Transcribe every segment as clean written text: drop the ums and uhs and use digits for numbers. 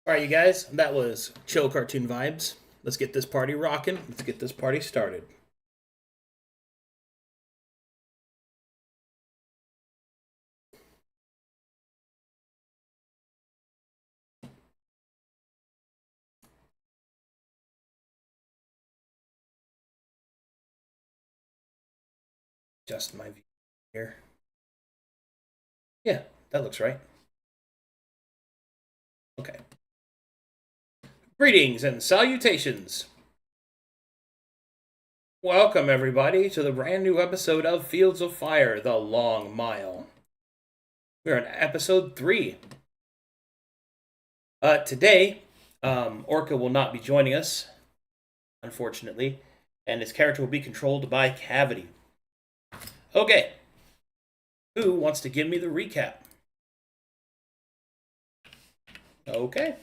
All right, you guys, that was chill cartoon vibes. Let's get this party rocking. Let's get this party started. Just my view here. Yeah, that looks right. Okay. Greetings and salutations. Welcome, everybody, to the brand new episode of Fields of Fire The Long Mile. We're on episode 3. Today, Orca will not be joining us, unfortunately, and his character will be controlled by Cavity. Okay. Who wants to give me the recap? Okay.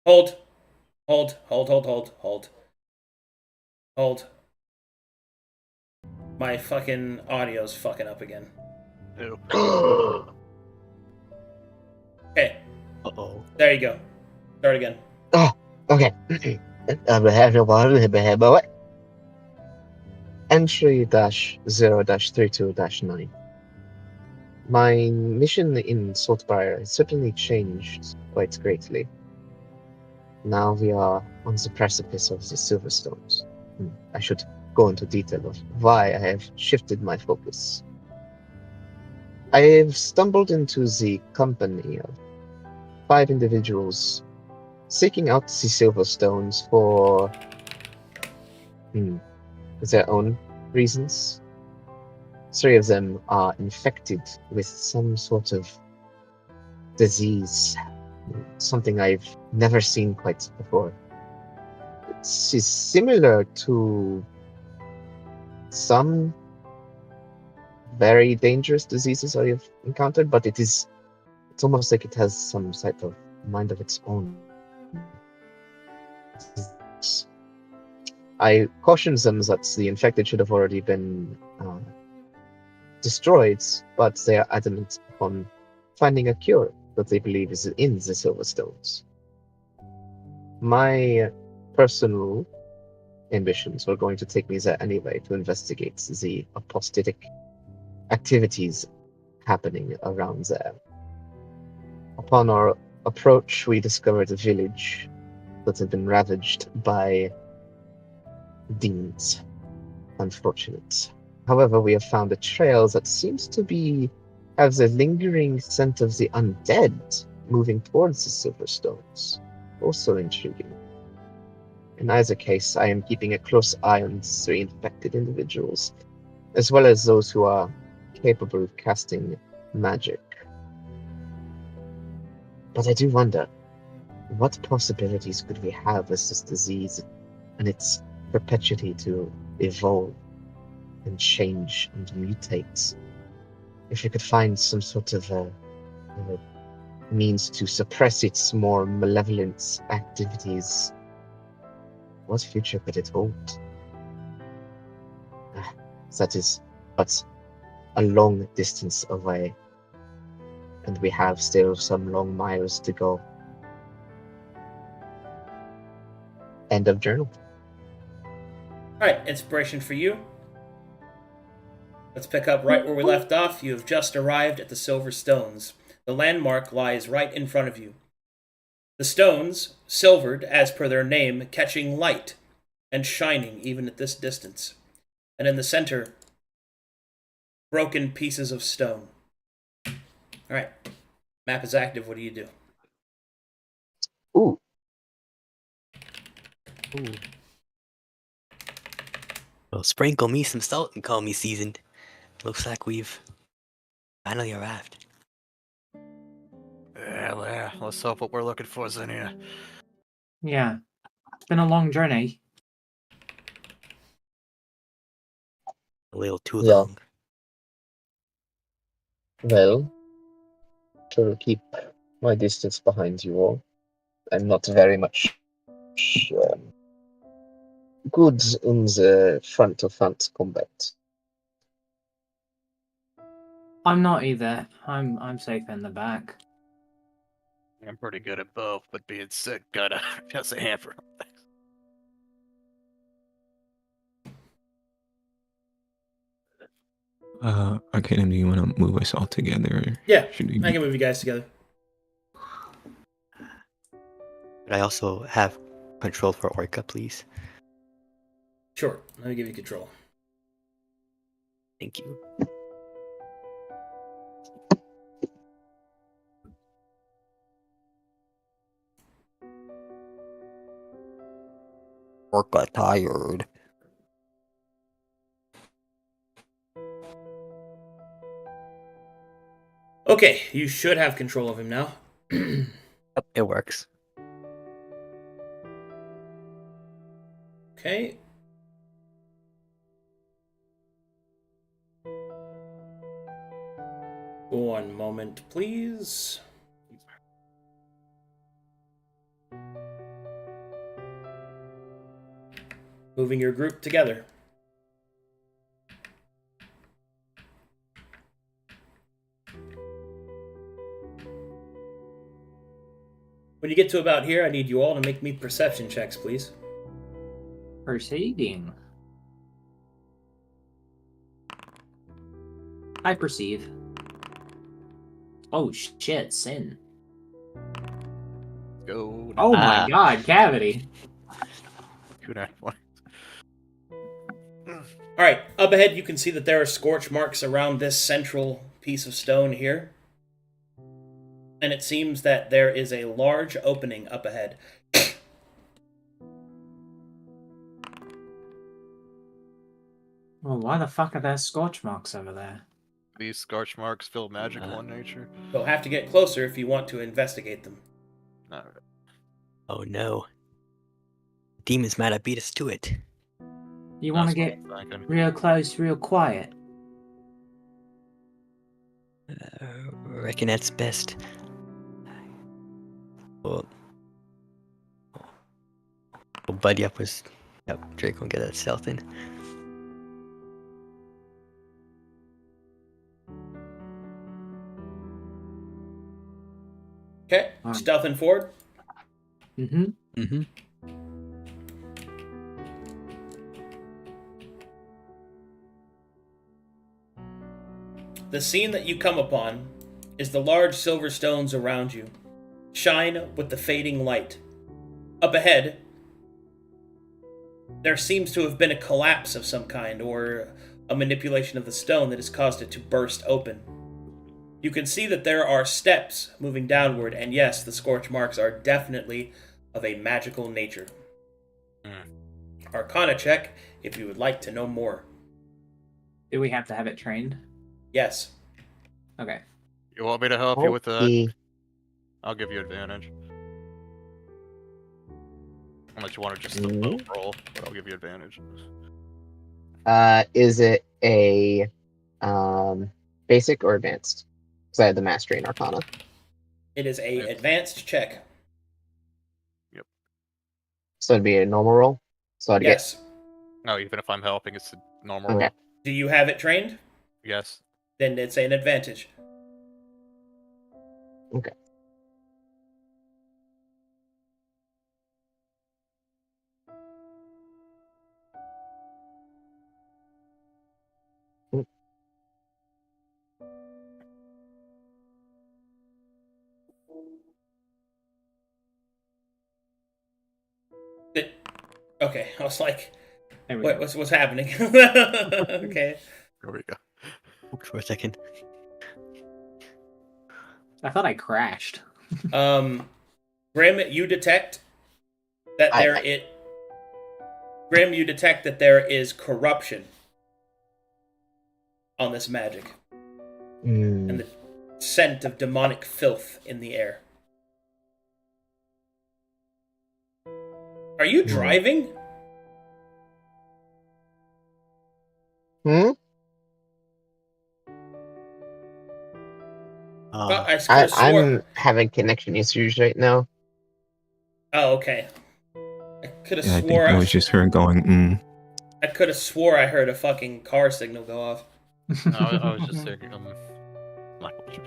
Hold. Hold. My fucking audio's fucking up again. Ew. Okay. Uh-oh. There you go. Start again. Oh, okay. Entry -0-32-9. My mission in Saltbriar has certainly changed quite greatly. Now we are on the precipice of the Silverstones. I should go into detail of why I have shifted my focus. I have stumbled into the company of 5 individuals seeking out the Silverstones for their own reasons. 3 of them are infected with some sort of disease, something I've never seen quite before. It's similar to some very dangerous diseases I have encountered, but it's almost like it has some type of mind of its own. I cautioned them that the infected should have already been destroyed, but they are adamant upon finding a cure that they believe is in the Silverstones. My personal ambitions were going to take me there anyway to investigate the apostatic activities happening around there. Upon our approach, we discovered a village that had been ravaged by demons. Unfortunate. However, we have found a trail that seems to have the lingering scent of the undead moving towards the Silverstones. Also intriguing. In either case, I am keeping a close eye on 3 infected individuals, as well as those who are capable of casting magic. But I do wonder, what possibilities could we have as this disease and its perpetuity to evolve and change and mutate? If we could find some sort of a means to suppress its more malevolent activities, what future could it hold? That is but a long distance away, and we have still some long miles to go. End of journal. Alright, inspiration for you. Let's pick up right where we left off. You have just arrived at the Silver Stones. The landmark lies right in front of you. The stones, silvered as per their name, catching light and shining even at this distance. And in the center, broken pieces of stone. Alright, map is active. What do you do? Ooh. Well, sprinkle me some salt and call me seasoned. Looks like we've finally arrived. Yeah, let's hope what we're looking for is in here. Yeah, it's been a long journey. A little too Yeah. long. Well, to keep my distance behind you all. I'm not very much good in the front-to-front combat. I'm not either. I'm safe in the back. I'm pretty good at both, but being sick got a hamper. Arcadum, do you want to move us all together? Or Yeah, should we I can move you guys together. But I also have control for Orca, please. Sure, let me give you control. Thank you. Orca tired. Okay, you should have control of him now. Yep, it works. Okay. One moment, please. Moving your group together. When you get to about here, I need you all to make me perception checks, please. Proceeding. I perceive. Oh shit, sin. Go. Oh my god, cavity. 2.5. Alright, up ahead you can see that there are scorch marks around this central piece of stone here. And it seems that there is a large opening up ahead. Well, why the fuck are there scorch marks over there? These scorch marks feel magical in nature. You'll have to get closer if you want to investigate them. Alright. Oh no. Demon's mad I beat us to it. You want to That's get what I'm thinking. real close, real quiet? Reckon that's best. Well, buddy up was... Yep, Drake will get that stealth in. Okay, Alright. stealthing forward. Mm-hmm. Mm-hmm. The scene that you come upon is the large silver stones around you shine with the fading light. Up ahead, there seems to have been a collapse of some kind, or a manipulation of the stone that has caused it to burst open. You can see that there are steps moving downward, and yes, the scorch marks are definitely of a magical nature. Arcana check if you would like to know more. Do we have to have it trained? Yes. Okay. You want me to help you with that? Okay. I'll give you advantage. Unless you want to just Mhm. roll, but I'll give you advantage. Is it a basic or advanced? Because I had the mastery in Arcana. It is a advanced check. So it'd be a normal roll. So I'd Yes. No, even if I'm helping, it's a normal Okay. roll. Do you have it trained? Yes. Then it's an advantage. Okay. Mm. Okay, I was like, There we go. what's happening? Okay. There we go. For a second. I thought I crashed. Grim, you detect that I- Grim, you detect that there is corruption on this magic, Mm. and the scent of demonic filth in the air. Are you driving? Hmm? I could have swore. I'm having connection issues right now. Oh, okay. I could have Yeah, I think swore. that was just her going, I could have swore I heard a fucking car signal go off. No, I was just thinking, not really sure.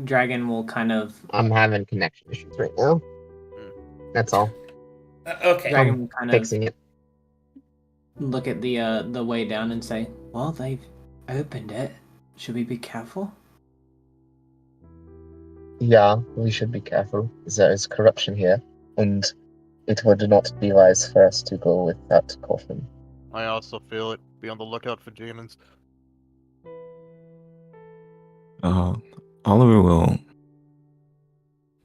Dragon will kind of. I'm having connection issues right now. That's all. Okay. Dragon I'm will kind of fixing it. look at the way down and say, "Well, they've opened it. Should we be careful?" Yeah, we should be careful. There is corruption here, and it would not be wise for us to go without caution. I also feel it. Be on the lookout for demons. Oliver will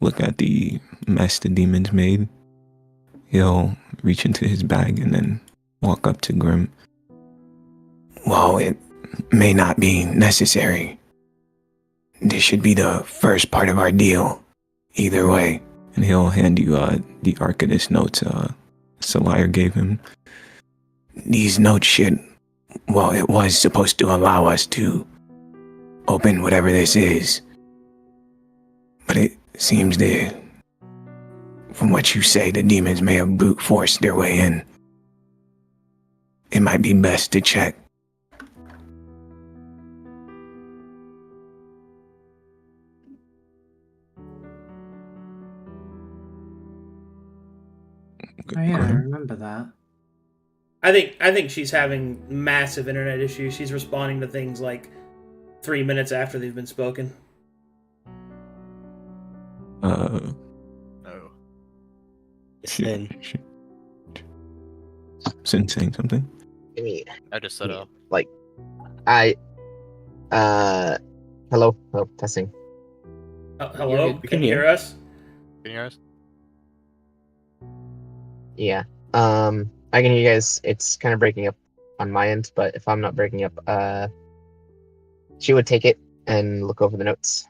look at the mess the demons made. He'll reach into his bag and then walk up to Grim. Well, it may not be necessary. This should be the first part of our deal. Either way. And he'll hand you the Arcadum notes Salier gave him. These notes should, well, it was supposed to allow us to open whatever this is. But it seems from what you say, the demons may have brute forced their way in. It might be best to check. Oh yeah, I remember that. I think she's having massive internet issues. She's responding to things like 3 minutes after they've been spoken. No. Sin. Sin saying something? I mean, I just said, hello, testing. Hello? You're good. Can you hear us? can you hear us? Yeah. I can hear you guys. It's kind of breaking up on my end, but if I'm not breaking up, she would take it and look over the notes.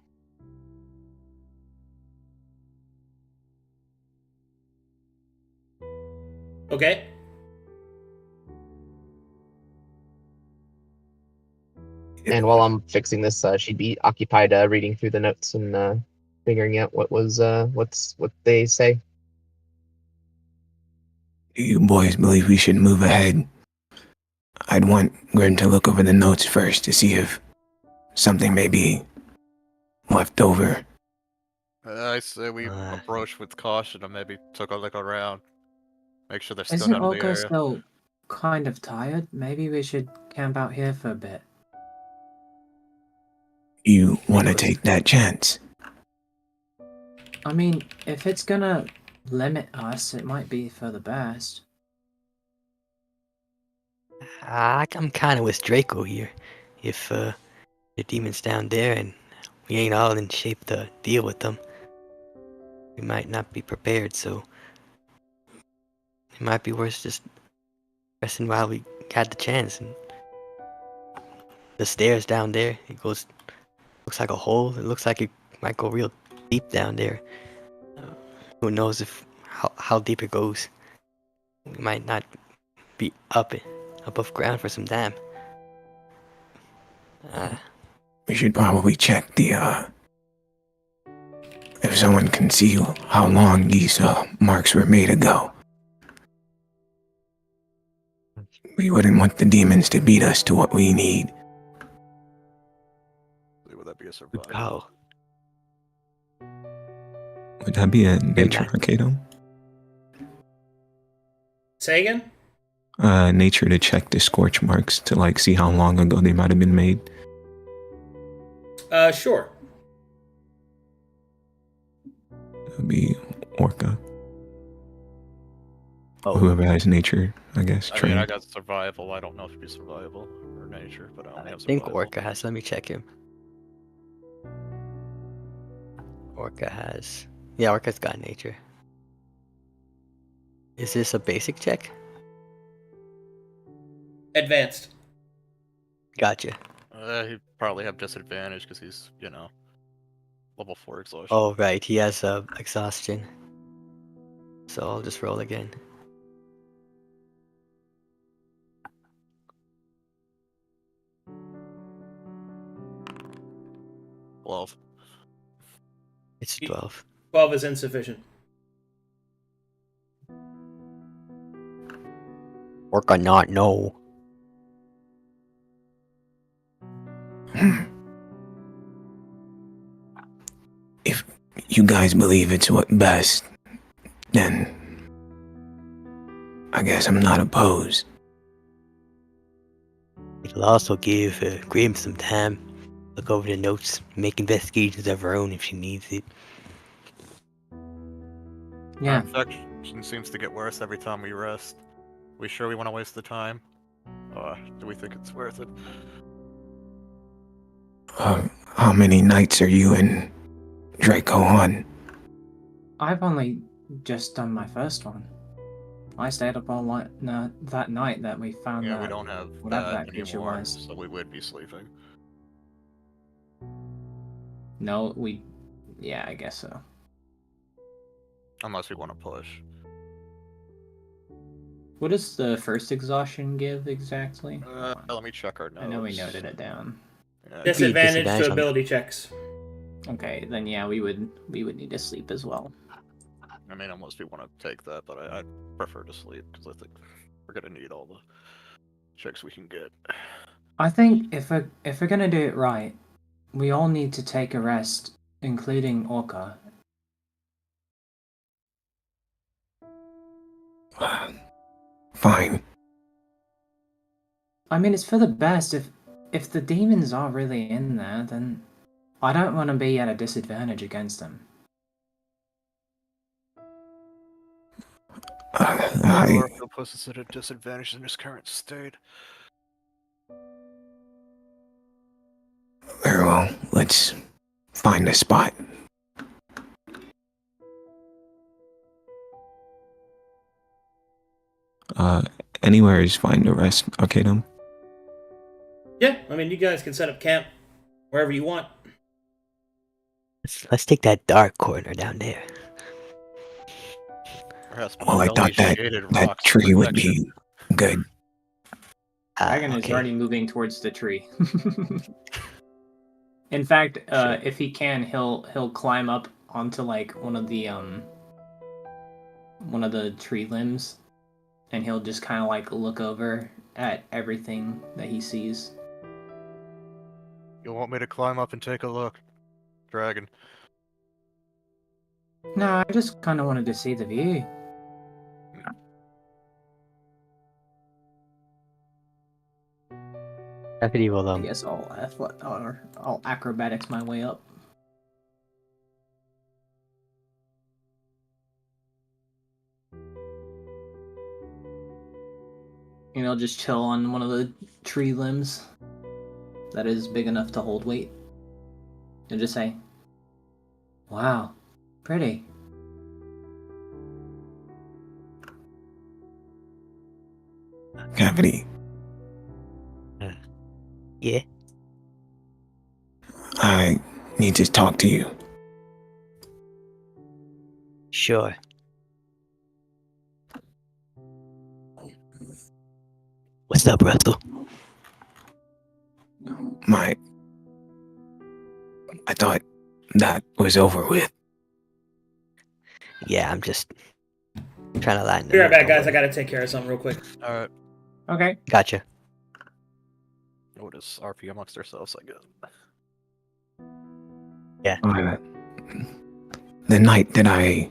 Okay. And while I'm fixing this, she'd be occupied reading through the notes and figuring out what they say. Do you boys believe we should move ahead? I'd want Grim to look over the notes first to see if something may be left over. I say we approach with caution and maybe took a look around. Make sure they're still Isn't not in the Olga area. still kind of tired? Maybe we should camp out here for a bit. You want to take that chance? I mean, if it's gonna limit us, it might be for the best. I'm kind of with Draco here. If the demon's down there and we ain't all in shape to deal with them, we might not be prepared, so it might be worth just resting while we got the chance. And the stairs down there, looks like a hole. It looks like it might go real deep down there. Who knows how deep it goes? We might not be above ground for some time. We should probably check if someone can see how long these marks were made ago. We wouldn't want the demons to beat us to what we need. Would that be a survival? Oh, Would that be a nature Matt. Arcadum? Say again? Nature to check the scorch marks to see how long ago they might have been made. Sure. That would be Orca. oh, Whoever has nature, I guess, I mean, trained. I got survival. I don't know if it'd be survival or nature, but I only I have think survival. Orca has. Let me check him. Orca has. Yeah, Orca's got nature. Is this a basic check? Advanced. Gotcha. He'd probably have disadvantage because he's, level 4 exhaustion. Oh, right. He has exhaustion. So I'll just roll again. It's 12. 12 is insufficient. Work or not, no. If you guys believe it's what best, then I guess I'm not opposed. It'll also give Grim some time. Look over the notes, make investigations of her own if she needs it. Yeah. Our infection seems to get worse every time we rest. We sure we want to waste the time? Do we think it's worth it? How many nights are you and Draco on? I've only just done my first one. I stayed up all night that night that we found Yeah, that, we don't have whatever that that creature anymore, was. so we would be sleeping. No, yeah, I guess so. Unless we want to push. What does the first exhaustion give exactly? Let me check our notes. I know we noted it down. Yeah, Disadvantage to disadvantage on- ability checks. Okay, then yeah, we would need to sleep as well. I mean, unless we want to take that, but I prefer to sleep because I think we're gonna need all the checks we can get. I think if we're gonna do it right, we all need to take a rest, including Orca. Fine. I mean, it's for the best. If the demons are really in there, then I don't want to be at a disadvantage against them. Orca puts us at a disadvantage in his current state. Very well, let's find a spot. Anywhere is fine to rest, Arcadum. Yeah, I mean, you guys can set up camp wherever you want. Let's take that dark corner down there. Perhaps Well, I thought that tree would be good. Dragon is Okay. already moving towards the tree. In fact, if he can, he'll climb up onto like one of the tree limbs, and he'll just kind of like look over at everything that he sees. You want me to climb up and take a look, Dragon? No, I just kind of wanted to see the view. Deputy will I guess I'll acrobatics my way up. And I'll just chill on one of the tree limbs that is big enough to hold weight. And just say, "Wow, pretty." Cavity, Yeah. I need to talk to you. Sure. What's up, Russell? I thought that was over with. Yeah, I'm just trying to lighten the Be right mood, back, don't guys. I worry. gotta take care of something real quick. Alright. Okay. Gotcha. We'll just RP amongst ourselves, I guess. The night that I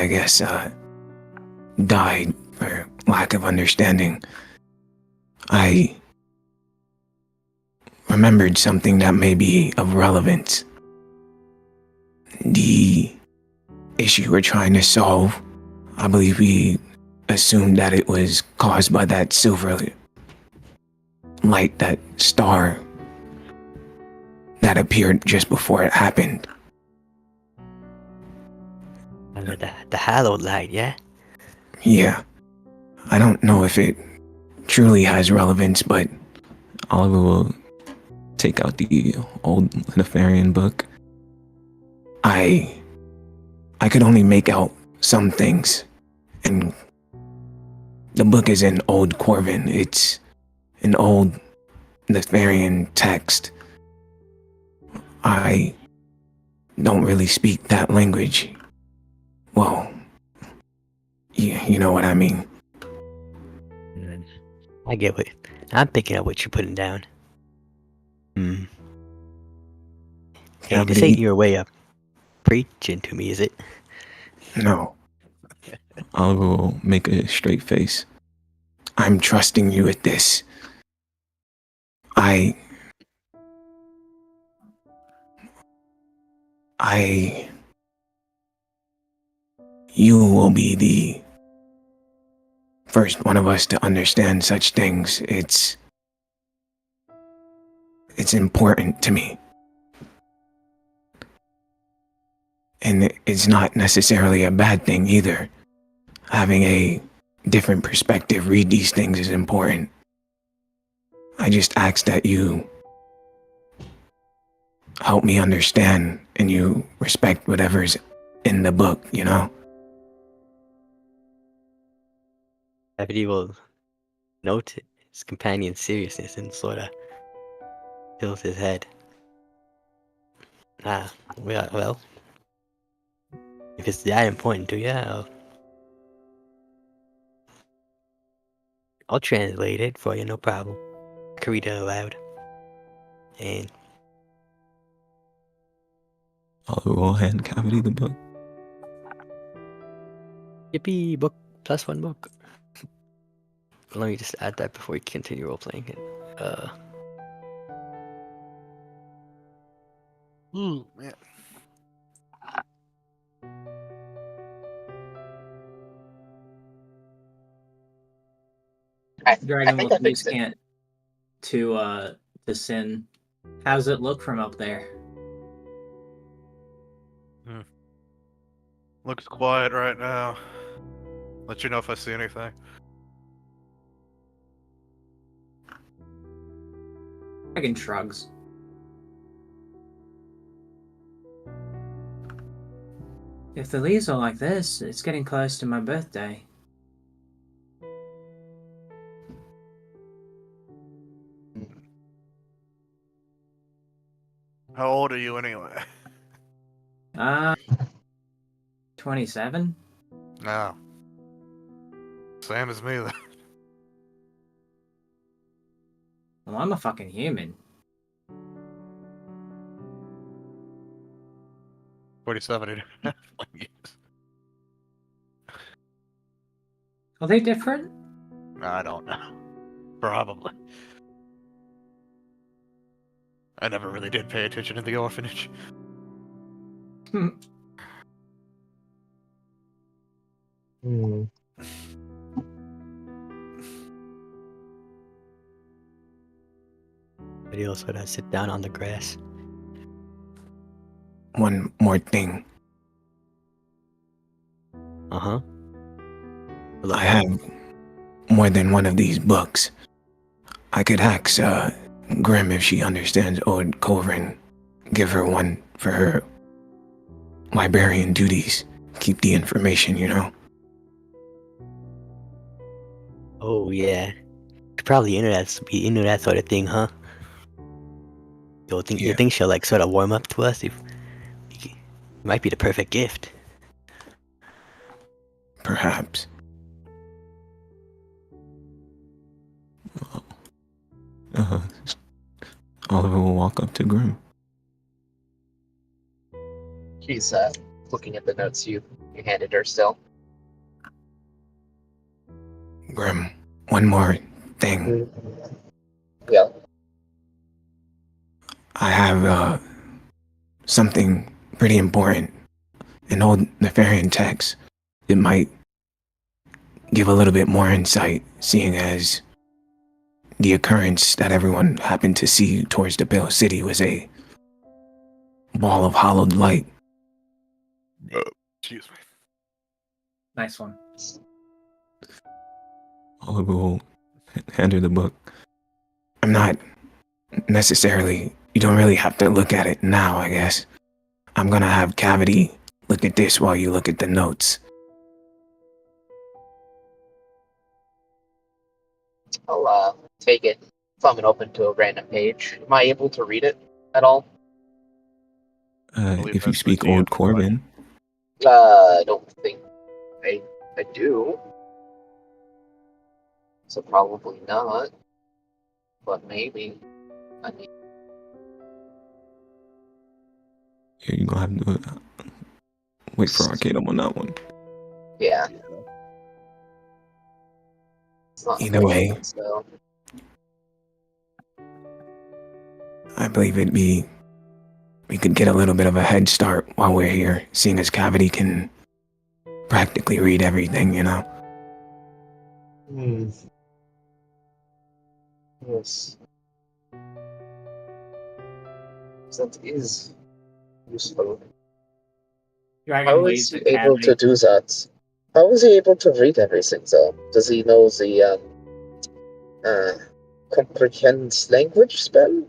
guess died for lack of understanding, I remembered something that may be of relevance. The issue we're trying to solve, I believe we assumed that it was caused by that silver light, that star that appeared just before it happened. The hallowed light, yeah? Yeah. I don't know if it truly has relevance, but Oliver will take out the old Nefarian book. I could only make out some things, and the book is in Old Corvin. It's an old, the Nefarian text. I, I could only make out some things, and the book is in Old Corvin. It's an old, the Nefarian text. I could only make out some things, and the book is in Old Corvin. It's an old, the Nefarian text. I could only make out some things, and the book is in Old Corvin. It's an old, the Nefarian text. don't really speak that language. Well, you know what I mean. I get what I'm picking up what you're putting down. Hey, this ain't Cavity, your way of preaching to me, is it? no. Oliver will make a straight face. I'm trusting you with this. I you will be the first one of us to understand such things. It's important to me. And it's not necessarily a bad thing either. Having a different perspective, read these things is important. I just ask that you help me understand and you respect whatever's in the book, you know? Cavity will note his companion's seriousness and sort of tilts his head. Well, if it's that important to you, I'll translate it for you, no problem. I can read it aloud. And Oliver will hand Cavity the book. yippee, book plus 1 book. Let me just add that before we continue role playing it. Ooh, man. I Dragon think will I use fixed it. Cant to Sin. How's it look from up there? Looks quiet right now. Let you know if I see anything. Dragon shrugs. If the leaves are like this, it's getting close to my birthday. How old are you anyway? 27? No. Same as me then. Well, I'm a fucking human. 47. Are they different? I don't know. Probably. I never really did pay attention in the orphanage. Hmm. But he'll sort of sit down on the grass. One more thing. Uh-huh. I have more than one of these books. I could ask Grim if she understands Ode Colvin. Give her one for her librarian duties. Keep the information, you know? Oh, yeah. You're probably into that sort of thing, huh? You Yeah. think she'll, like, sort of warm up to us? It might be the perfect gift. Perhaps. Oliver will walk up to Grim. She's looking at the notes you handed her still. Grim, one more thing. Yeah. I have something pretty important. An old Nefarian text. It might give a little bit more insight, seeing as the occurrence that everyone happened to see towards the Pale City was a ball of hollowed light. Excuse me. Nice one. Oliver will hand her the book. I'm not necessarily, you don't really have to look at it now, I guess. I'm gonna have Cavity look at this while you look at the notes. I'll take it, thumb it open to a random page. Am I able to read it at all? believe If you that's the speak Old GM, right? Corvin, I don't think I do. So probably not. But maybe. I mean, you're gonna have to wait for Arcadum on that one. yeah. It's not Either way, so I believe we could get a little bit of a head start while we're here, seeing as Cavity can practically read everything, you know? yes. That is useful. Dragon How is waves he at able to Cavity. do that? How is he able to read everything though? Does he know the uh comprehend language spell?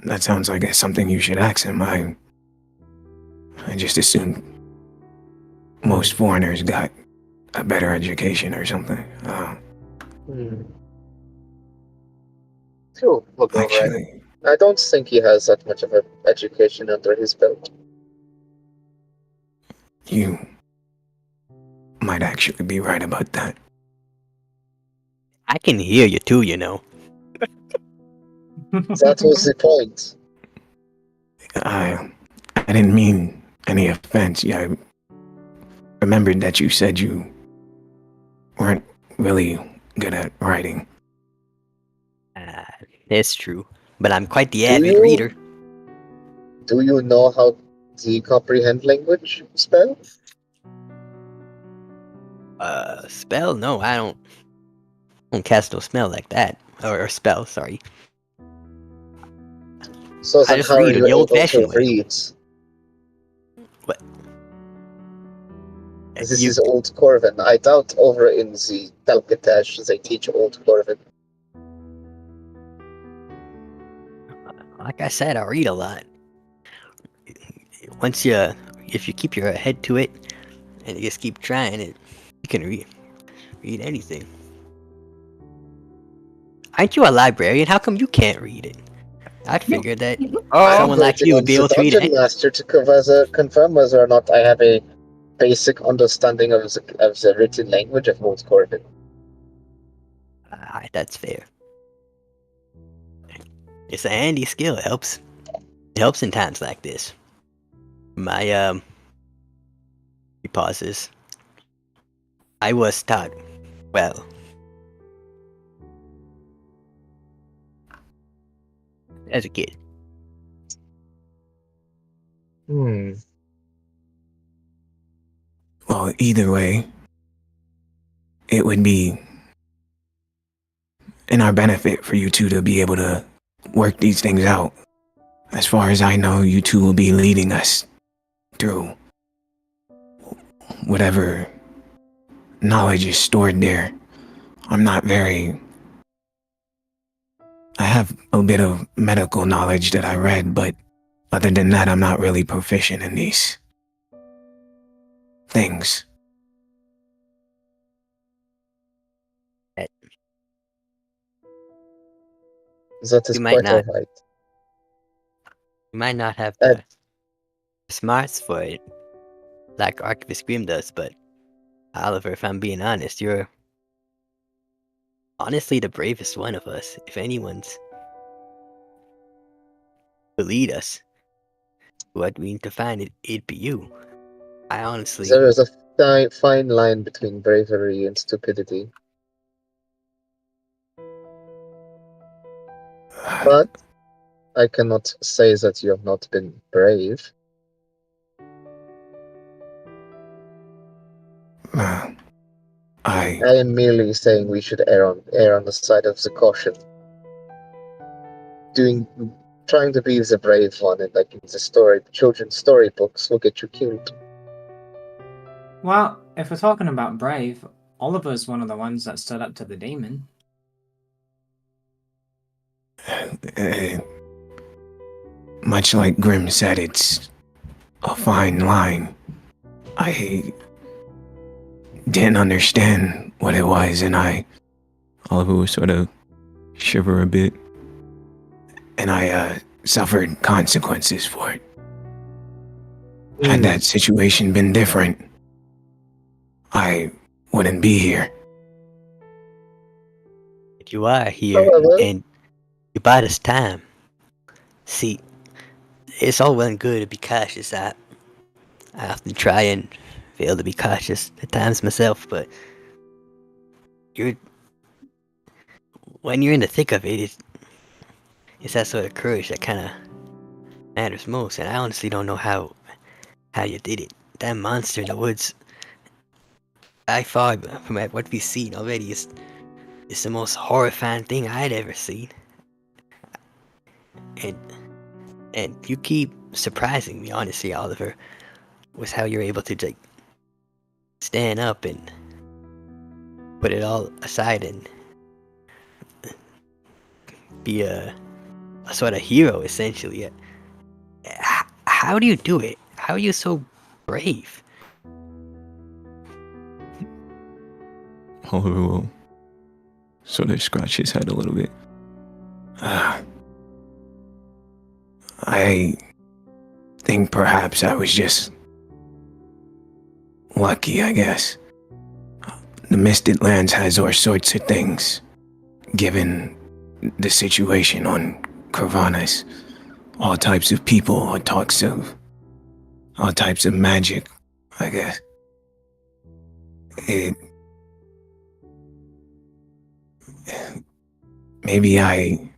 That sounds like it's something you should ask him. I just assumed most foreigners got a better education or something. Cool, look over at him. Actually, I don't think he has that much of an education under his belt. you might actually be right about that. I can hear you too, you know. That was the point. I didn't mean any offense. Yeah, I remembered that you said you weren't really good at writing. It's true. But I'm quite the Do avid you? reader. Do you know how the comprehend language spell? Spell? No, I don't cast no spell like that. Or spell, sorry. So I then just how are read it you the able to old-fashioned way. read? What? This is Old Corvin. I doubt over in the Talcatash they teach Old Corvin. Like I said, I read a lot. If you keep your head to it, and you just keep trying it, you can read anything. Aren't you a librarian? How come you can't read it? I'd figured that I'm someone like waiting you on would be the able to read Dungeon it. Master to confirm whether or not I have a basic understanding of the written language of Old Corvin. That's fair. It's a handy skill. It helps in times like this. He pauses. I was taught well. As a kid. Well, either way, it would be in our benefit for you two to be able to work these things out. As far as I know, you two will be leading us through whatever knowledge is stored there. I have a bit of medical knowledge that I read, but other than that, I'm not really proficient in these things. That is You might quite not. alright. You might not have the smarts for it, like Archivist Grim does, but Oliver, if I'm being honest, you're honestly the bravest one of us. If anyone's to lead us, who I'd mean to find it, it'd be you. I honestly. There is a fine line between bravery and stupidity. But I cannot say that you have not been brave. I am merely saying we should err on the side of the caution. Trying to be the brave one, and like in the children's storybooks, will get you killed. Well, if we're talking about brave, Oliver's one of the ones that stood up to the demon. Much like Grimm said, it's a fine line. I didn't understand what it was, and Oliver will sort of shiver a bit. and I suffered consequences for it. Had that situation been different, I wouldn't be here. But you are here, However, and you bought us time. See, it's all well and good to be cautious. I often try and fail to be cautious at times myself, but you're when you're in the thick of it, it's that sort of courage that kind of matters most. And I honestly don't know how you did it. That monster in the woods, by far from what we've seen already, is the most horrifying thing I'd ever seen. And you keep surprising me, honestly, Oliver, with how you're able to like stand up and put it all aside and be a sort of hero, essentially. How do you do it? How are you so brave? Oliver will sort of scratch his head a little bit. I think perhaps I was just lucky, I guess. The Misted Lands has all sorts of things, given the situation on Corvallis. All types of people, all types of magic, I guess. Maybe I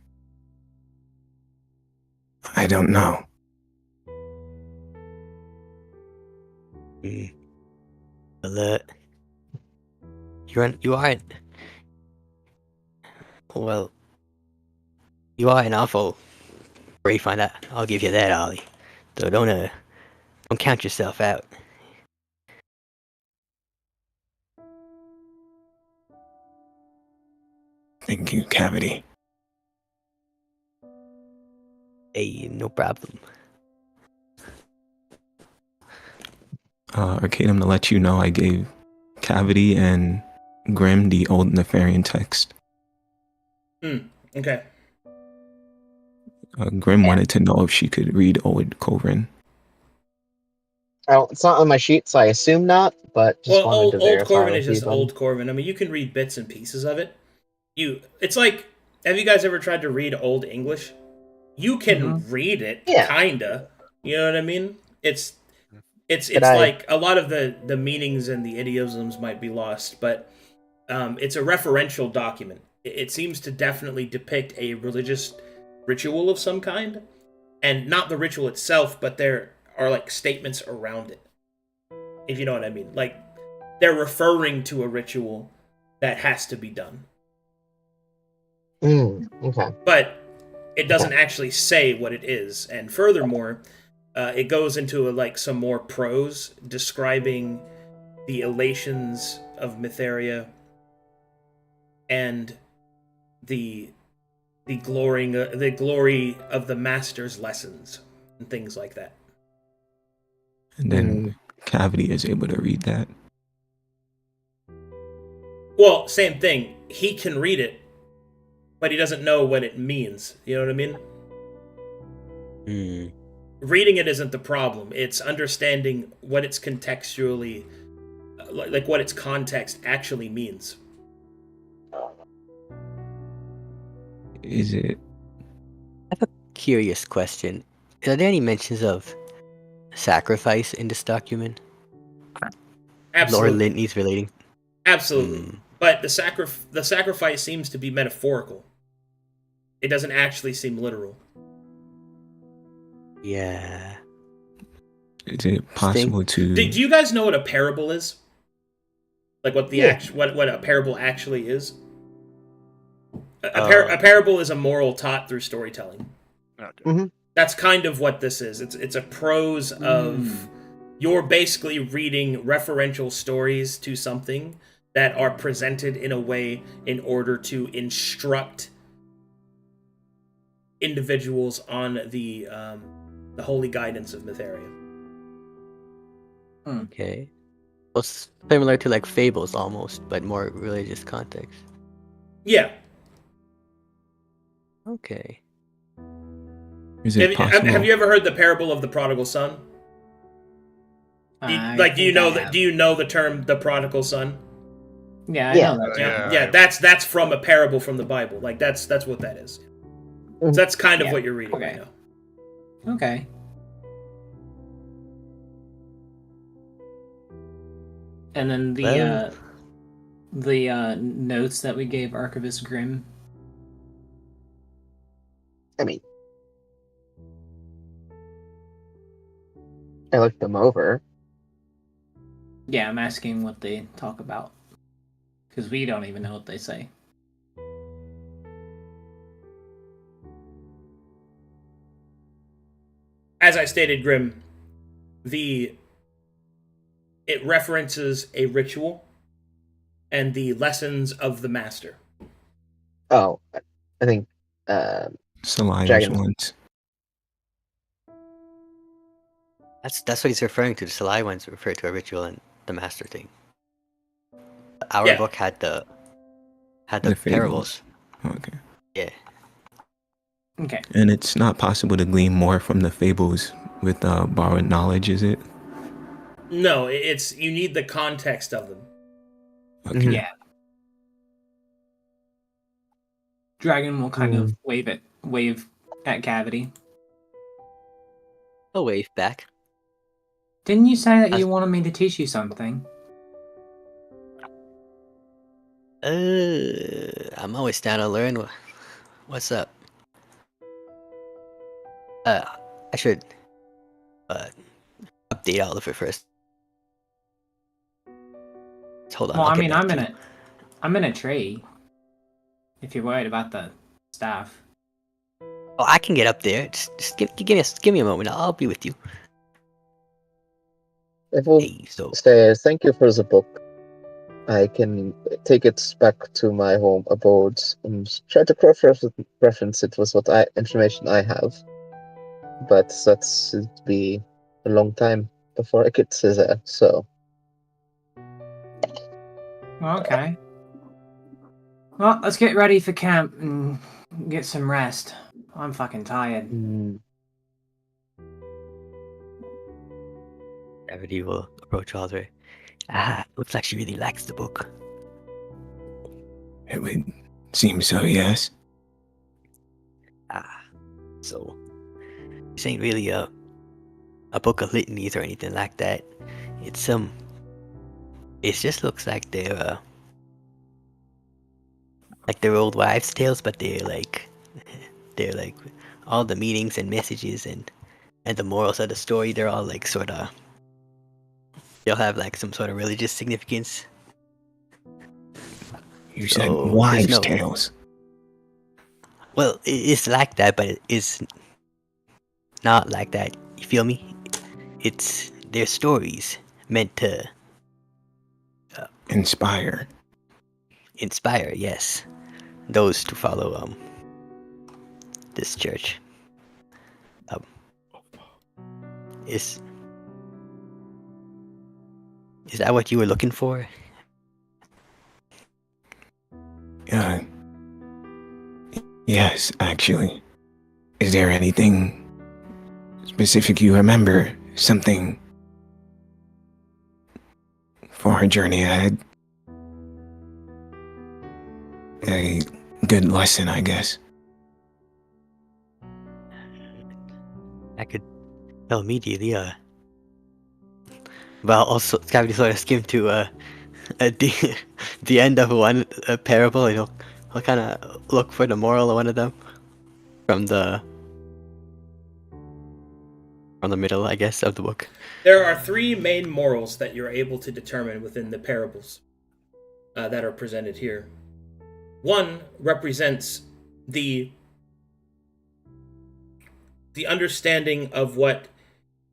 don't know. Well, you aren't. Well, you are an awful brave on that. I'll give you that, Ollie. So don't count yourself out. Thank you, Cavity. Hey, no problem. Arcadum, to let you know, I gave Cavity and Grim the old Nefarian text. Okay. Grim wanted to know if she could read Old Coven. Oh, it's not on my sheet, so I assume not. But just wanted to Old verify Corvin is with you. just Old Corvin. I mean, you can read bits and pieces of it. It's like, have you guys ever tried to read Old English? You can read it, Yeah. kinda. You know what I mean? It's But I- like a lot of the meanings and the idioms might be lost, but it's a referential document. It seems to definitely depict a religious ritual of some kind, and not the ritual itself, but there are like statements around it. If you know what I mean, like they're referring to a ritual that has to be done. Okay. But it doesn't actually say what it is, and furthermore, it goes into like some more prose describing the elations of Mytheria and the glory of the master's lessons and things like that. And then Cavity is able to read that. Well, same thing. He can read it, but he doesn't know what it means. You know what I mean? Reading it isn't the problem. It's understanding what it's contextually, like what its context actually means. Is it? I have a curious question. Are there any mentions of sacrifice in this document? Absolutely. Lord Lintney's relating. Absolutely. But the sacrifice seems to be metaphorical. It doesn't actually seem literal. Yeah. Is it possible to? Do you guys know what a parable is? Like what what a parable actually is? A parable is a moral taught through storytelling. Okay. That's kind of what this is. It's a prose of you're basically reading referential stories to something that are presented in a way in order to instruct individuals on the holy guidance of Mytheria. Okay. Well, similar to like fables almost, but more religious context. Yeah. Okay. Is it possible? Have you ever heard the parable of the prodigal son? Do you know that? Do you know the term the prodigal son? Yeah, I Yeah. know that. Yeah, that's from a parable from the Bible. Like that's what that is. So that's kind of Yeah, what you're reading okay. right now. Okay. And then the notes that we gave Archivist Grimm. I mean, I looked them over. Yeah, I'm asking what they talk about. Because we don't even know what they say. As I stated, Grim, it references a ritual and the lessons of the master. Oh, I think Saliva's Dragon- ones. That's what he's referring to. The Salai ones refer to a ritual and the master thing. Our Yeah. book had the The parables. Okay. Yeah. Okay. And it's not possible to glean more from the fables with borrowed knowledge, is it? No, it's you need the context of them. Okay. Yeah. Dragon will kind of wave at Cavity. A wave back. Didn't you say that you wanted me to teach you something? I'm always down to learn. What's up? I should update all of it first. Hold on. Well, I'll I get mean, back to you. I'm in a tree. If you're worried about the staff. Oh, I can get up there. Just give me a moment. I'll be with you. I will Hey, so say thank you for the book. I can take it back to my home abode and try to cross-reference it with what information I have. But that should be a long time before I get to there, so... Okay. Well, let's get ready for camp and get some rest. I'm fucking tired. Gravity will approach Audrey. Looks like she really likes the book. It would seem so, yes. So this ain't really a book of litanies or anything like that. It just looks like they're old wives' tales, but they're like all the meanings and messages and the morals of the story. They're all like they'll have like some sort of religious significance. You said So, wives' there's no- tales. Well, it's like that, but it's not like that. You feel me? They're stories meant to Inspire. inspire, yes, those to follow this church. Is that what you were looking for? Yes, actually. Is there anything specific you remember? Something for our journey ahead? A good lesson, I guess. I could tell immediately. Well, also, Cavity sort of skimmed to the end of one parable, and he'll kind of look for the moral of one of them from the middle, I guess, of the book. There are three main morals that you're able to determine within the parables that are presented here. One represents the understanding of what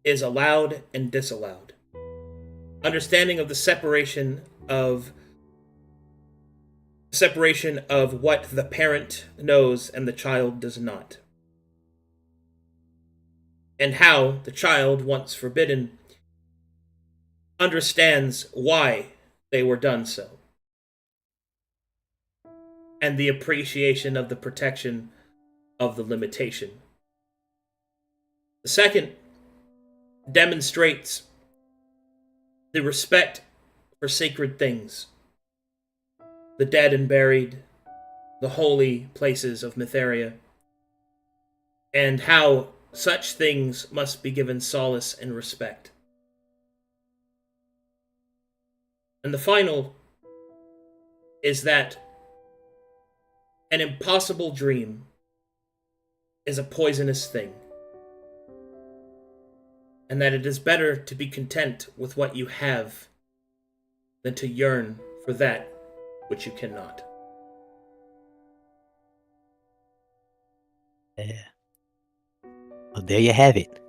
is allowed and disallowed. Understanding of the separation of what the parent knows and the child does not. And how the child, once forbidden, understands why they were done so. And the appreciation of the protection of the limitation. The second demonstrates the respect for sacred things, the dead and buried, the holy places of Mytheria, and how such things must be given solace and respect. And the final is that an impossible dream is a poisonous thing, and that it is better to be content with what you have than to yearn for that which you cannot. Yeah. Well, there you have it.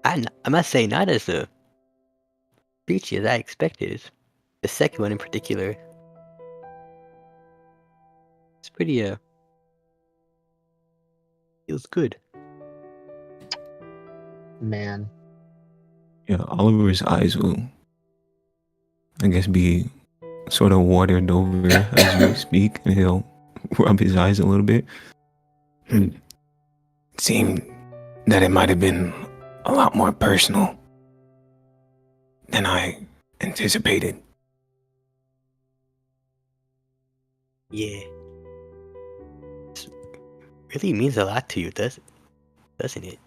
I must say, not as preachy as I expected. The second one in particular, it's pretty feels good. Man. Yeah, Oliver's eyes will, I guess, be sort of watered over as you speak, and he'll rub his eyes a little bit. It seemed that it might have been a lot more personal than I anticipated. Yeah. It really means a lot to you, doesn't it?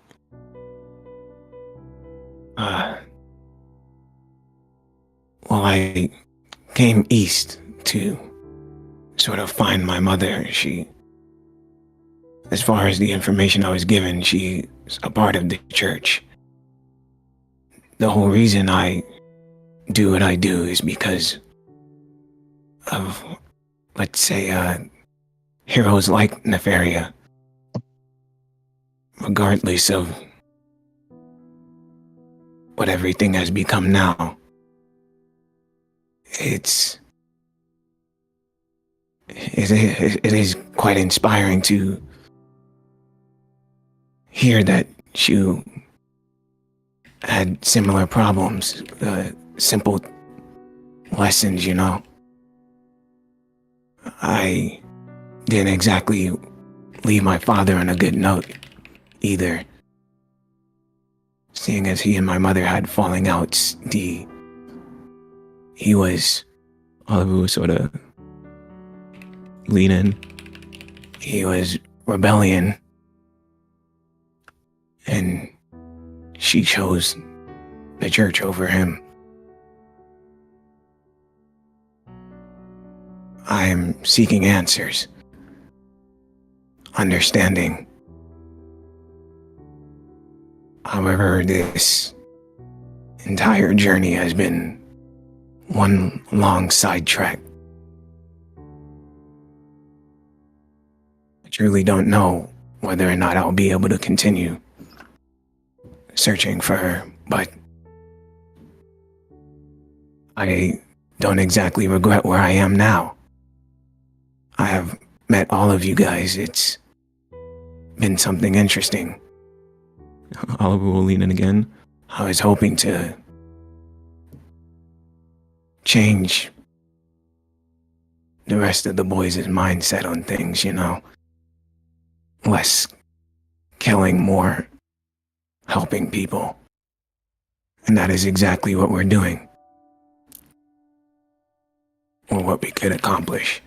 Well, I came east to sort of find my mother. As far as the information I was given, she's a part of the church. The whole reason I do what I do is because of, let's say, heroes like Nefaria. Regardless of what everything has become now, it is quite inspiring to hear that you had similar problems, simple lessons, you know. I didn't exactly leave my father on a good note either, seeing as he and my mother had falling outs. Oliver was sort of leaning. He was rebellion, and she chose the church over him. I am seeking answers, understanding. However, this entire journey has been one long sidetrack. I truly don't know whether or not I'll be able to continue searching for her, but I don't exactly regret where I am now. I have met all of you guys. It's been something interesting. Oliver will lean in again. I was hoping to change the rest of the boys' mindset on things, you know. Less killing, more helping people. And that is exactly what we're doing. Or what we could accomplish.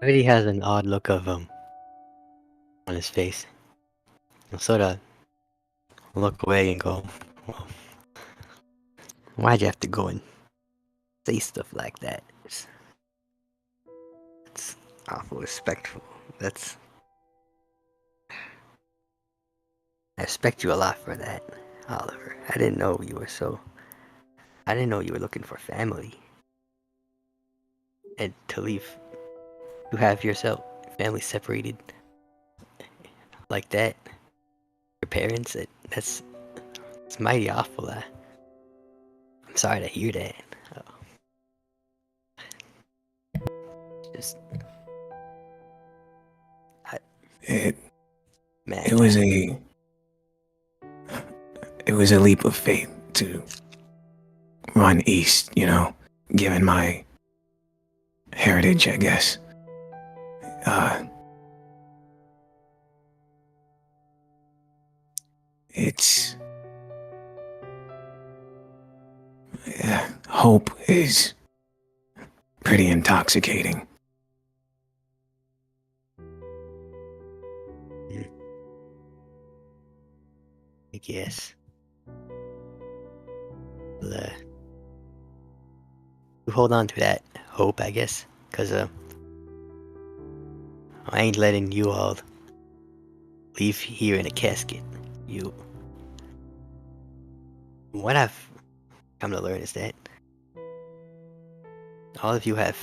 Already has an odd look of on his face. He'll sort of look away and go, well, why'd you have to go and say stuff like that? It's awful respectful. I respect you a lot for that, Oliver. I didn't know you were looking for family. And to have yourself, family separated like that. Your parents, it's mighty awful. I'm sorry to hear that. It was a leap of faith to run east, you know, given my heritage, I guess. It's hope is pretty intoxicating. I guess. Well, you hold on to that hope, I guess, because I ain't letting you all leave here in a casket. What I've come to learn is that all of you have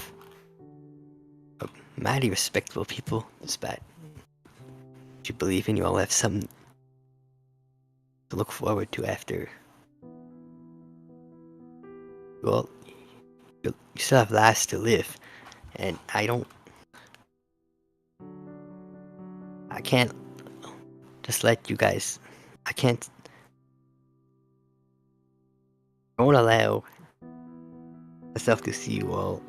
mighty respectable people, despite what you believe in. You all have something to look forward to after. Well, you still have lives to live, and I can't just let you guys. I won't allow myself to see you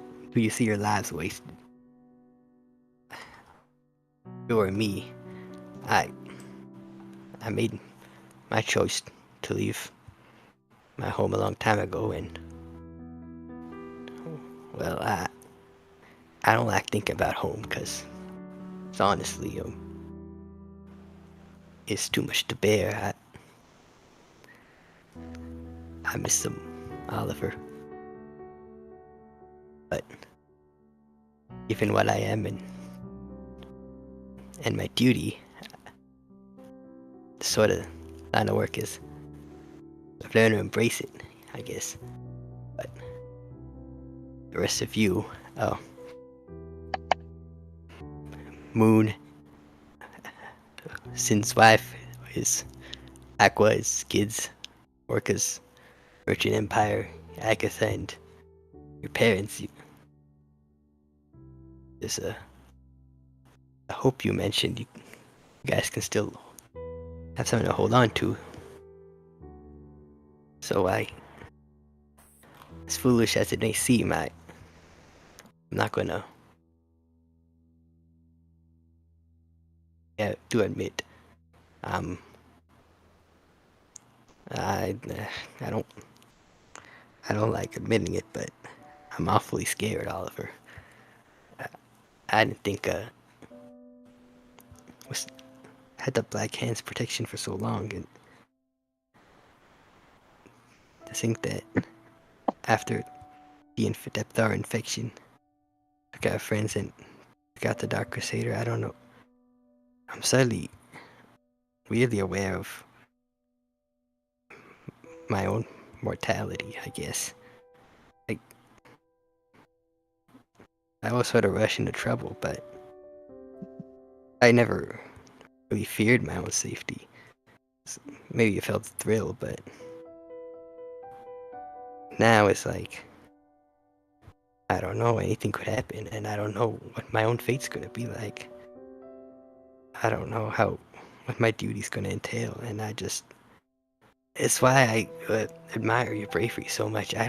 see your lives wasted. You or me, I made my choice to leave my home a long time ago, and well, I don't like thinking about home because it's honestly it's too much to bear. I miss them, Oliver. But given what I am and my duty, the sort of line of work is I've learned to embrace it, I guess. But the rest of you, Moon, Sin's wife, his Aqua, his kids, Orca's Merchant Empire, Agatha, and your parents. There's a hope you mentioned. You guys can still have something to hold on to. So as foolish as it may seem, I'm not gonna to admit, I don't like admitting it, but I'm awfully scared, Oliver. I didn't think had the Black Hands protection for so long, and to think that after the Depthar infection, I got friends and got the Dark Crusader. I don't know. I'm suddenly weirdly aware of my own mortality, I guess. Like, I was sort of rushing into trouble, but I never really feared my own safety. Maybe I felt the thrill, but now it's like, I don't know, anything could happen, and I don't know what my own fate's gonna be like. I don't know what my duty's gonna entail, and it's why I admire your bravery so much. I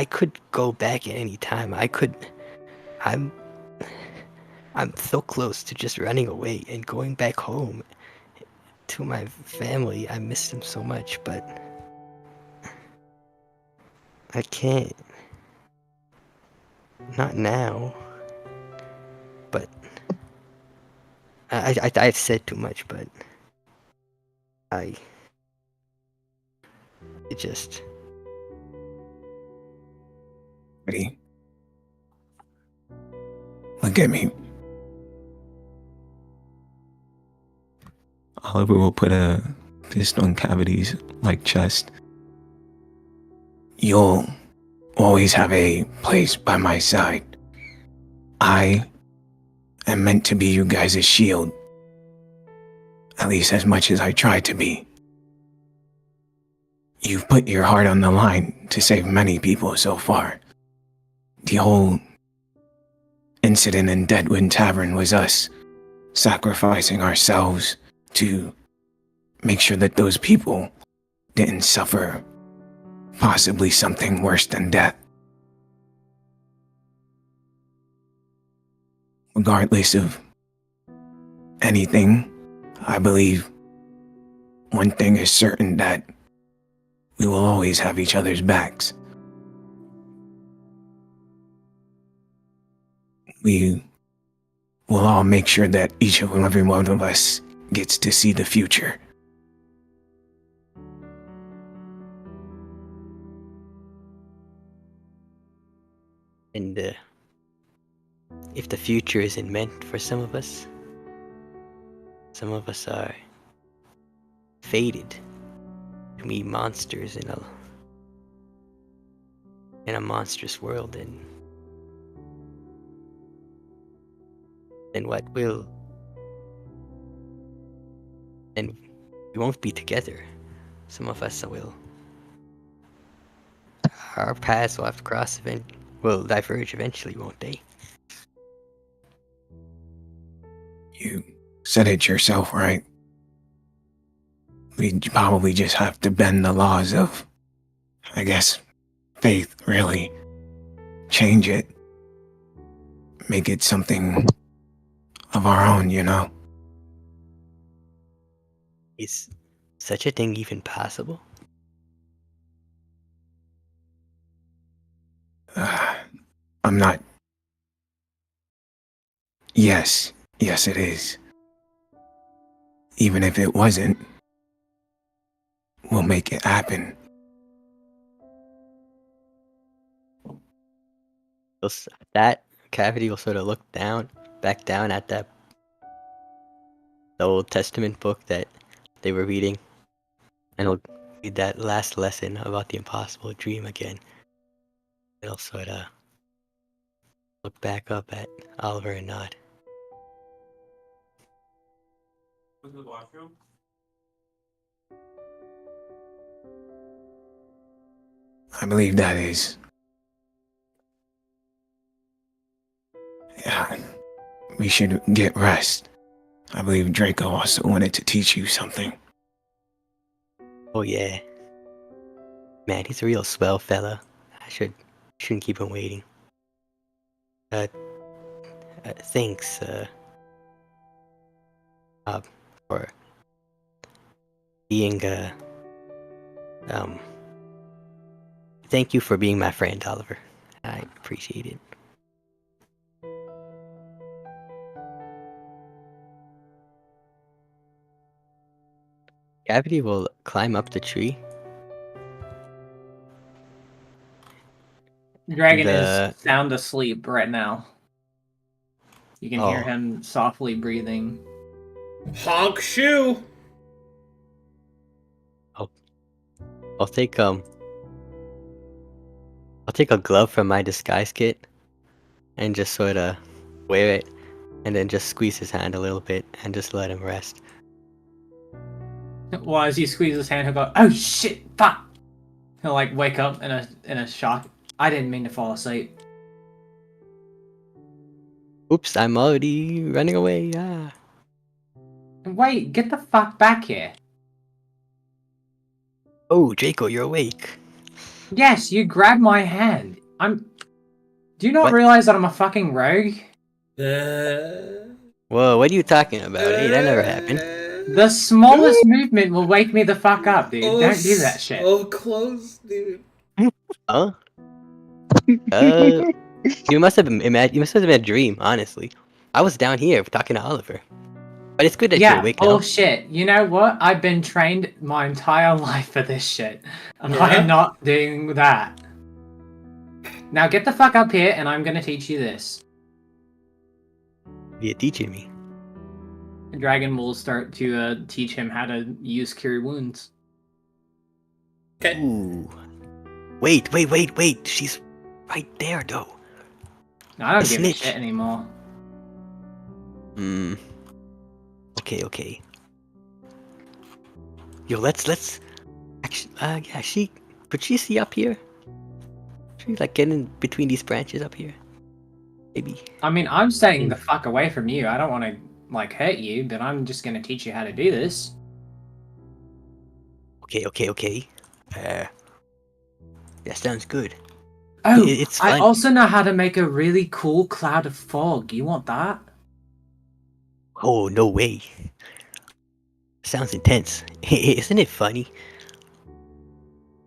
could go back at any time. I'm so close to just running away and going back home to my family. I miss them so much, but I can't. Not now. But I've said too much, but it just. Ready? Look at me. Oliver will put a fist on Cavity's chest. You'll always have a place by my side. I am meant to be you guys' shield. At least as much as I try to be. You've put your heart on the line to save many people so far. The whole incident in Deadwind Tavern was us sacrificing ourselves to make sure that those people didn't suffer possibly something worse than death. regardless of anything, I believe one thing is certain, that we will always have each other's backs. We will all make sure that each and every one of us gets to see the future. And if the future isn't meant for some of us are fated to meet monsters in a monstrous world, and then what will then we won't be together. Some of us will. Our paths will have to will diverge eventually, won't they? You said it yourself, right? We probably just have to bend the laws of, I guess, faith, really. Change it. Make it something of our own, you know? Is such a thing even possible? I'm not... Yes, it is. Even if it wasn't, we'll make it happen. That Cavity will sort of look back down at the Old Testament book that they were reading, and he'll read that last lesson about the impossible dream again. He'll sort of look back up at Oliver and nod. I believe that is... Yeah, we should get rest. I believe Draco also wanted to teach you something. Oh yeah. Man, he's a real swell fella. I shouldn't keep him waiting. Thanks, for being, thank you for being my friend, Oliver. I appreciate it. Cavity will climb up the tree. Dragon is sound asleep right now. You can hear Oh. him softly breathing. Honk shoe. I'll take a glove from my disguise kit and just sort of wear it, and then just squeeze his hand a little bit and just let him rest. Well, as you squeeze his hand, he'll go, "Oh shit, fuck!" He'll like wake up in a shock. I didn't mean to fall asleep. Oops, I'm already running away. Ah. Wait, get the fuck back here. Oh, Draco, you're awake. Yes, you grabbed my hand. Do you not What? realize that I'm a fucking rogue? Whoa, what are you talking about? Hey, that never happened. The smallest movement will wake me the fuck up, dude. Don't do that shit. Oh, close, dude. Huh? You must have been a dream, honestly. I was down here talking to Oliver. But it's good that you're awake now. Bullshit. You know what? I've been trained my entire life for this shit. And I am not doing that. Now get the fuck up here and I'm gonna teach you this. You're teaching me. The dragon will start to teach him how to use Cure Wounds. Okay. Ooh. Wait. She's right there, though. No, I don't A give snitch. a shit anymore. Okay. Yo, let's. Actually, could she see up here? Should we like get in between these branches up here? Maybe. I mean, I'm staying the fuck away from you. I don't want to like hurt you, but I'm just gonna teach you how to do this. Okay. That sounds good. Oh, It's I fun. also know how to make a really cool cloud of fog. You want that? Oh, no way. Sounds intense. Isn't it funny?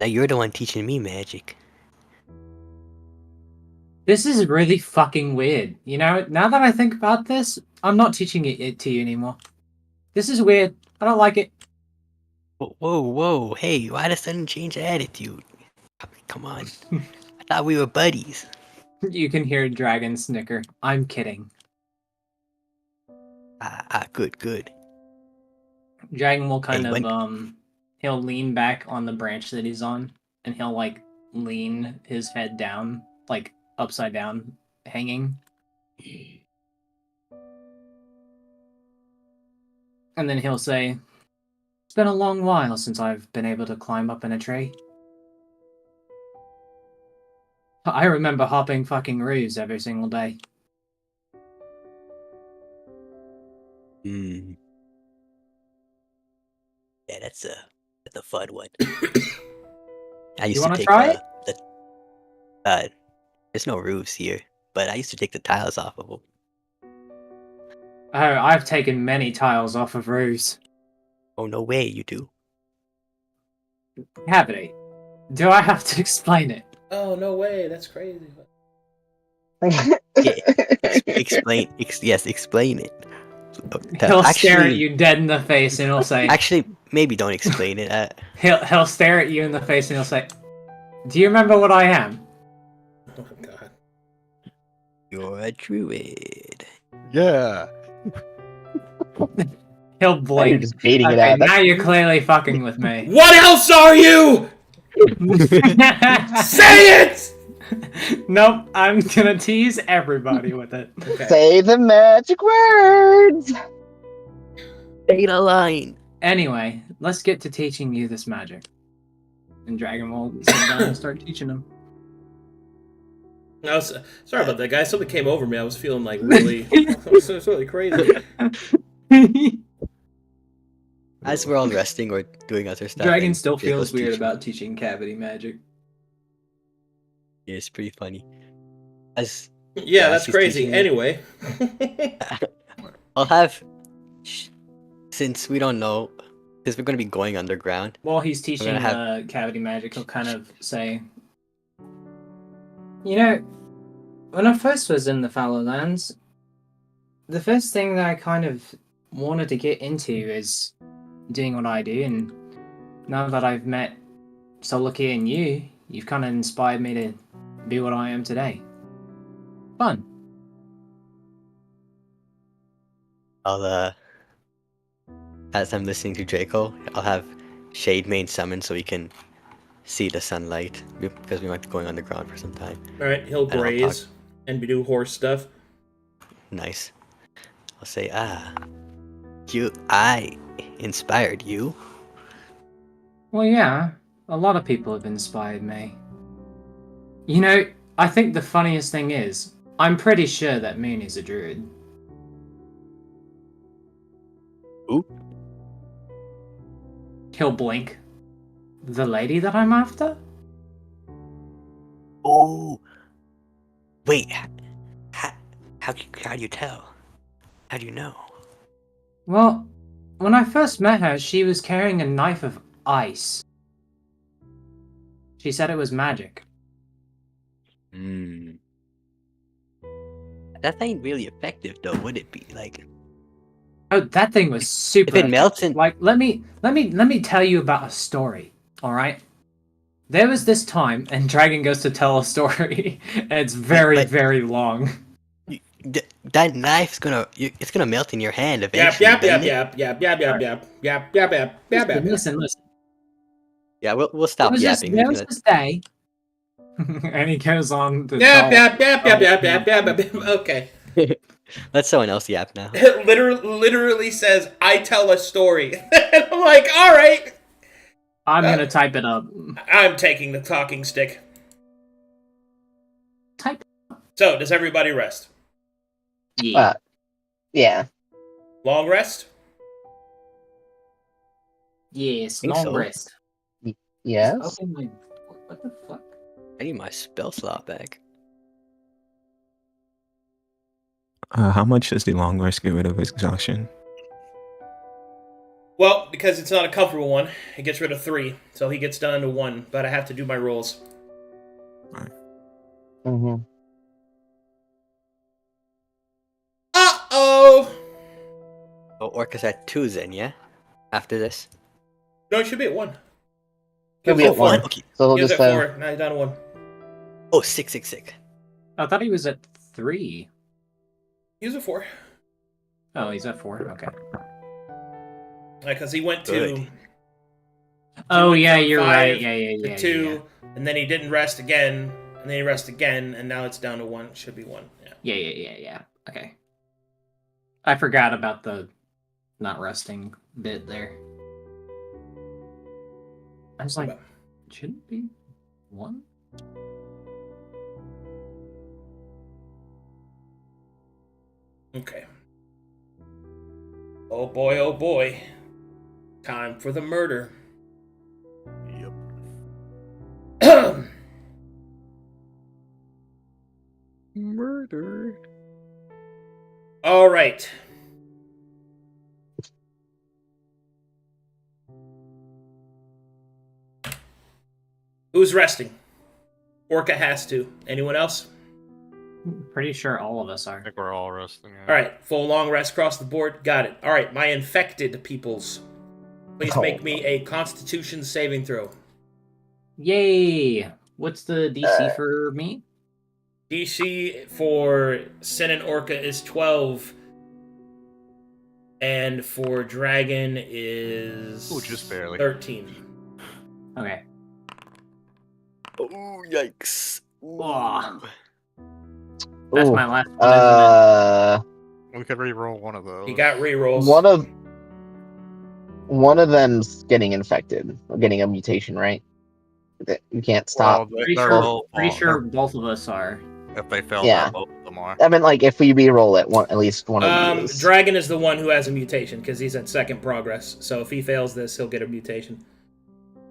Now you're the one teaching me magic. This is really fucking weird. You know, now that I think about this, I'm not teaching it to you anymore. This is weird. I don't like it. Whoa. Hey, why the sudden change of attitude? Come on. I thought we were buddies. You can hear a dragon snicker. I'm kidding. Good. Dragon will kind Hey, of he'll lean back on the branch that he's on, and he'll like lean his head down, like upside down, hanging. And then he'll say, "It's been a long while since I've been able to climb up in a tree. I remember hopping fucking roofs every single day." Yeah, that's a fun one. I used to wanna take try it? there's no roofs here, but I used to take the tiles off of them. Oh, I've taken many tiles off of roofs. Oh, no way, you do. Cavity. Do I have to explain it? Oh, no way. That's crazy. Explain it. He'll stare at you dead in the face and he'll say, Actually, maybe don't explain it. he'll stare at you in the face and he'll say, "Do you remember what I am?" Oh, God. You're a druid. Yeah. He'll You're blink. just baiting it Okay, out. now you're clearly fucking with me. What else are you? Say it! Nope, I'm gonna tease everybody with it. Okay. Say the magic words. Say the line. Anyway, let's get to teaching you this magic. And Dragon will sit down and start teaching him. I was sorry about that, guys. Something came over me. I was feeling like really, it was really crazy. As we're all resting or doing other stuff. Dragon and still feels Jacob's weird teaching. about teaching cavity magic. Yeah, it's pretty funny. As Yeah, that's she's crazy. teaching me. Anyway, I'll have, since we don't know, because we're going to be going underground. While he's teaching cavity magic, he'll kind of say, "You know, when I first was in the Fallow Lands, the first thing that I kind of wanted to get into is doing what I do, and now that I've met Solaki and you've kind of inspired me to be what I am today. Fun." I'll, as I'm listening to Draco, I'll have Shade Mane summon so we can see the sunlight, because we might be going underground for some time. all right, he'll And I'll graze and do horse stuff. Nice. I'll say, I inspired you. Well, yeah, a lot of people have inspired me. You know, I think the funniest thing is, I'm pretty sure that Moon is a druid. Who? He'll blink. The lady that I'm after? Oh! Wait, how do you tell? How do you know? Well, when I first met her, she was carrying a knife of ice. She said it was magic. That ain't really effective though, would it be? Like, Oh, that thing was super. if it melts in, Like, let me tell you about a story. All right. There was this time, and Dragon goes to tell a story. And it's very, very long. that knife's it's gonna melt in your hand Yap eventually. yap yap doesn't it? yap yap yap yap yap yap yap yap yap yap. Listen. Yeah, we'll stop yapping. There was this day, and he goes on to Yap tell. yap yap yap yap yap yap yap. Okay. Let someone else yap now. It literally says, "I tell a story." And I'm like, all right. I'm gonna type it up. I'm taking the talking stick. Type. So, does everybody rest? Yeah. Yeah. Long rest? Yes. think Long so. rest. Yes. Okay, what the fuck? I need my spell slot back. How much does the long rest get rid of exhaustion? Well, because it's not a comfortable one, it gets rid of 3, so he gets down to 1. But I have to do my rolls. Mm-hmm. Uh-oh! Oh, Orca's at 2 then, yeah? After this? No, it should be at 1. He'll be at 1. Okay. So he'll He was just at have. 4. Now he's down to 1. Oh, 6. I thought he was at 3. He was at 4. Oh, he's at 4. Okay. Because he went to... Good. Oh went yeah, from you're 5 right. Yeah, to yeah. 2, and then he didn't rest again, and then he rested again, and now it's down to 1. It should be 1. Yeah. Yeah. Okay. I forgot about the not resting bit there. I was like, shouldn't it be 1? Okay. Oh boy, oh boy. Time for the murder. Yep. Murder. All right. Who's resting? Orca has to. Anyone else? Pretty sure all of us I are. think we're all resting. All right. Full long rest across the board. Got it. All right. My infected peoples. Please make me a Constitution saving throw. Yay! What's the DC for me? DC for Sin and Orca is 12. And for Dragon is Ooh, just barely. 13. Okay. Oh, yikes. Ugh. That's Ooh, my last one, isn't We could re-roll one of those. He got rerolls. one of them's getting infected or getting a mutation, right? That you can't stop. Well, Pretty they're sure, both pretty on. sure both of us are. If they fail, Yeah. that, both of them are. I mean, like if we re-roll it, at least one of you is. Dragon is the one who has a mutation because he's at second progress. So if he fails this, he'll get a mutation.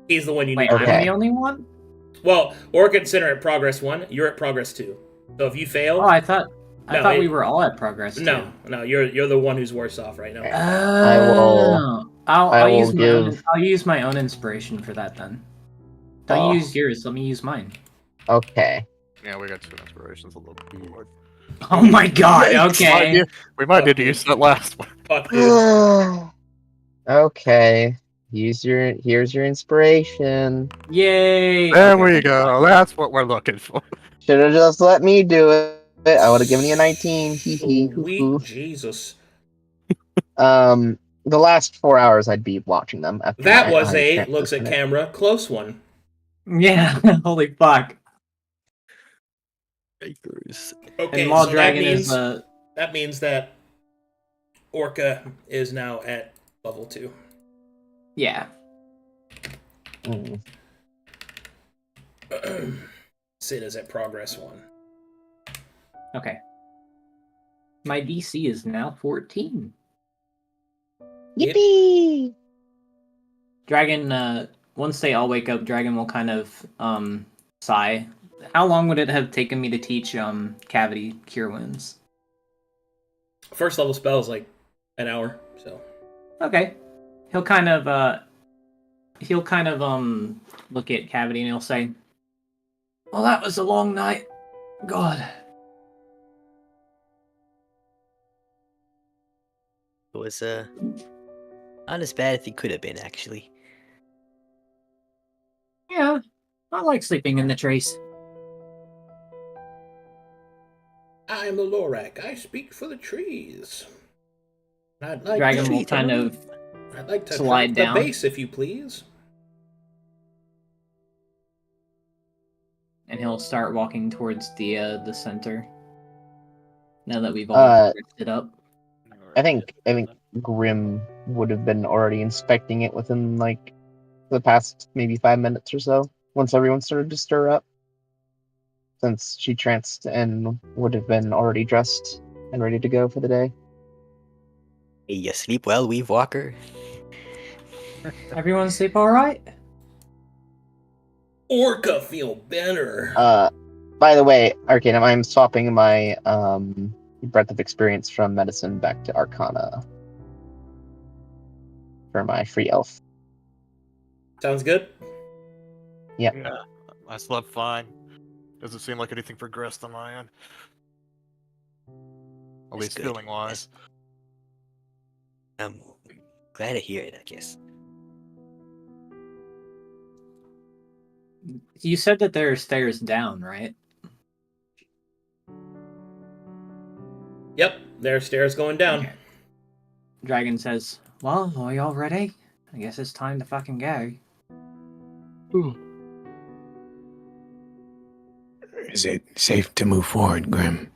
He's the one you Wait, need. to Okay. I'm the only one? Well, Orca and Sin are at progress 1. You're at progress 2. So if you fail, Oh, I thought No, we were all at progress too. no, you're the one who's worse off right now. I will- I'll will use my own. give- I'll use my own inspiration for that then. Don't Oh. use yours. Let me use mine. Okay. Yeah, we got 2 inspirations a little bit more. Oh my god. Okay. We might need to use that last one. Fuck, dude. Okay. Here's your inspiration. Yay. There Okay. we go. That's what we're looking for. Should have just let me do it. I would have given you a 19. Hee hee. hoo, Sweet hoo. Jesus. The last 4 hours I'd be watching them. After That I- was I a can't looks at disconnect. camera close one. Yeah. Holy fuck. Yikers. Okay, And Maw so Dragon that means is the. that means that Orca is now at level 2. Yeah. Mm. Sid is at progress 1. Okay. My DC is now 14. Yippee! Dragon. Once they all wake up, Dragon will kind of sigh. How long would it have taken me to teach Cavity Cure Wounds? First level spell is like an hour, so Okay. He'll kind of look at Cavity and he'll say, "Well, that was a long night. God." It was not as bad as he could have been, actually. Yeah, I like sleeping in the trees. I am the Lorak. I speak for the trees. I'd like Dragon to, will kind of I'd like to slide drop down. the base, if you please. and he'll start walking towards the center. Now that we've all drifted up. I think Grim would have been already inspecting it within like the past maybe 5 minutes or so. Once everyone started to stir up, since she tranced and would have been already dressed and ready to go for the day. Hey, you sleep well, Weave Walker? Everyone sleep all right? Orca feel better. By the way, Arcadum, I'm swapping my breadth of experience from medicine back to Arcana for my free elf. Sounds good. Yep. Yeah, I slept fine. Doesn't seem like anything progressed on my end. At That's least good. feeling wise. I'm glad to hear it, I guess. You said that there are stairs down, right? Yep, there's stairs going down. Okay. Dragon says, "Well, are y'all ready? I guess it's time to fucking go." Is it safe to move forward, Grim?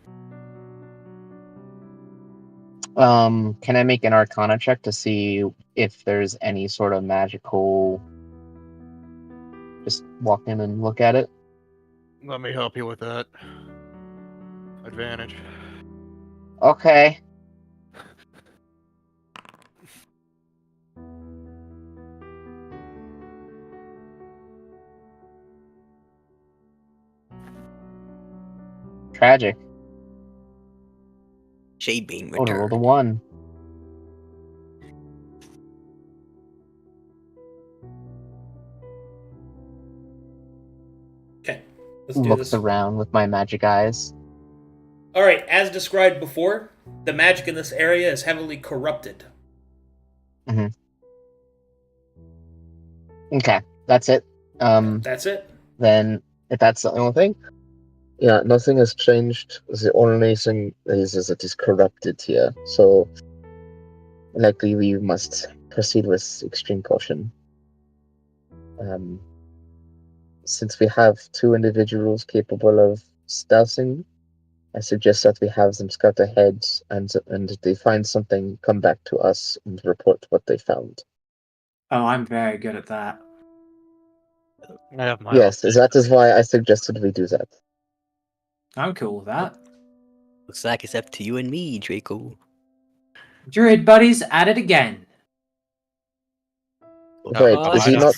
Can I make an Arcana check to see if there's any sort of magical? Just walk in and look at it. Let me help you with that. Advantage. Okay. Tragic. Shade being Oh, to roll the returned. 1. Okay, let's do Looks this. around with my magic eyes. All right, as described before, the magic in this area is heavily corrupted. Okay, that's it. That's it. Then if that's the only thing, yeah, nothing has changed. The only thing is it is corrupted here. So likely we must proceed with extreme caution. Since we have 2 individuals capable of stealthing, I suggest that we have them scout ahead, and if they find something, come back to us and report what they found. Oh, I'm very good at that. I have my Yes, that is why I suggested we do that. I'm cool with that. Looks like it's up to you and me, Draco. Druid buddies at it again. Wait, is he not?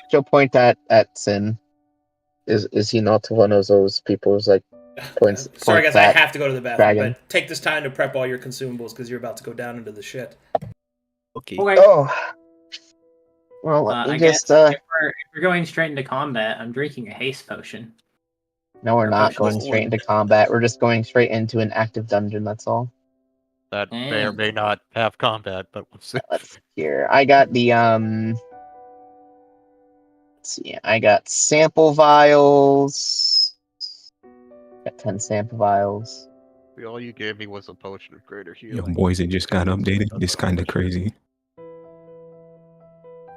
She'll point at Sin. Is he not one of those people who's like points? Sorry, points guys, I at have to go to the bathroom, Dragon? but take this time to prep all your consumables because you're about to go down into the shit. Okay. Okay. Oh, well, let me I guess just. if we're going straight into combat, I'm drinking a haste potion. No, we're Our not potions going is straight into limited. combat. We're just going straight into an active dungeon. That's all. That may or may not have combat, but we'll see. Let's see here. I got the Let's see. I got sample vials. Got 10 sample vials. All you gave me was a potion of greater Yo, healing. boys, it just got updated. It's kind of crazy.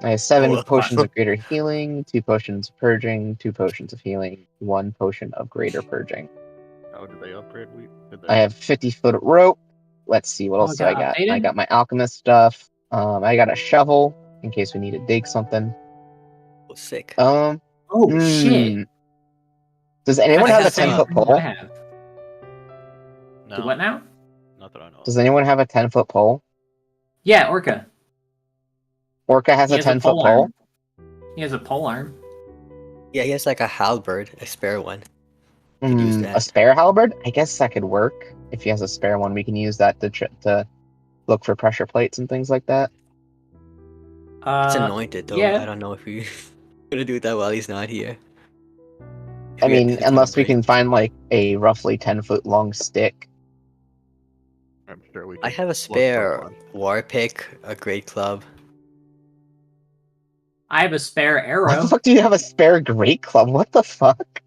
I have 7 Oh, potions wow. of greater healing, 2 potions of purging, 2 potions of healing, 1 potion of greater purging. Oh, did they upgrade? I have 50-foot rope. Let's see what Oh, else it do I got got. updated? I got my alchemist stuff. I got a shovel in case we need to dig something. Oh, sick. Oh shit! Does anyone That's have the a same 10-foot thing that pole? I have. No, Do what now? not that I know. Does anyone have a 10-foot pole? Yeah, Orca. Orca has He a has a 10-foot pole pole. arm. He has a pole arm. Yeah, he has like a halberd, a spare one. Could use that. A spare halberd? I guess that could work. If he has a spare one, we can use that to look for pressure plates and things like that. It's anointed though. yeah. I don't know if we're gonna do that while he's not here. I mean, It's gonna unless we break. can find like a roughly 10-foot long stick. I'm sure we I can have a look for spare one. war pick, a great club. I have a spare Why arrow. the fuck do you have a spare great club? What the fuck?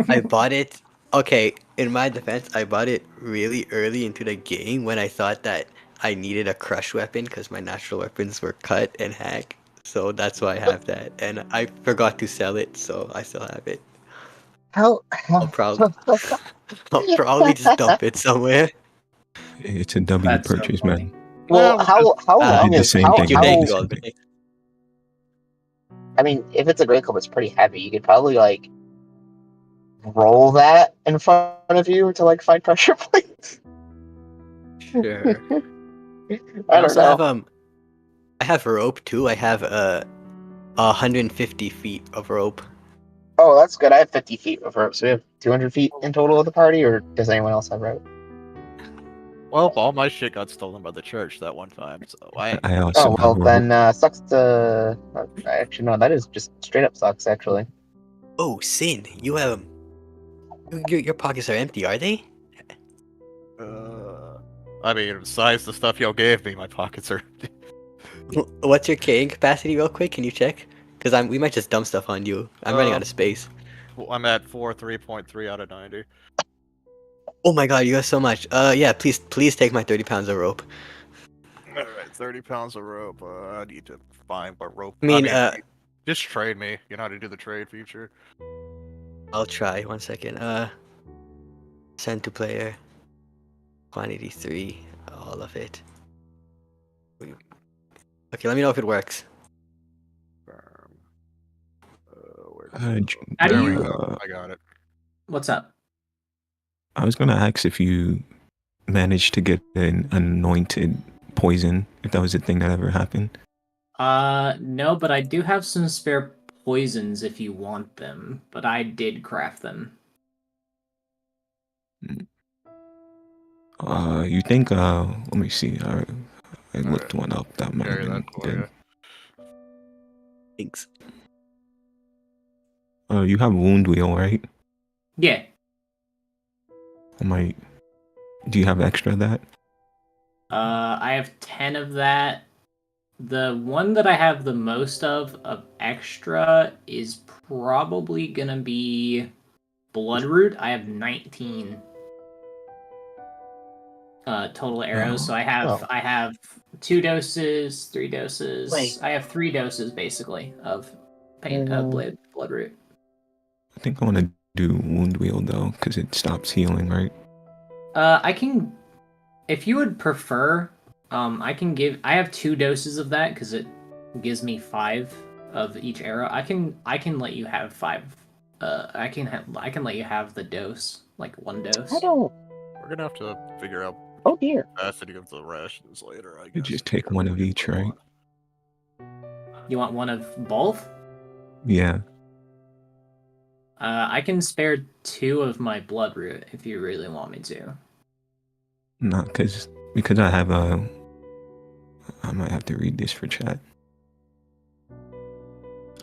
I bought it. Okay, in my defense, I bought it really early into the game when I thought that I needed a crush weapon because my natural weapons were cut and hack. So that's why I have that, and I forgot to sell it, so I still have it. How? I'll probably just dump it somewhere. It's a W That's so purchase, funny. man. Well, how I long did the is same thing. You I did make the it all same thing. day. I mean, if it's a great club, it's pretty heavy. You could probably like roll that in front of you to like find pressure plates. Sure. I don't know. I have rope too. I have 150 feet of rope. Oh, that's good. I have 50 feet of rope, so we have 200 feet in total of the party, or does anyone else have rope? Well, all my shit got stolen by the church that one time, so I. I also Oh, well, have rope. then sucks to... actually, no, that is just straight up sucks, actually. Oh, Sin, you have your pockets are empty, are they? I mean, besides the stuff y'all gave me, my pockets are. What's your carrying capacity, real quick? Can you check? Because we might just dump stuff on you. I'm running out of space. Well, I'm at 3.3 out of 90. Oh my god, you got so much. Yeah, please take my 30 pounds of rope. Alright, 30 pounds of rope. I need to find what rope. I mean, just trade me. You know how to do the trade feature. I'll try. 1 second. Send to player. Quantity 3. All of it. Okay, let me know if it works. Where How do there we you- go. I got it. What's up? I was gonna ask if you managed to get an anointed poison, if that was a thing that ever happened. No, but I do have some spare poisons if you want them, but I did craft them. You think? Let me see. I looked one up. That might have Carry been that for good. you. Thanks. You have wound wheel, right? Yeah. Do you have extra of that? I have 10 of that. The one that I have the most of extra is probably gonna be Bloodroot. I have 19 total arrows, so I have 2 doses, 3 doses. Wait. I have 3 doses basically of Bloodroot. I think I want to do wound wheel though, because it stops healing, right? I can, if you would prefer, I have 2 doses of that because it gives me 5 of each arrow. I can let you have 5. I can let you have the dose, like 1 dose. I don't... We're gonna have to figure out Oh, dear. the capacity of the rations later, I You guess. just take one of each, right? You want one of both? Yeah. I can spare 2 of my Bloodroot if you really want me to. Not because I have I might have to read this for chat.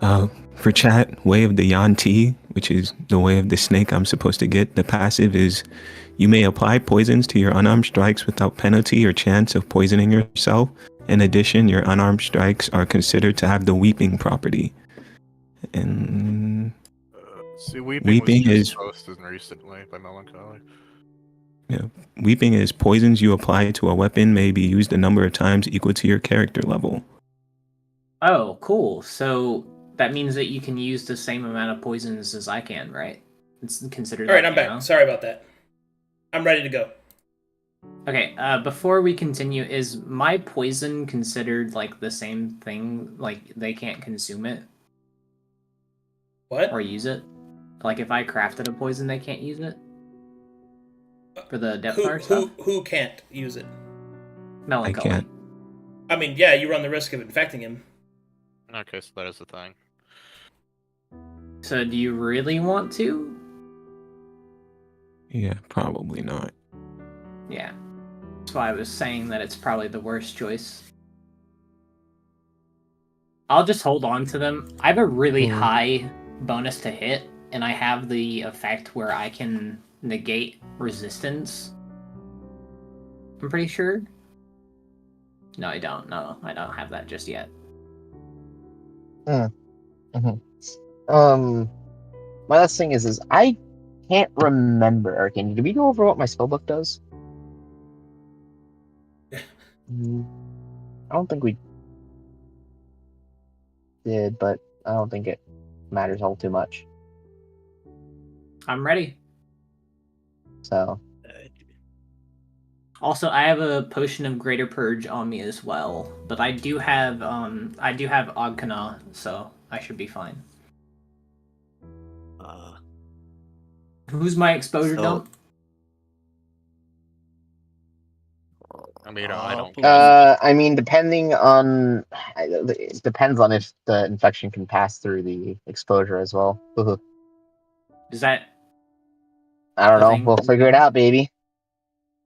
For chat, Way of the Yanti, which is the Way of the Snake I'm supposed to get. The passive is you may apply poisons to your unarmed strikes without penalty or chance of poisoning yourself. In addition, your unarmed strikes are considered to have the weeping property. And See, weeping was is just posted recently by Melancholy. weeping is poisons you apply to a weapon may be used a number of times equal to your character level. Oh, cool. So that means that you can use the same amount of poisons as I can, right? It's considered. All right, like I'm back. ammo. Sorry about that. I'm ready to go. Okay, before we continue, is my poison considered like the same thing? Like they can't consume it What? or use it? Like if I crafted a poison, they can't use it? For the depth bar stuff? Who can't use it? Melancholy. I can't. I mean, yeah, you run the risk of infecting him. Okay, so that is the thing. So do you really want to? Yeah, probably not. Yeah. That's why I was saying that it's probably the worst choice. I'll just hold on to them. I have a really high bonus to hit, and I have the effect where I can negate resistance. I'm pretty sure. No, I don't. No, I don't have that just yet. My last thing is I can't remember, Arcane. Did we go over what my spellbook does? I don't think we did, but I don't think it matters all too much. I'm ready. So Also, I have a potion of greater purge on me as well, but I do have Ogkana, so I should be fine. Who's my exposure dump? I mean, I don't. I mean, depending on, it depends on if the infection can pass through the exposure as well. Is that? I don't know. Nothing. We'll figure it out, baby.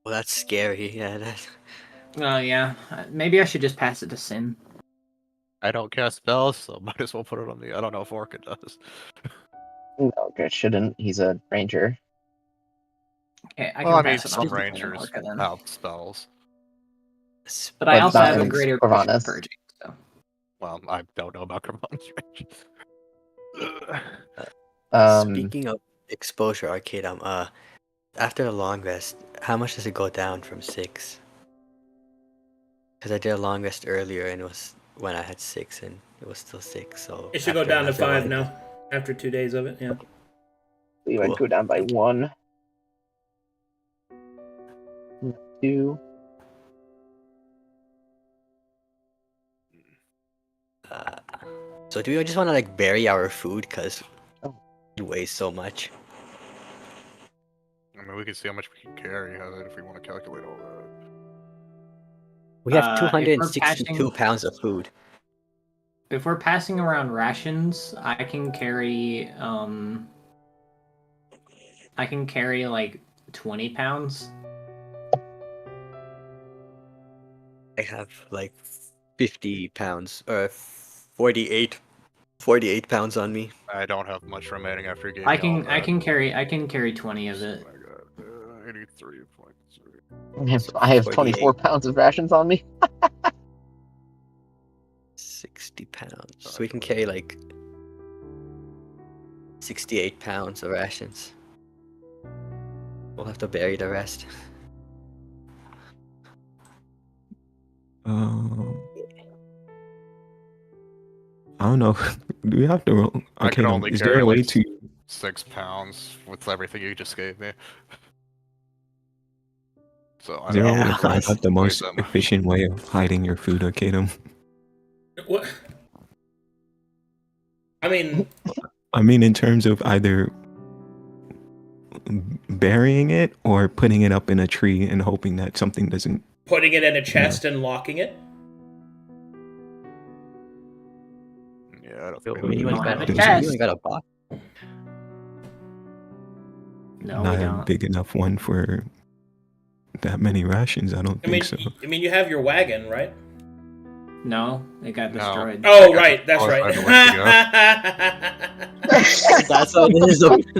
Well, that's scary. Yeah, that. Oh yeah. Maybe I should just pass it to Sin. I don't cast spells, so might as well put it on the. I don't know if Orca does. No, Grit shouldn't. He's a ranger. Okay, I Well, can I mean, pass it some on to rangers Orca then. have spells. But I But also not have a in greater appreciation Corvallis. for purging. So. Well, I don't know about Gravana's range. Um, Speaking of exposure, Arcadum, after a long rest, how much does it go down from 6? Because I did a long rest earlier and it was when I had 6 and it was still 6. So It should go after down to another 5 long now. After 2 days of it, yeah. we might Cool. go down by 1. 2. So do we just want to like bury our food because Oh. it weighs so much? I mean, we can see how much we can carry if we want to calculate all that. We have If we're 262 passing- pounds of food. If we're passing around rations, I can carry like 20 pounds. I have like 50 pounds or 48 pounds on me. I don't have much remaining after you gave I me all can I that. can carry 20 of it. Oh my god, 83.3. I have 48. 24 pounds of rations on me. 60 pounds. So we can carry like 68 pounds of rations. We'll have to bury the rest. I don't know. Do we have to roll? I can Okay, only is carry there a way like to? 6 pounds with everything you just gave me. So I Is there a don't way know. to find out the most Weighs that much. efficient way of hiding your food, Arcadum? What? I mean, I mean, in terms of either burying it or putting it up in a tree and hoping that something doesn't. putting it in a chest and locking it. Yeah, I don't Yo, think we don't only have a got chest. we only got a box. No, Not we a don't. big enough one for that many rations. I don't I mean, think so. you have your wagon, right? No, it got No. destroyed. Oh, got right, that's destroyed right. by the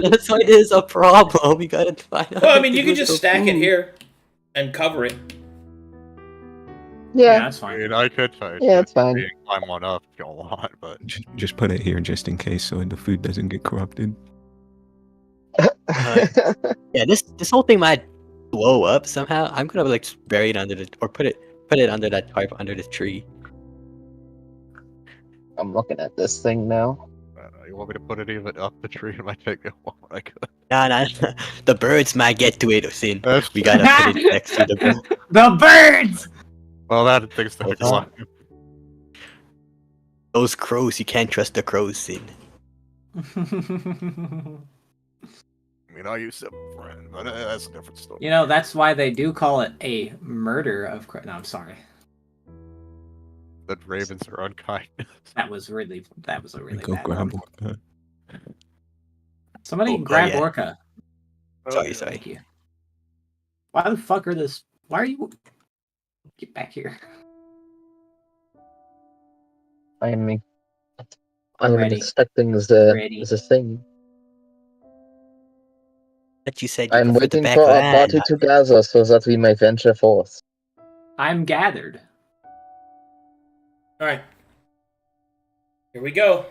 That's why it is a problem. We gotta find out. Well, I what mean, to you do could with just the stack it food. here and cover it. Yeah, Yeah, that's I fine. mean, I could try yeah, it's fine. to climb one up if you want, but Just put it here just in case so the food doesn't get corrupted. Yeah, this whole thing might blow up somehow. I'm gonna like bury it under the or put it under that tarp under the tree. I'm looking at this thing now. you want me to put it even up the tree? It might take me a while. I could. Nah. The birds might get to it, Sin. That's- We gotta put it next to the bird. The birds! Well, that thing's to Hold climb. Those crows, you can't trust the crows, Sin. I mean, I used to have a friend, but that's a different story. You know, that's why they do call it a murder of... No, I'm sorry. That ravens are unkind. That was a really Go bad grab one. one. Somebody Oh, grab yeah. Orca. Sorry. Thank you. Why the fuck are this... Why are you... Get back here. I'm I'm even ready. expecting as Ready. a thing. But you said you I'm prefer the waiting back for our land. party to gather so that we may venture forth. I'm gathered. All right. Here we go.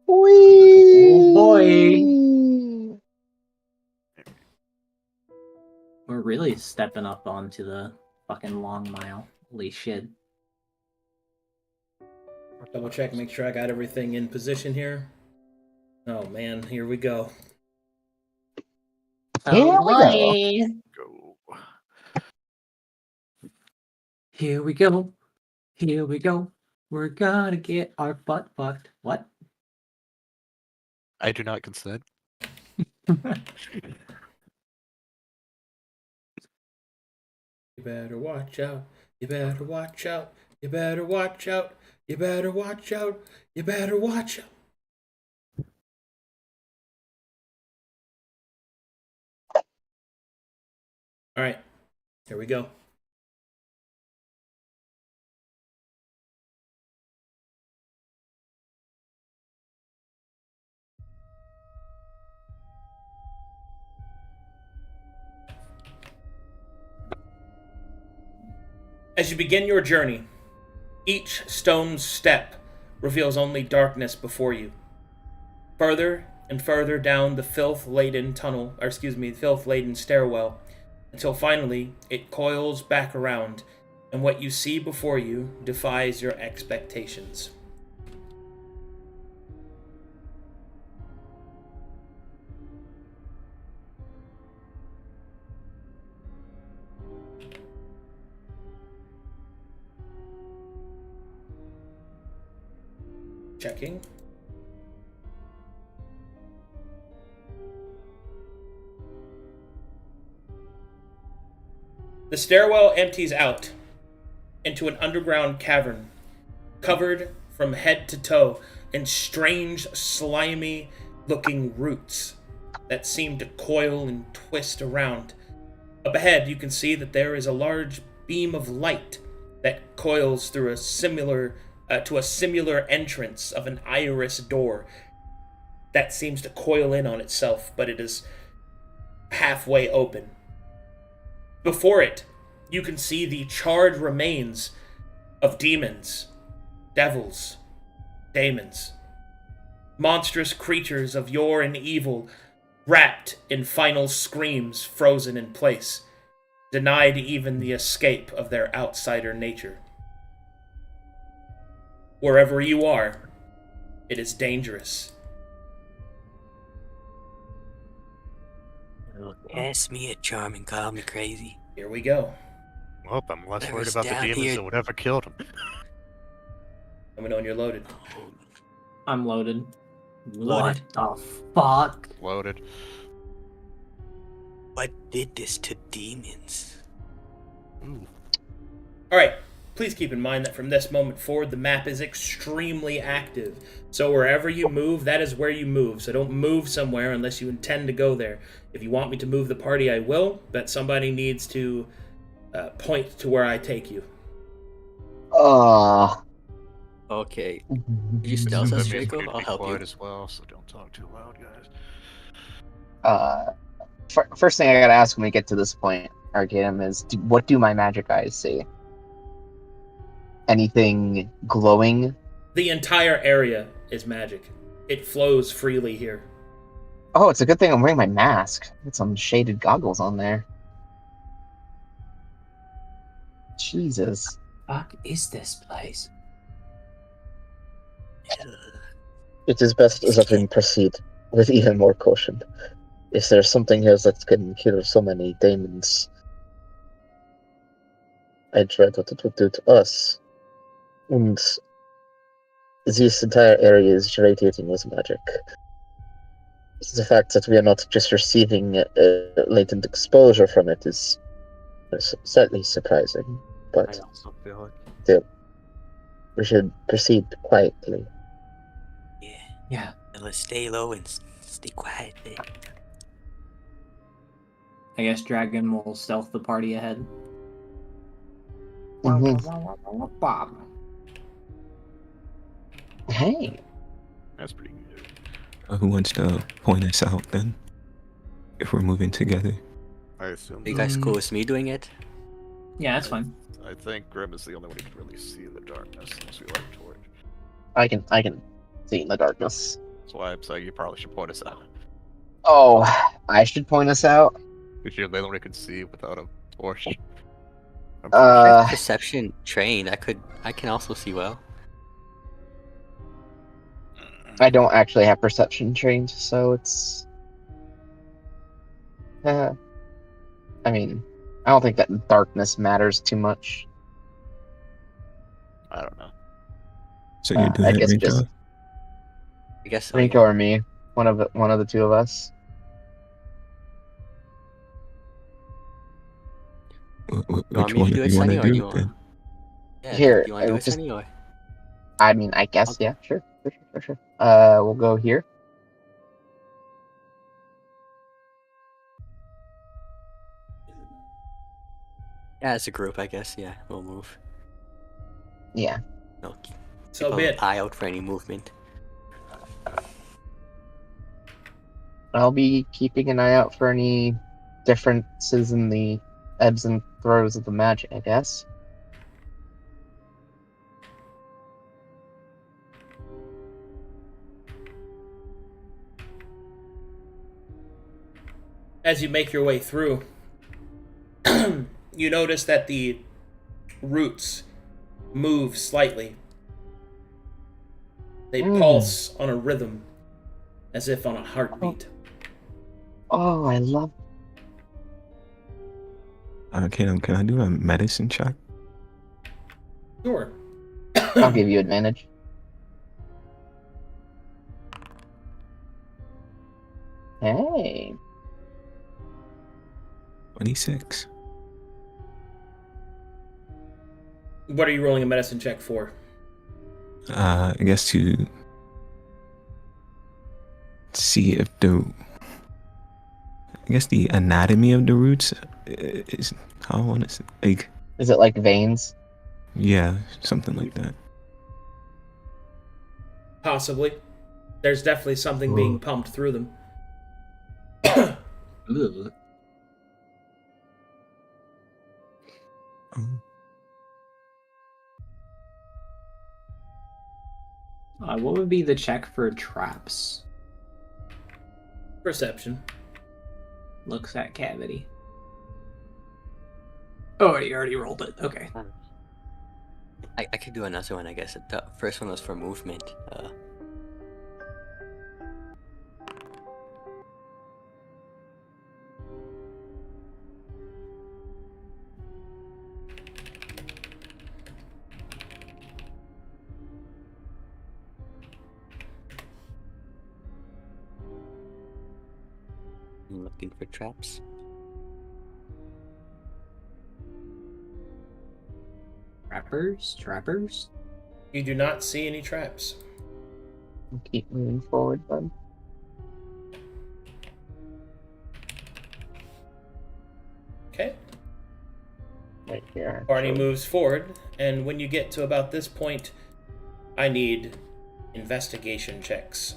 Whee! Oh boy. We're really stepping up onto the fucking long mile. Holy shit. Double check, make sure I got everything in position here. Oh man, here we go. Here we go. boy. Go. Here we go. Here we go. We're gonna get our butt fucked. What? I do not consent. You better watch out. You better watch out. You better watch out. You better watch out. You better watch out. All right, here we go. As you begin your journey, each stone step reveals only darkness before you. Further and further down the filth-laden stairwell, until finally it coils back around, and what you see before you defies your expectations. Checking. The stairwell empties out into an underground cavern, covered from head to toe in strange, slimy-looking roots that seem to coil and twist around. Up ahead, you can see that there is a large beam of light that coils through a similar entrance of an iris door that seems to coil in on itself, but it is halfway open. Before it, you can see the charred remains of demons, devils, daemons, monstrous creatures of yore and evil, wrapped in final screams, frozen in place, denied even the escape of their outsider nature. Wherever you are, it is dangerous. Pass me a charm and call me crazy. Here we go. Well, I'm less There worried is about the down demons here- that would ever killed him. Let me know when you're loaded. I'm loaded. Loaded? What the fuck? Loaded. What did this to demons? Ooh. Alright, please keep in mind that from this moment forward, the map is extremely active. So wherever you move, that is where you move. So don't move somewhere unless you intend to go there. If you want me to move the party, I will, but somebody needs to point to where I take you. Okay. You stealth us, That means Draco? we need to I'll be help quiet you. as well, so don't talk too loud, guys. First thing I gotta ask when we get to this point, Arcadum, is what do my magic eyes see? Anything glowing? The entire area is magic. It flows freely here. Oh, it's a good thing I'm wearing my mask. With some shaded goggles on there. Jesus. Fuck is this place? It is best as if we proceed with even more caution. If there's something here that can kill so many demons, I dread what it would do to us. And this entire area is radiating with magic. The fact that we are not just receiving latent exposure from it is slightly surprising, I but also feel like still, we should proceed quietly. Yeah. Yeah. And let's stay low and stay quiet there. I guess Dragon will stealth the party ahead. Hey, that's pretty good. Who wants to point us out then? If we're moving together. I assume. Are you guys cool with me doing it? Yeah, that's fine. I think Grim is the only one who can really see the darkness unless we light a torch. I can see in the darkness. That's why I'm saying you probably should point us out. Oh, I should point us out. Because you're the only one who can see without a torch. I'm Perception trained. I can also see well. I don't actually have perception trained, so it's. I mean, I don't think that darkness matters too much. I don't know. So you're I doing it guess right just- now? I guess so. Rico or me, one of the two of us. You want Which me one to do do it, you want Sunny, to or do do you it want? then? Yeah, Here, do you want to do I it, just- Sunny, or? I mean, I guess, Okay. yeah, sure. We'll go here. Yeah, as a group, I guess. Yeah, we'll move. Yeah. No, So keep be an it. eye out for any movement. I'll be keeping an eye out for any differences in the ebbs and throws of the magic, I guess. As you make your way through, you notice that the roots move slightly. They pulse on a rhythm, as if on a heartbeat. Oh, I love. Can I do a medicine check? Sure. I'll give you advantage. Hey. 26. What are you rolling a medicine check for? I guess to see if the anatomy of the roots is how I want to say, like, Is it like veins? yeah, something like that. Possibly. There's definitely something being pumped through them. Ugh. Um, What would be the check for traps? Perception. Looks at cavity. Oh, you already rolled it. Okay. I could do another one, I guess. The first one was for movement. I'm looking for traps. Trappers? You do not see any traps. Keep moving forward, bud. Okay. Right here. Barney actually. moves forward, and when you get to about this point, I need investigation checks.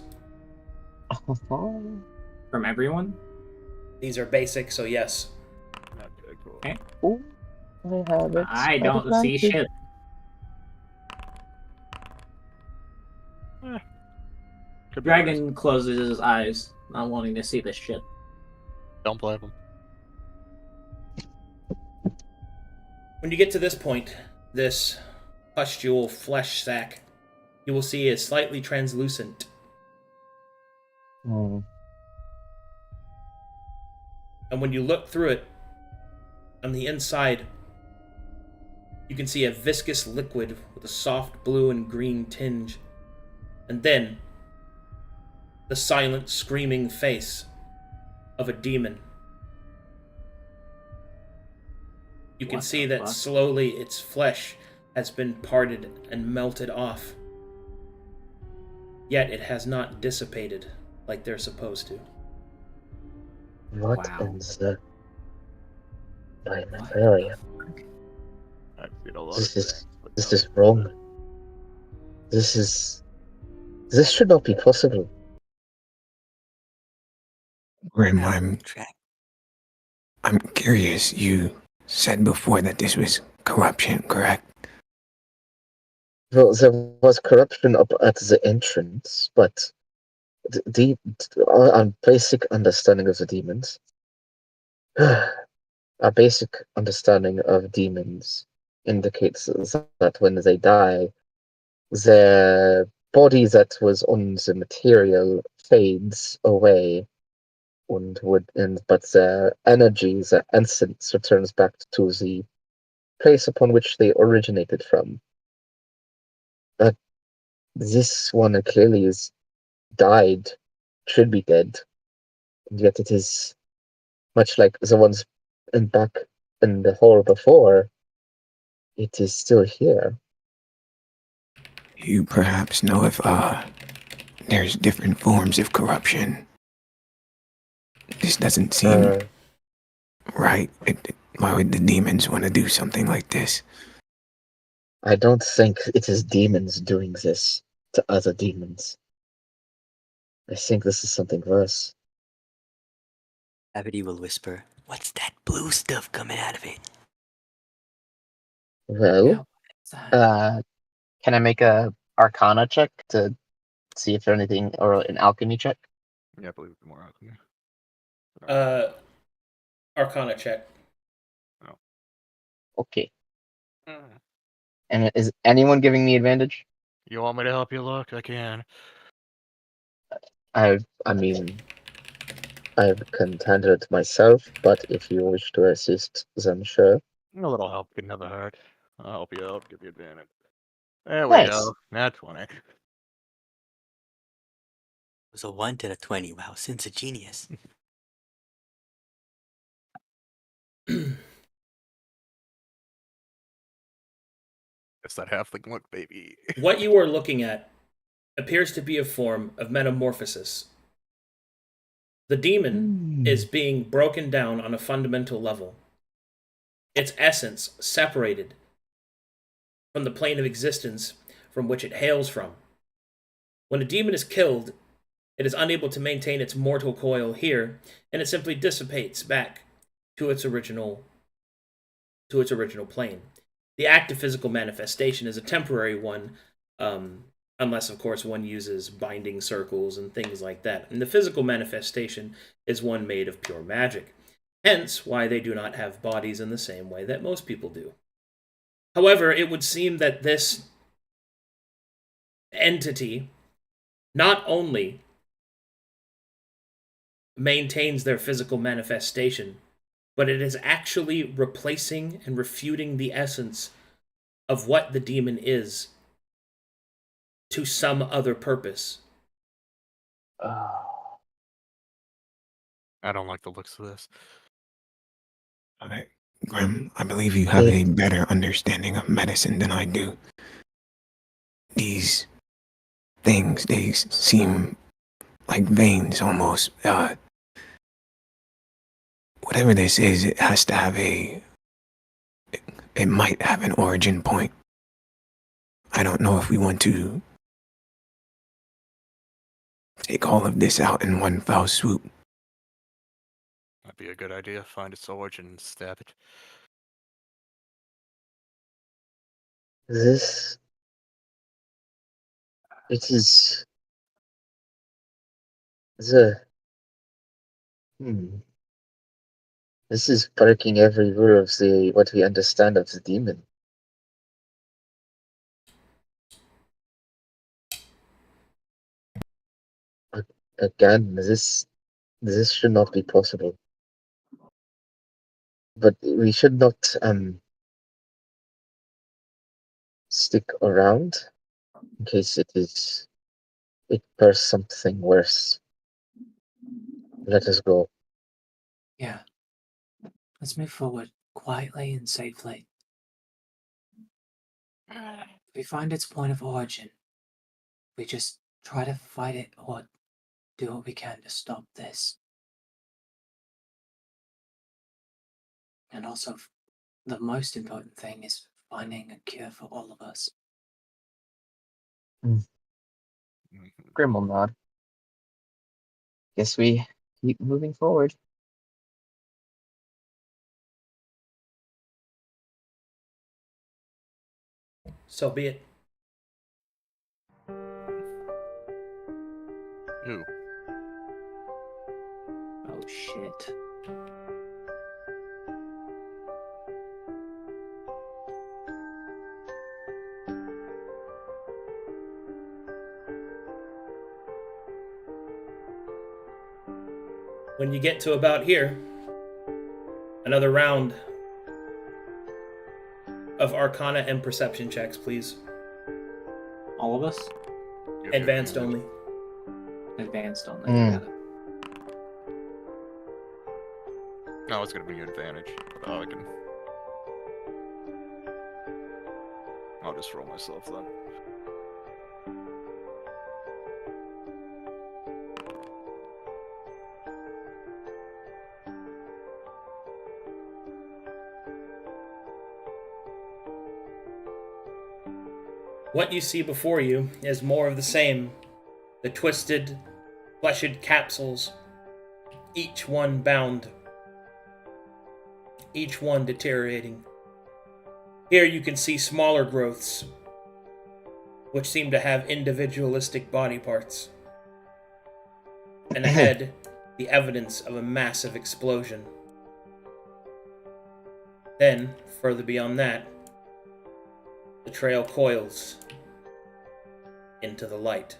From everyone? These are basic, so yes. Okay, cool. Okay. Ooh, I have it. I don't see advantage. shit. Could be worse. Dragon closes his eyes, not wanting to see this shit. Don't blame him. When you get to this point, this pustule flesh sac, you will see is slightly translucent. Hmm. And when you look through it, on the inside, you can see a viscous liquid with a soft blue and green tinge. And then, the silent, screaming face of a demon. You can What see the that fuck? slowly its flesh has been parted and melted off. Yet it has not dissipated like they're supposed to. What Wow. in the What Nigeria? the fuck? I've seen a lot This of is things, but this no. is wrong. This should not be possible. Grim, Track. I'm curious. You said before that this was corruption, correct? Well, there was corruption up at the entrance, but our basic understanding of the demons, our basic understanding of demons indicates that when they die, their body that was on the material fades away, but their energy, their essence, returns back to the place upon which they originated from. But this one clearly is died, should be dead, and yet it is much like the ones back in the hall before. It is still here. You perhaps know if there's different forms of corruption. This doesn't seem right. Why would the demons want to do something like this? I don't think it is demons doing this to other demons. I think this is something worse. Gravity will whisper, "What's that blue stuff coming out of it?" Yeah, Well, what's that? can I make a Arcana check to see if there's anything, or an Alchemy check? Yeah, I believe more alchemy. Arcana check. Okay. Mm. And is anyone giving me advantage? You want me to help you look? I can. I mean, I've contended myself, but if you wish to assist, then sure. A little help can never hurt. I'll help you out, give you advantage. There we Nice. go. Nat 20. It was a 1 to a 20. Wow, Sin's a genius. It's that halfling look, baby. What you are looking at appears to be a form of metamorphosis. The demon is being broken down on a fundamental level. Its essence separated from the plane of existence from which it hails from. When a demon is killed, it is unable to maintain its mortal coil here, and it simply dissipates back to its original plane. The act of physical manifestation is a temporary one, unless, of course, one uses binding circles and things like that. And the physical manifestation is one made of pure magic. Hence, why they do not have bodies in the same way that most people do. However, it would seem that this entity not only maintains their physical manifestation, but it is actually replacing and refuting the essence of what the demon is to some other purpose. Oh, I don't like the looks of this. Okay. Grim, I believe you have a better understanding of medicine than I do. These things, they seem like veins almost. Whatever this is, it has to have it might have an origin point. I don't know if we want to take all of this out in one foul swoop. That'd be a good idea. Find its origin and stab it. this. It is the. Hmm. This is breaking every rule of the what we understand of the demon. Again, this should not be possible. But we should not stick around in case it bursts something worse. Let us go. Yeah. Let's move forward quietly and safely. If we find its point of origin, we just try to fight it or do what we can to stop this. And also, the most important thing is finding a cure for all of us. Mhm. Grim will nod. Guess we keep moving forward. So be it. Ooh. Oh shit. When you get to about here, another round of Arcana and Perception checks, please. All of us? Give you Advanced advantage. only. Advanced only. Mm. Got it. No, it's gonna be an advantage. But I can. I'll just roll myself then. What you see before you is more of the same. The twisted, fleshed capsules, each one bound, each one deteriorating. Here you can see smaller growths, which seem to have individualistic body parts. And ahead, the evidence of a massive explosion. Then, further beyond that, the trail coils into the light.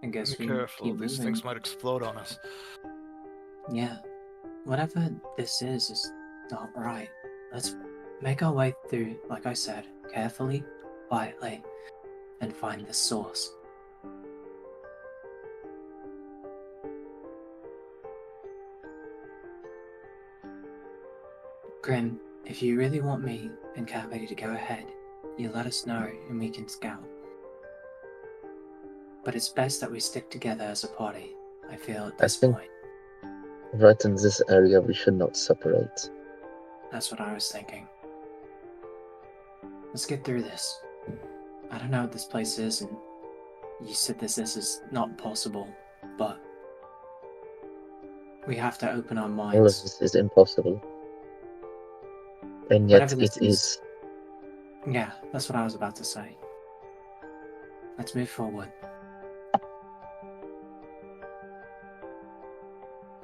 I guess Be we careful, keep these moving. things might explode on us. Yeah. Whatever this is not right. Let's make our way through, like I said, carefully, quietly, and find the source. Grim, if you really want me and Cappy to go ahead, you let us know and we can scout. But it's best that we stick together as a party, I feel at this think- point. Right in this area, we should not separate. That's what I was thinking. Let's get through this. I don't know what this place is, and you said this is not possible, but we have to open our All of minds. this is impossible. And yet Whatever this it is. Yeah, that's what I was about to say. Let's move forward.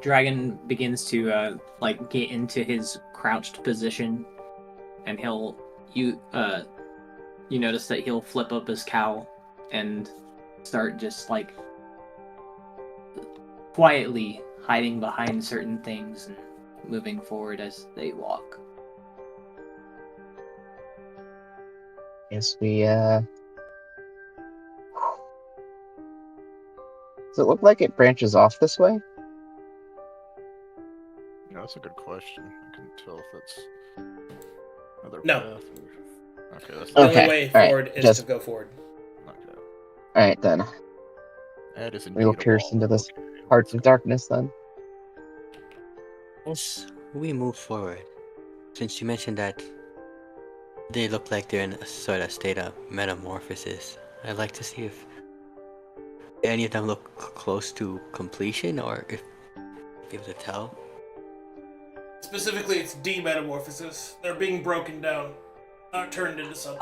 Dragon begins to get into his crouched position, and you notice that he'll flip up his cowl and start just quietly hiding behind certain things and moving forward as they walk. Yes, we, Does it look like it branches off this way? Yeah, that's a good question. I couldn't tell if it's another No. path or... Okay, that's The Okay, only way alright, forward is just- to go forward. okay. Alright then. That is We will indeed a pierce wall. into this Okay, Hearts let's of go. darkness then. As we move forward, since you mentioned that they look like they're in a sort of state of metamorphosis, I'd like to see if any of them look close to completion, or if be able to tell. Specifically, it's demetamorphosis. They're being broken down, not turned into something.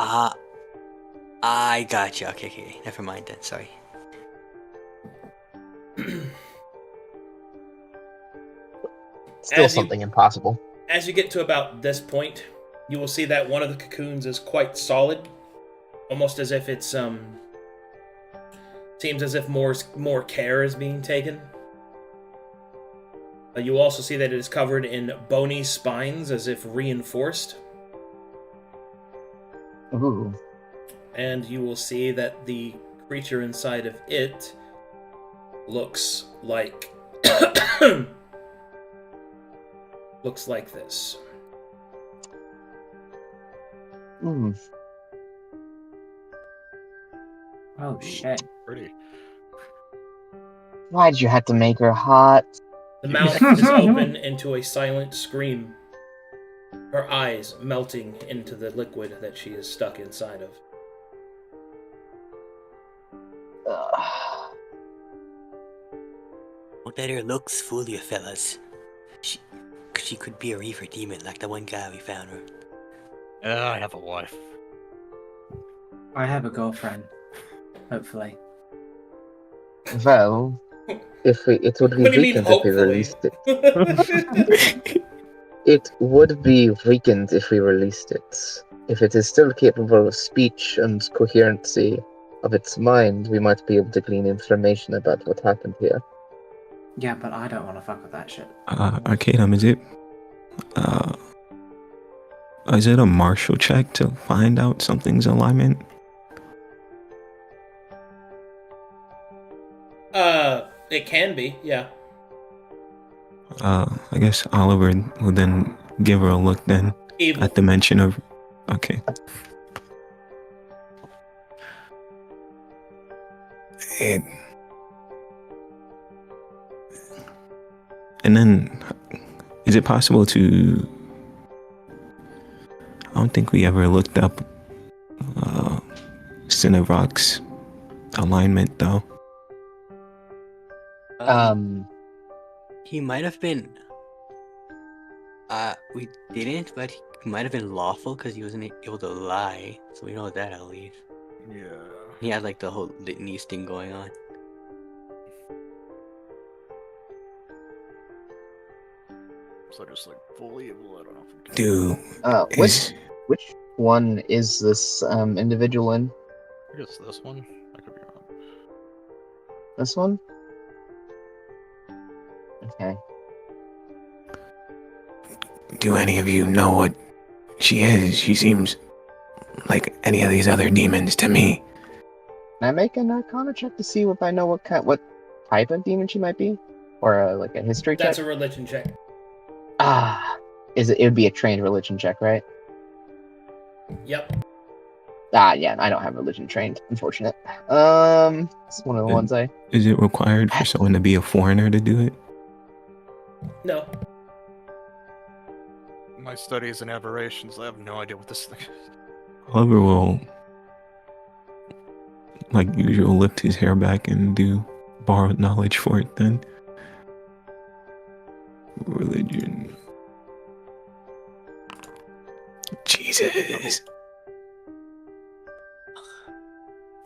I gotcha. Okay. Never mind then. Sorry. Still As you- something impossible. As you get to about this point, you will see that one of the cocoons is quite solid, almost as if it's seems as if more care is being taken. You will also see that it is covered in bony spines, as if reinforced, Ooh. and you will see that the creature inside of it looks like looks like this. Hmm. Oh shit. Pretty. Why'd you have to make her hot? The mouth is open into a silent scream, her eyes melting into the liquid that she is stuck inside of. Ugh. Don't let her looks fool you, fellas. She could be a reaver demon like the one guy we found her. I have a wife. I have a girlfriend. Hopefully. Well, it would be What do you mean, weakened if we hopefully? released it. It would be weakened if we released it. If it is still capable of speech and coherency of its mind, we might be able to glean information about what happened here. Yeah, but I don't want to fuck with that shit. Arcadum, is it a martial check to find out something's alignment? It can be, yeah. I guess Oliver will then give her a look then Evil. at the mention of. Okay. And then, is it possible to? don't think we ever looked up Cinerock's alignment, though. He might have been. We didn't, but he might have been lawful because he wasn't able to lie. So we know that at least. Yeah. He had like the whole litanies thing going on. So just like fully evil. I don't know if we can. Do Which one is this individual in? I guess this one. I could be wrong. This one? Okay. do any of you know what she is? She seems like any of these other demons to me. Can I make an Arcana check to see if I know what type of demon she might be, or like a history check? That's a religion check. It would be a trained religion check, right? Yep. Yeah, I don't have religion trained, unfortunate. It's one of the ones I. Is it required for someone to be a foreigner to do it? No. My studies and aberrations, I have no idea what this thing is. Oliver will, like usual, lift his hair back and do borrowed knowledge for it then. Religion. Jesus.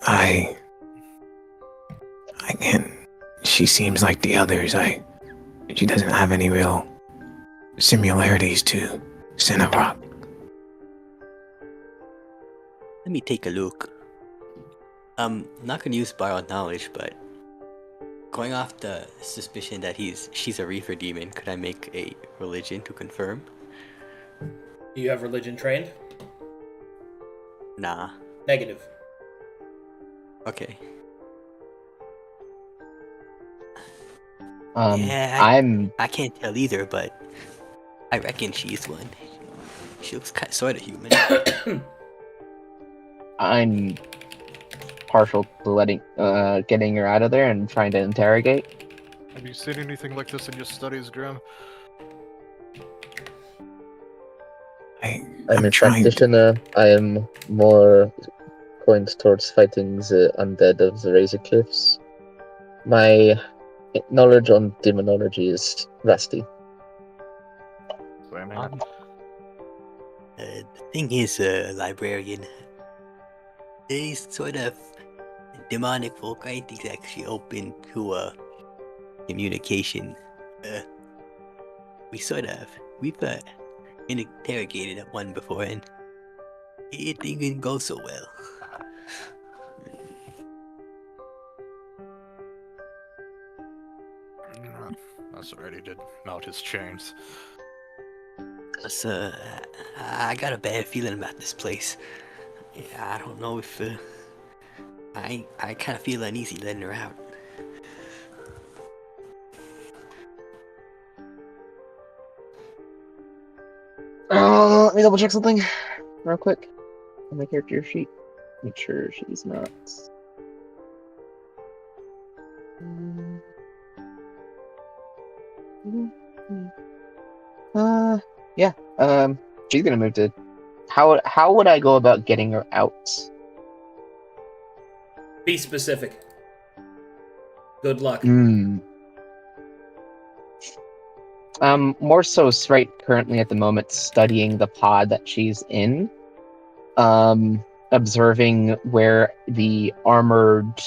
I can't. She seems like the others. She doesn't have any real similarities to Cinerock. Let me take a look. I'm not gonna use borrowed knowledge, but going off the suspicion that she's a reefer demon, could I make a religion to confirm? Do you have religion trained? Nah. Negative. Okay. I can't tell either, but I reckon she's one. She looks sort of human. I'm partial to getting her out of there and trying to interrogate. Have you seen anything like this in your studies, Graham? I'm a practitioner. I am more points towards fighting the undead of the Razor Cliffs. My knowledge on demonology is rusty. Same The thing is, librarian, these sort of demonic folk aren't exactly open to communication. We've interrogated at one before, and it didn't go so well. That's alright, he did melt his chains. Plus, I got a bad feeling about this place. Yeah, I don't know if I kind of feel uneasy letting her out. Let me double check something real quick on my character sheet. Make sure she's not. Yeah. She's gonna move to. How would I go about getting her out? Be specific. Good luck. More so, right currently at the moment, studying the pod that she's in. Observing where the armored,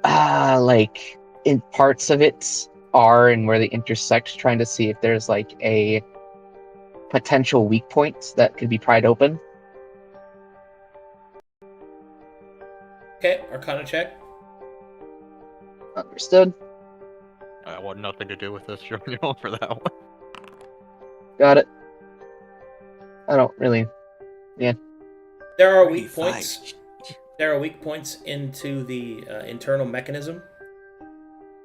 like, in parts of it are and where they intersect, trying to see if there's, like, a potential weak point that could be pried open. Okay, Arcana check. Understood. I want nothing to do with this. You're going for that one. Got it. I don't really. Yeah. There are weak points. There are weak points into the internal mechanism.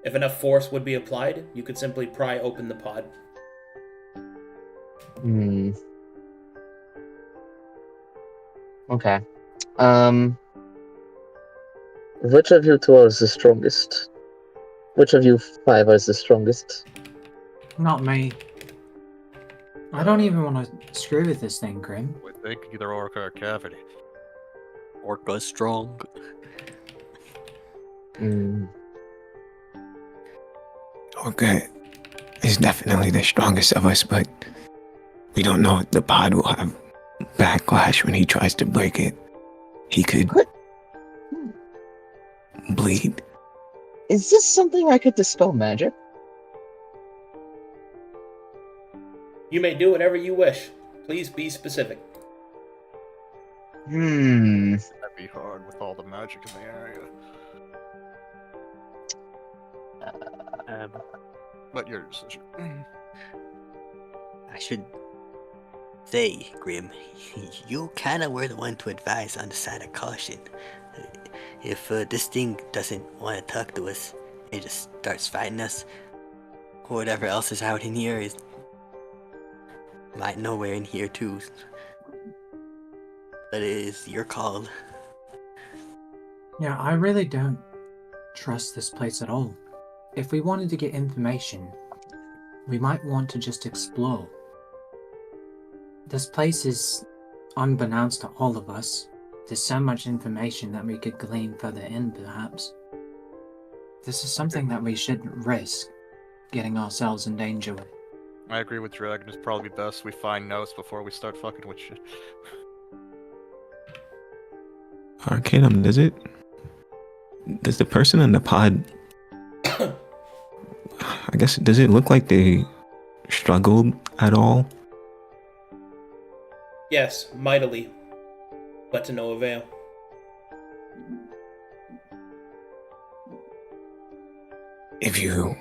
If enough force would be applied, you could simply pry open the pod. Okay. Which of you two is the strongest? Which of you five is the strongest? Not me. I don't even want to screw with this thing, Grim. We think either Orca or Cavity. Orca's strong. Mm, Orca is definitely the strongest of us, but we don't know if the pod will have backlash when he tries to break it. He could What? bleed. is this something I could dispel magic? You may do whatever you wish. Please be specific. That'd be hard with all the magic in the area. But your decision. I should say, Grim, you kind of were the one to advise on the side of caution. If this thing doesn't want to talk to us, it just starts fighting us, or whatever else is out in here is might know we're in here too. But it is your call. Yeah, I really don't trust this place at all. If we wanted to get information, we might want to just explore. This place is unbeknownst to all of us. There's so much information that we could glean further in, perhaps. This is something that we shouldn't risk getting ourselves in danger with. I agree with Dragon. It's probably best we find notes before we start fucking with shit. Arcadum, does the person in the pod, I guess, does it look like they struggled at all? Yes, mightily, but to no avail. If you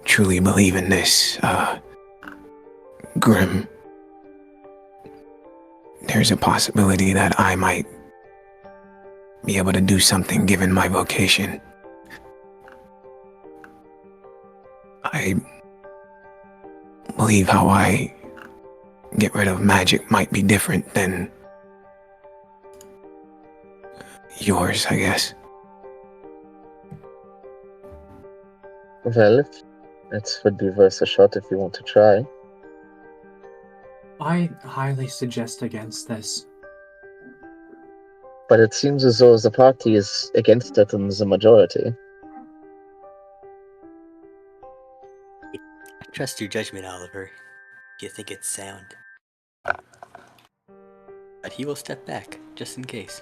truly believe in this, Grim, there's a possibility that I might be able to do something given my vocation. I believe how I get rid of magic might be different than yours, I guess. Well, it would be worth a shot if you want to try. I highly suggest against this. But it seems as though the party is against it in the majority. I trust your judgment, Oliver, if you think it's sound. But he will step back, just in case.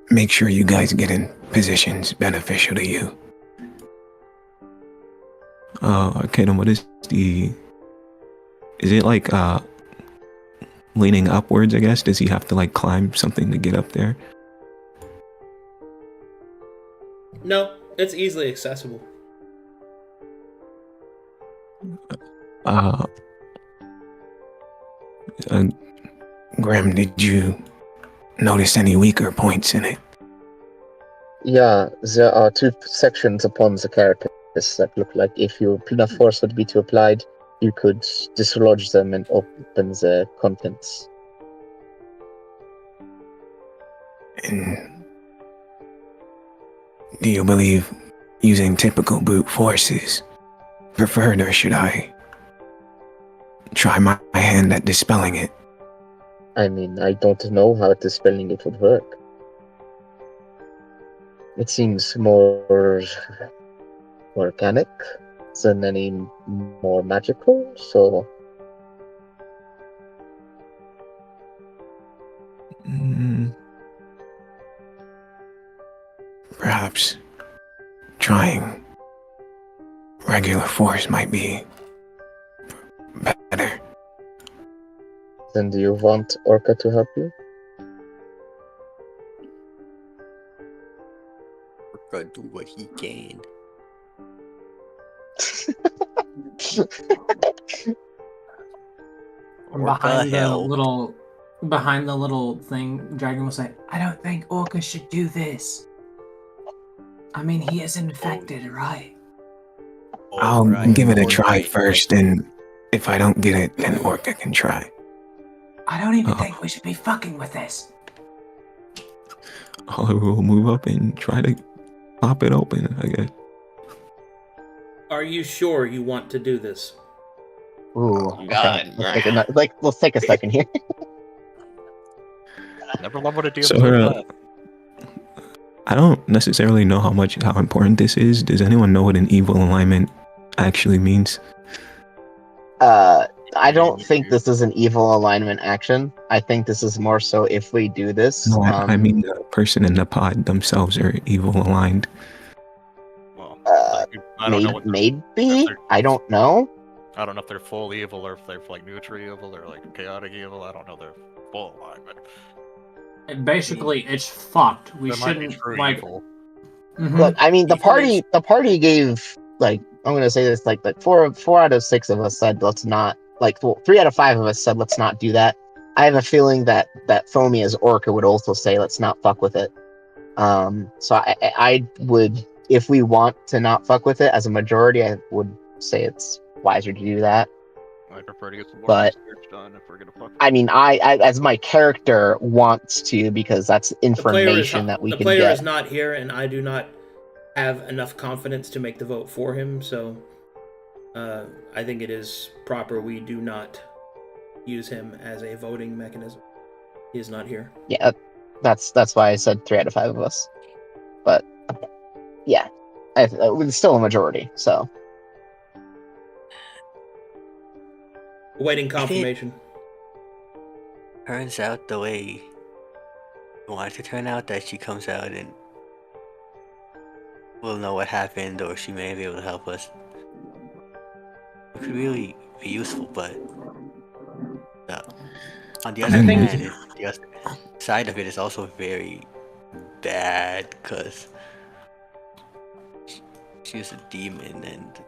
Make sure you guys get in positions beneficial to you. Arcadum, what is it like, leaning upwards, I guess? Does he have to, like, climb something to get up there? No, it's easily accessible. Graham, did you notice any weaker points in it? Yeah, there are two sections upon the carapace that look like if enough force would be to applied, you could dislodge them and open the contents. And do you believe using typical brute force is preferred, or should I try my hand at dispelling it? I mean, I don't know how dispelling it would work. It seems more organic than any more magical, so... Perhaps trying regular force might be better. Then do you want Orca to help you? We're gonna do what he can. Behind the little thing, Dragon will say, I don't think Orca should do this. I mean, he is infected, right? I'll give it a try first, and if I don't get it, then Orca can try. I don't even think we should be fucking with this. Oliver will move up and try to pop it open, I guess. Are you sure you want to do this? Ooh, Oh, okay. God. Let's take a second here. Never love what a DM So, says that. I don't necessarily know how important this is. Does anyone know what an evil alignment actually means? I don't think this is an evil alignment action. I think this is more so if we do this. No, I mean the person in the pod themselves are evil aligned. Well, Uh, I don't know what maybe. they're- I don't know. I don't know if they're full evil or if they're like neutral evil or like chaotic evil. I don't know their full alignment. Basically, it's fucked. We There might be shouldn't true like. evil. Mhm. Look, I mean, the Evil makes- party gave like I'm gonna say this like four out of 6 of us said let's not 3 out of 5 of us said let's not do that. I have a feeling that Foamy as Orca would also say let's not fuck with it. So I would, if we want to not fuck with it as a majority, I would say it's wiser to do that. I prefer to get some more But- research done if we're gonna fuck. I mean, I as my character wants to because that's information that we the can player get. is not here, and I do not have enough confidence to make the vote for him. So, I think it is proper we do not use him as a voting mechanism. He is not here. Yeah, that's why I said 3 out of 5 of us. But yeah, it's still a majority. So Awaiting confirmation. Turns out the way you want it to turn out, that she comes out and we'll know what happened, or she may be able to help us. It could really be useful, but on the other think- hand, the other side of it is also very bad because she's a demon and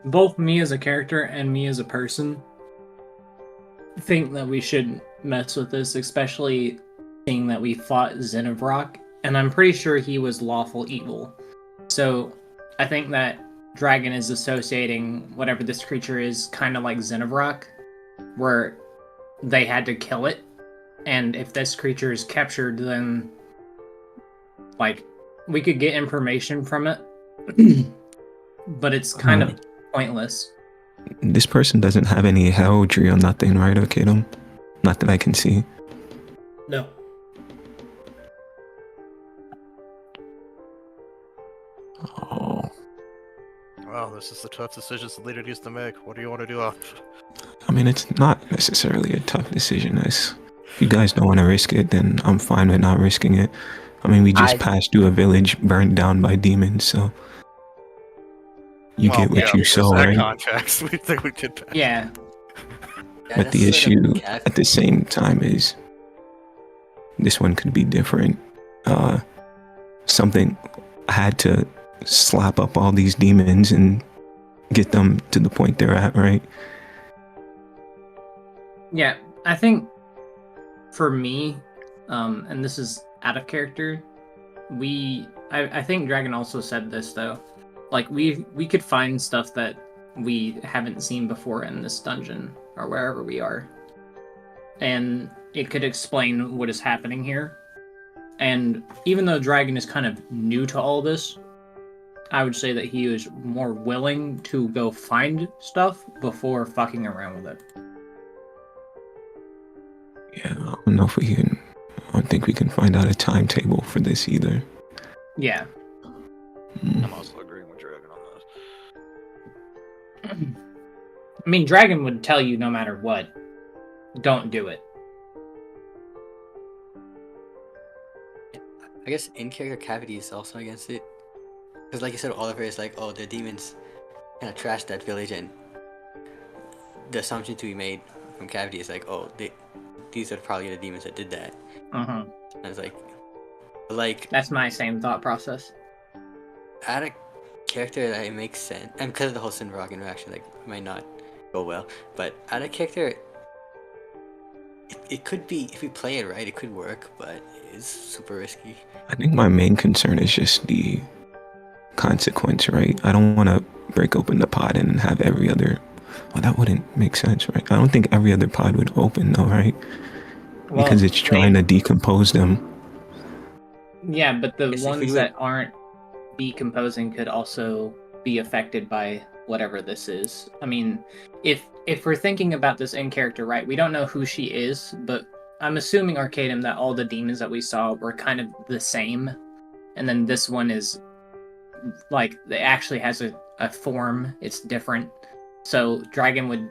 Both me as a character and me as a person think that we should mess with this, especially seeing that we fought Zenobrock, and I'm pretty sure he was lawful evil. So I think that Dragon is associating whatever this creature is kind of like Zenobrock, where they had to kill it, and if this creature is captured, then like we could get information from it, but it's kind of pointless. This person doesn't have any heraldry or nothing, right, Arcadum? Not that I can see. No. Oh, Well, this is the tough decisions the leader needs to make. What do you want to do? I mean, it's not necessarily a tough decision. If you guys don't want to risk it, then I'm fine with not risking it. I mean, we just passed through a village burned down by demons, so you get what you sow, that right? context, we think we did that. Yeah. But the issue at the same time is this one could be different. Something I had to slap up all these demons and get them to the point they're at, right? Yeah, I think for me, and this is out of character, I think Dragon also said this though. Like we could find stuff that we haven't seen before in this dungeon or wherever we are. And it could explain what is happening here. And even though Dragon is kind of new to all this, I would say that he is more willing to go find stuff before fucking around with it. Yeah, I don't know if we can. I don't think we can find out a timetable for this either. Yeah. I'm also agreeing with Dragon on this. I mean, Dragon would tell you no matter what, don't do it. I guess in-character Cavity is also against it. Because like you said, Oliver is like, oh, the demons kind of trashed that village, and the assumption to be made from Cavity is like, oh, these are probably the demons that did that. Uh-huh. And it's like, That's my same thought process. add a character that it makes sense, and because of the whole Sinrock interaction, like, it might not go well, but add a character, it could be, if we play it right, it could work, but it's super risky. I think my main concern is just the consequence, right? I don't want to break open the pod and have every other. Well, that wouldn't make sense, right? I don't think every other pod would open, though, right? because it's trying to decompose them. Yeah, but the Yes, if we ones do that it- aren't decomposing could also be affected by whatever this is. I mean, if we're thinking about this in character, right? We don't know who she is, but I'm assuming Arcadum that all the demons that we saw were kind of the same, and then this one is like it actually has a form. It's different. So Dragon would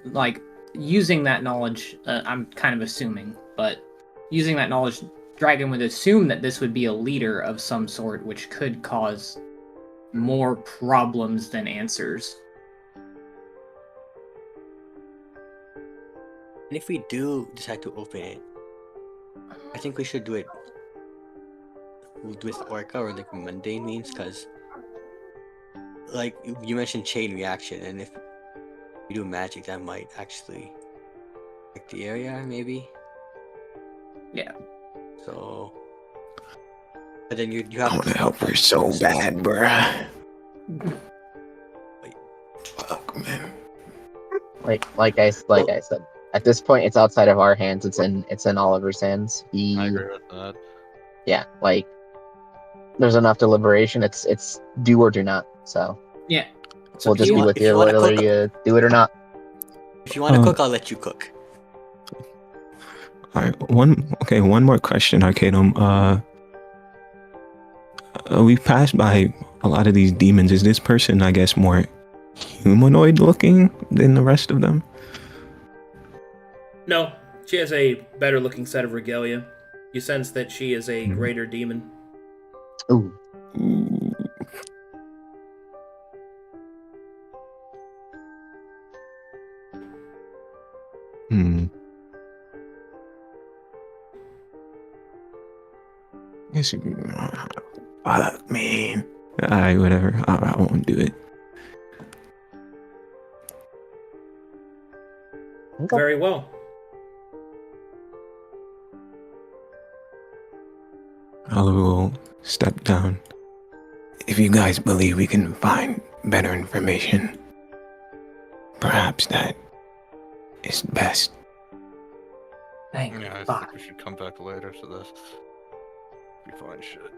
like using that knowledge. I'm kind of assuming, but using that knowledge, Dragon would assume that this would be a leader of some sort, which could cause more problems than answers. And if we do decide to open it, I think we should do it with Orca or like mundane means, because like you mentioned chain reaction, and if we do magic, that might actually affect the area, maybe. Yeah. So, but then you I have want to to help her so bad, bruh. Wait. Fuck, man. Like I said, at this point, it's outside of our hands. It's in Oliver's hands. I agree with that. Yeah, like there's enough deliberation. It's do or do not. So Yeah. So we'll if just you be want- with if you you wanna whether cook- you do it or not. If you want to cook, I'll let you cook. All right, one more question, Arcadum. We've passed by a lot of these demons. Is this person, I guess, more humanoid looking than the rest of them? No, she has a better looking set of regalia. You sense that she is a Mhm. greater demon. Ooh, Ooh. Hmm. Guess fuck, man. Alright, whatever. I won't do it. okay. Very well. Oliver will step down. If you guys believe we can find better information, perhaps that is best. Thank Yeah, I fuck. think we should come back later to this. Be fine, shit.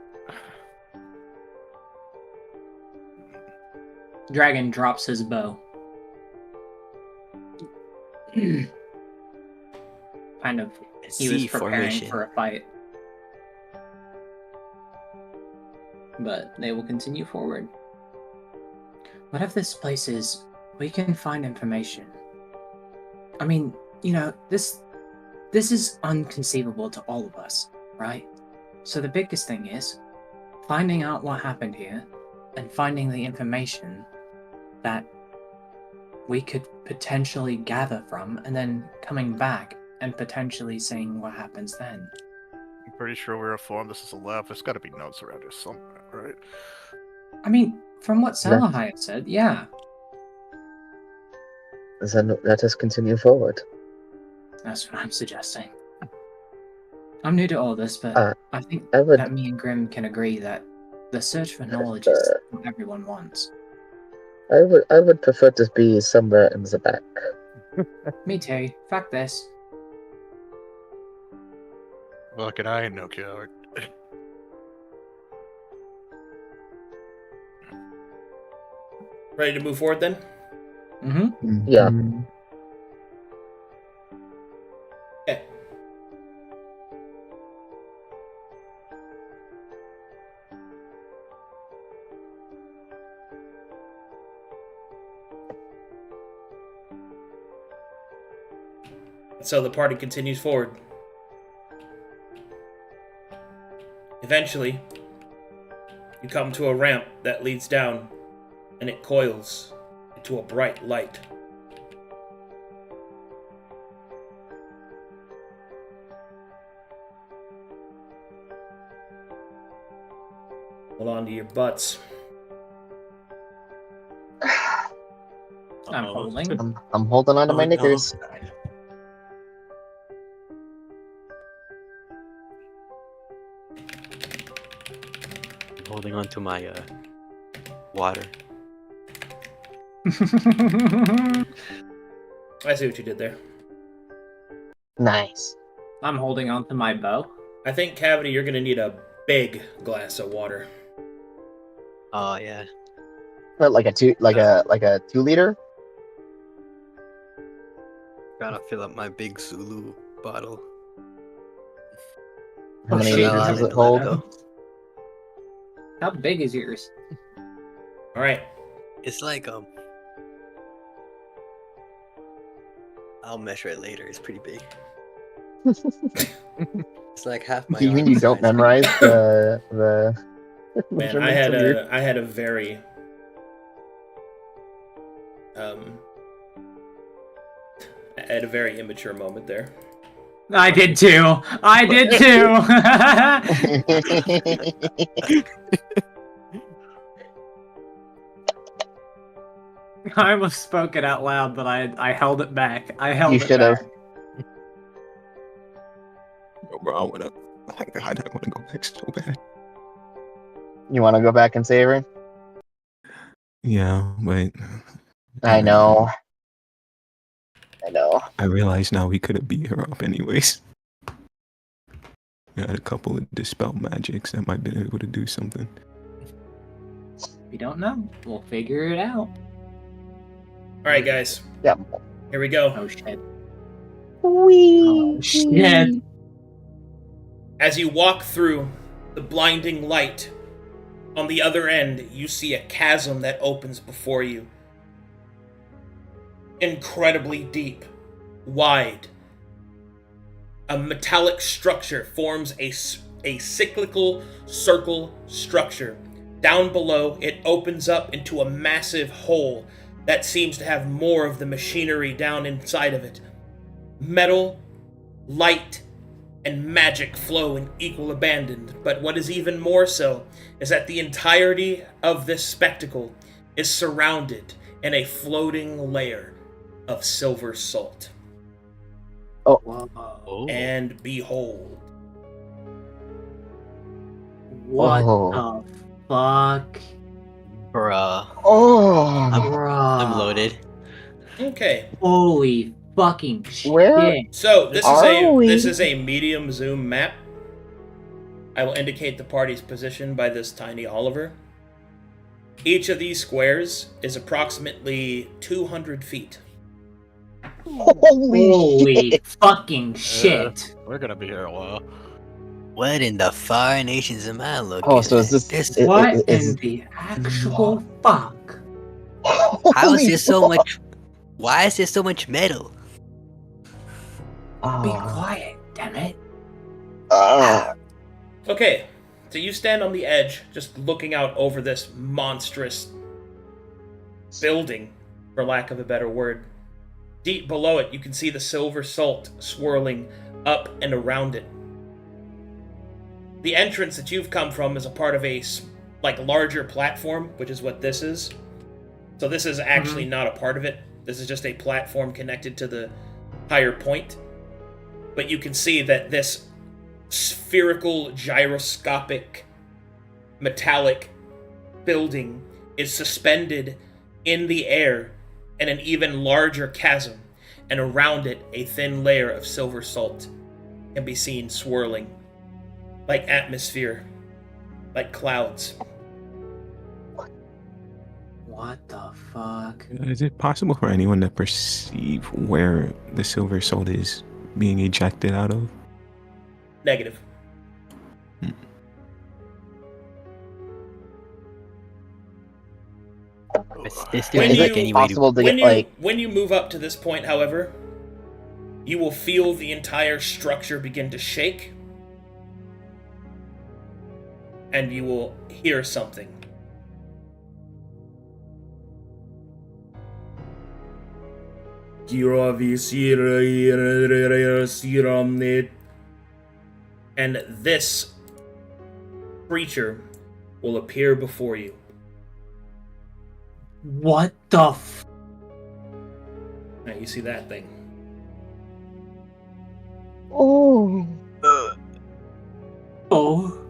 Dragon drops his bow. Kind of, he was C preparing formation. for a fight. But they will continue forward. Whatever this place is, we can find information. I mean, this is unconceivable to all of us, right? So the biggest thing is finding out what happened here and finding the information that we could potentially gather from, and then coming back and potentially seeing what happens then. I'm pretty sure we were informed this is a lab. There's got to be notes around here somewhere, right? I mean, from what Salahai said, yeah. Then let us continue forward. That's what I'm suggesting. I'm new to all this, but I think I would that me and Grim can agree that the search for knowledge is what everyone wants. I would prefer to be somewhere in the back. Me too. Fuck this. Look, and I ain't no coward. Ready to move forward then? Mm-hmm. Yeah. Okay. So the party continues forward. Eventually, you come to a ramp that leads down, and it coils into a bright light. Hold on to your butts. I'm holding. I'm holding on to my Oh, no. knickers. I'm holding on to my water. I see what you did there. Nice. I'm holding on to my bow. I think, Cavity, you're gonna need a big glass of water. Oh yeah. But like a 2-liter. Gotta fill up my big Zulu bottle. How many shit, liters Allow does it it to hold? let go. How big is yours? All right. It's like I'll measure it later. It's pretty big. It's like half my You mean arm you don't size. memorize the Man, measurements of your... I had a very immature moment there. I did too. I did too. I almost spoke it out loud, but I held it back. I held You it should have. back. Yo, bro, I wanna go back so bad. You want to go back and save her? Yeah, but I know. I realize now we could have beat her up anyways. We had a couple of dispel magics that might be able to do something. We don't know. We'll figure it out. All right, guys. Yep. Here we go. Oh shit. Wee. Oh shit. As you walk through the blinding light, on the other end, you see a chasm that opens before you. Incredibly deep, wide. A metallic structure forms a cyclical circle structure. Down below, it opens up into a massive hole that seems to have more of the machinery down inside of it. Metal, light, and magic flow in equal abandon. But what is even more so is that the entirety of this spectacle is surrounded in a floating layer of silver salt. Whoa. And behold, What Oh. the fuck? Bruh. Oh. Bruh. I'm loaded. okay. Holy fucking shit. Where? So Are we? this is a medium zoom map. I will indicate the party's position by this tiny Oliver. Each of these squares is approximately 200 feet. Holy fucking shit. We're gonna be here a while. What in the far nations am I looking Oh, so is at? this- This- it- What is- in the actual fuck? how is Holy there so fuck. much? Why is there so much metal? Be Ah. quiet, damn it. Ah. Okay, so you stand on the edge, just looking out over this monstrous building, for lack of a better word. Deep below it, you can see the silver salt swirling up and around it. The entrance that you've come from is a part of a larger platform, which is what this is. So this is actually not a part of it. This is just a platform connected to the higher point. But you can see that this spherical, gyroscopic, metallic building is suspended in the air in an even larger chasm, and around it a thin layer of silver salt can be seen swirling like atmosphere, like clouds. What the fuck? Is it possible for anyone to perceive where the silver salt is being ejected out of? Negative. There still When is you- like any way to. Possible to get When you move up to this point, however, you will feel the entire structure begin to shake, and you will hear something. And this creature will appear before you. What the f- Now you see that thing. Oh. Oh.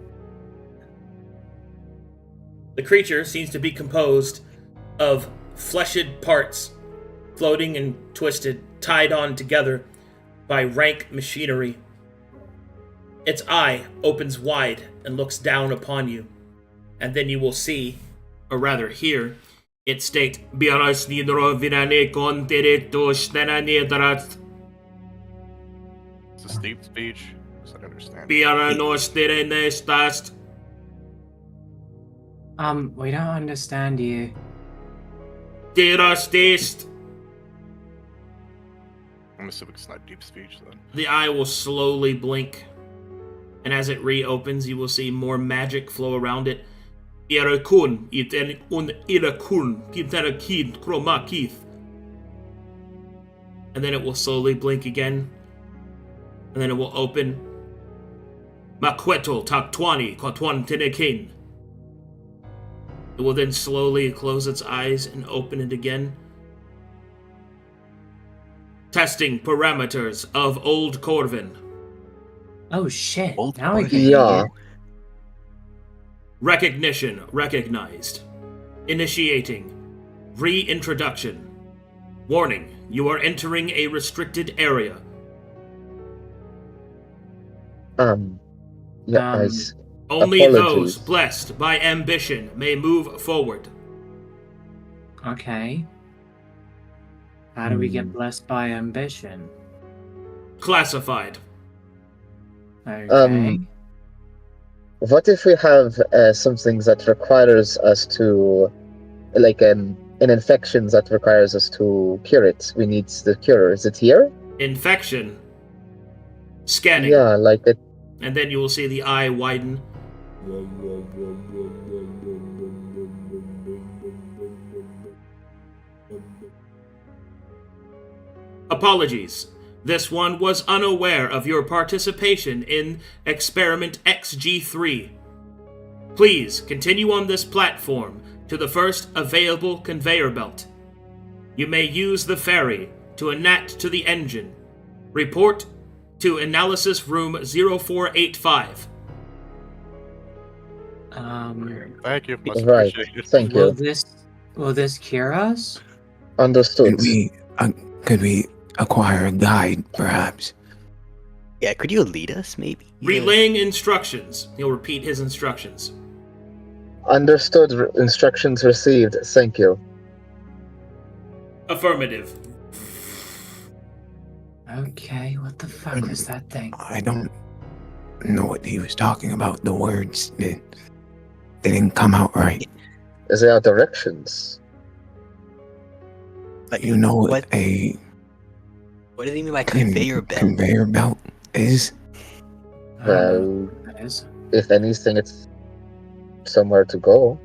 The creature seems to be composed of fleshed parts, floating and twisted, tied on together by rank machinery, its eye opens wide and looks down upon you. And then you will see, or rather hear, it state, It's a steep speech. Does I understand? We don't understand you. I'm assuming it's not deep speech then. The eye will slowly blink, and as it reopens, you will see more magic flow around it. And then it will slowly blink again, and then it will open. It will then slowly close its eyes and open it again. Testing parameters of Old Corvin. Oh shit! Old Now we boy. can Yeah. hear. Recognition recognized. Initiating. Reintroduction. Warning, you are entering a restricted area. Yeah, guys. Only Apologies. those blessed by ambition may move forward. Okay. How do we get blessed by ambition? Classified. Okay. What if we have something that requires us to, like an infection that requires us to cure it? We need the cure. Is it here? Infection. Scanning. Yeah, like it. And then you will see the eye widen. Apologies. This one was unaware of your participation in Experiment XG3. Please continue on this platform to the first available conveyor belt. You may use the ferry to enact to the engine. Report to Analysis Room 0485. Thank you. Much Right. appreciated. Thank Will you. this cure us? Understood. Could we acquire a guide, perhaps? Yeah, could you lead us, maybe? Relaying instructions. He'll repeat his instructions. Understood. Instructions received. Thank you. Affirmative. Okay, what the fuck was that thing? I don't know what he was talking about. The words, they didn't come out right. There are directions. Like, You know what what a does he mean by conveyor belt? conveyor belt is? Well, That is. if anything, it's somewhere to go.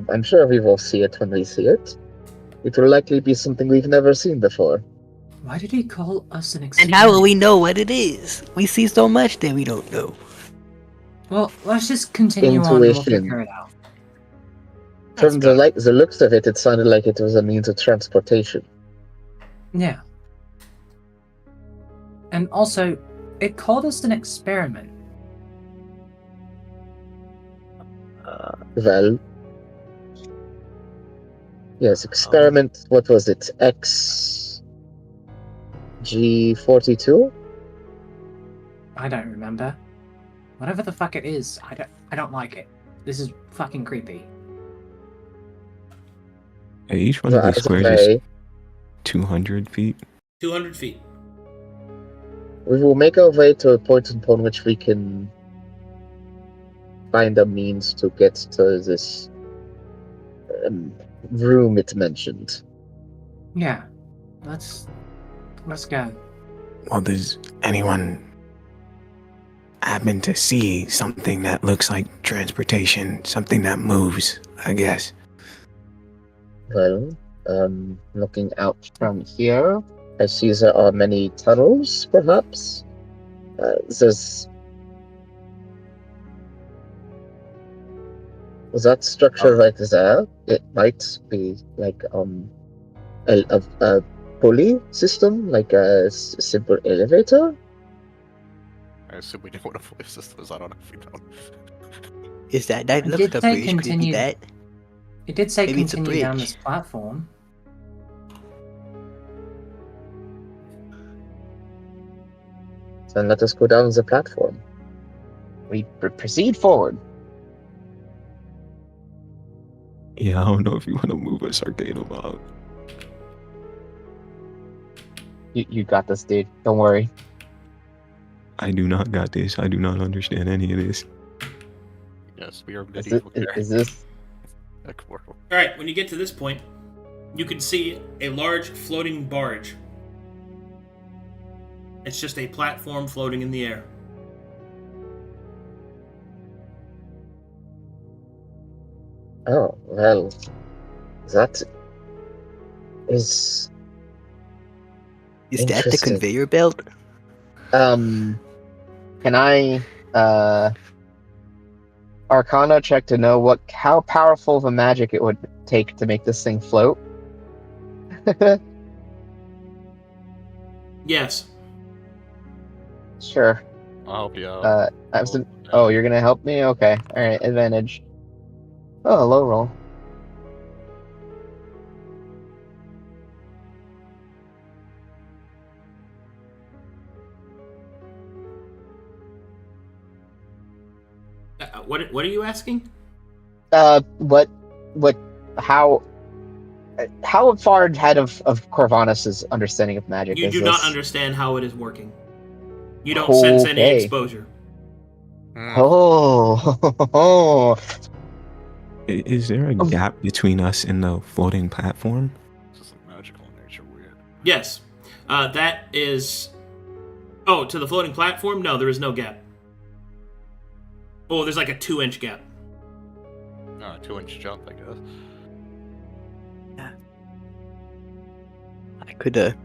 I'm sure we will see it when we see it. It will likely be something we've never seen before. Why did he call us an And experiment? how will we know what it is? We see so much that we don't know. Well, let's just continue on and we'll Intuition. figure it out. From the looks of it, it sounded like it was a means of transportation. Yeah. And also, it called us an experiment. Well, yes, experiment. What was it? XG42? I don't remember. Whatever the fuck it is, I don't like it. This is fucking creepy. Hey, each one of these squares is 200 feet. 200 feet. We will make our way to a point upon which we can find a means to get to this room it mentioned. Yeah. Let's go. Well, does anyone happen to see something that looks like transportation? Something that moves, I guess. Well, looking out from here, I see there are many tunnels, perhaps. There's that structure right there. It might be like a pulley system, like a simple elevator. I assume we know what a voice system is. I don't know if we don't. Is that It looks did like a say bridge? Could it be continue- that? It did say Maybe it's a continue down bridge. this platform. Then let us go down the platform. We proceed forward. Yeah, I don't know if you want to move us Arcadum out. You got this, dude. Don't worry. I do not got this. I do not understand any of this. Yes, we are Is, medieval. is this? All right, when you get to this point, you can see a large floating barge. It's just a platform floating in the air. Oh, well, that is Is that the interesting. conveyor belt? Can I Arcana check to know how powerful of a magic it would take to make this thing float? Yes. Sure. I'll help you out. Oh, you're gonna help me? Okay. All right. Advantage. Oh, low roll. What are you asking? How far ahead of Corvanus's understanding of magic You is do this? not understand how it is working. You don't sense any Okay. exposure. Oh. Is there a gap between us and the floating platform? This is magical in nature, weird. Yes. That is... Oh, to the floating platform? No, there is no gap. Oh, there's like a 2-inch gap. No, a 2-inch jump, I guess. I could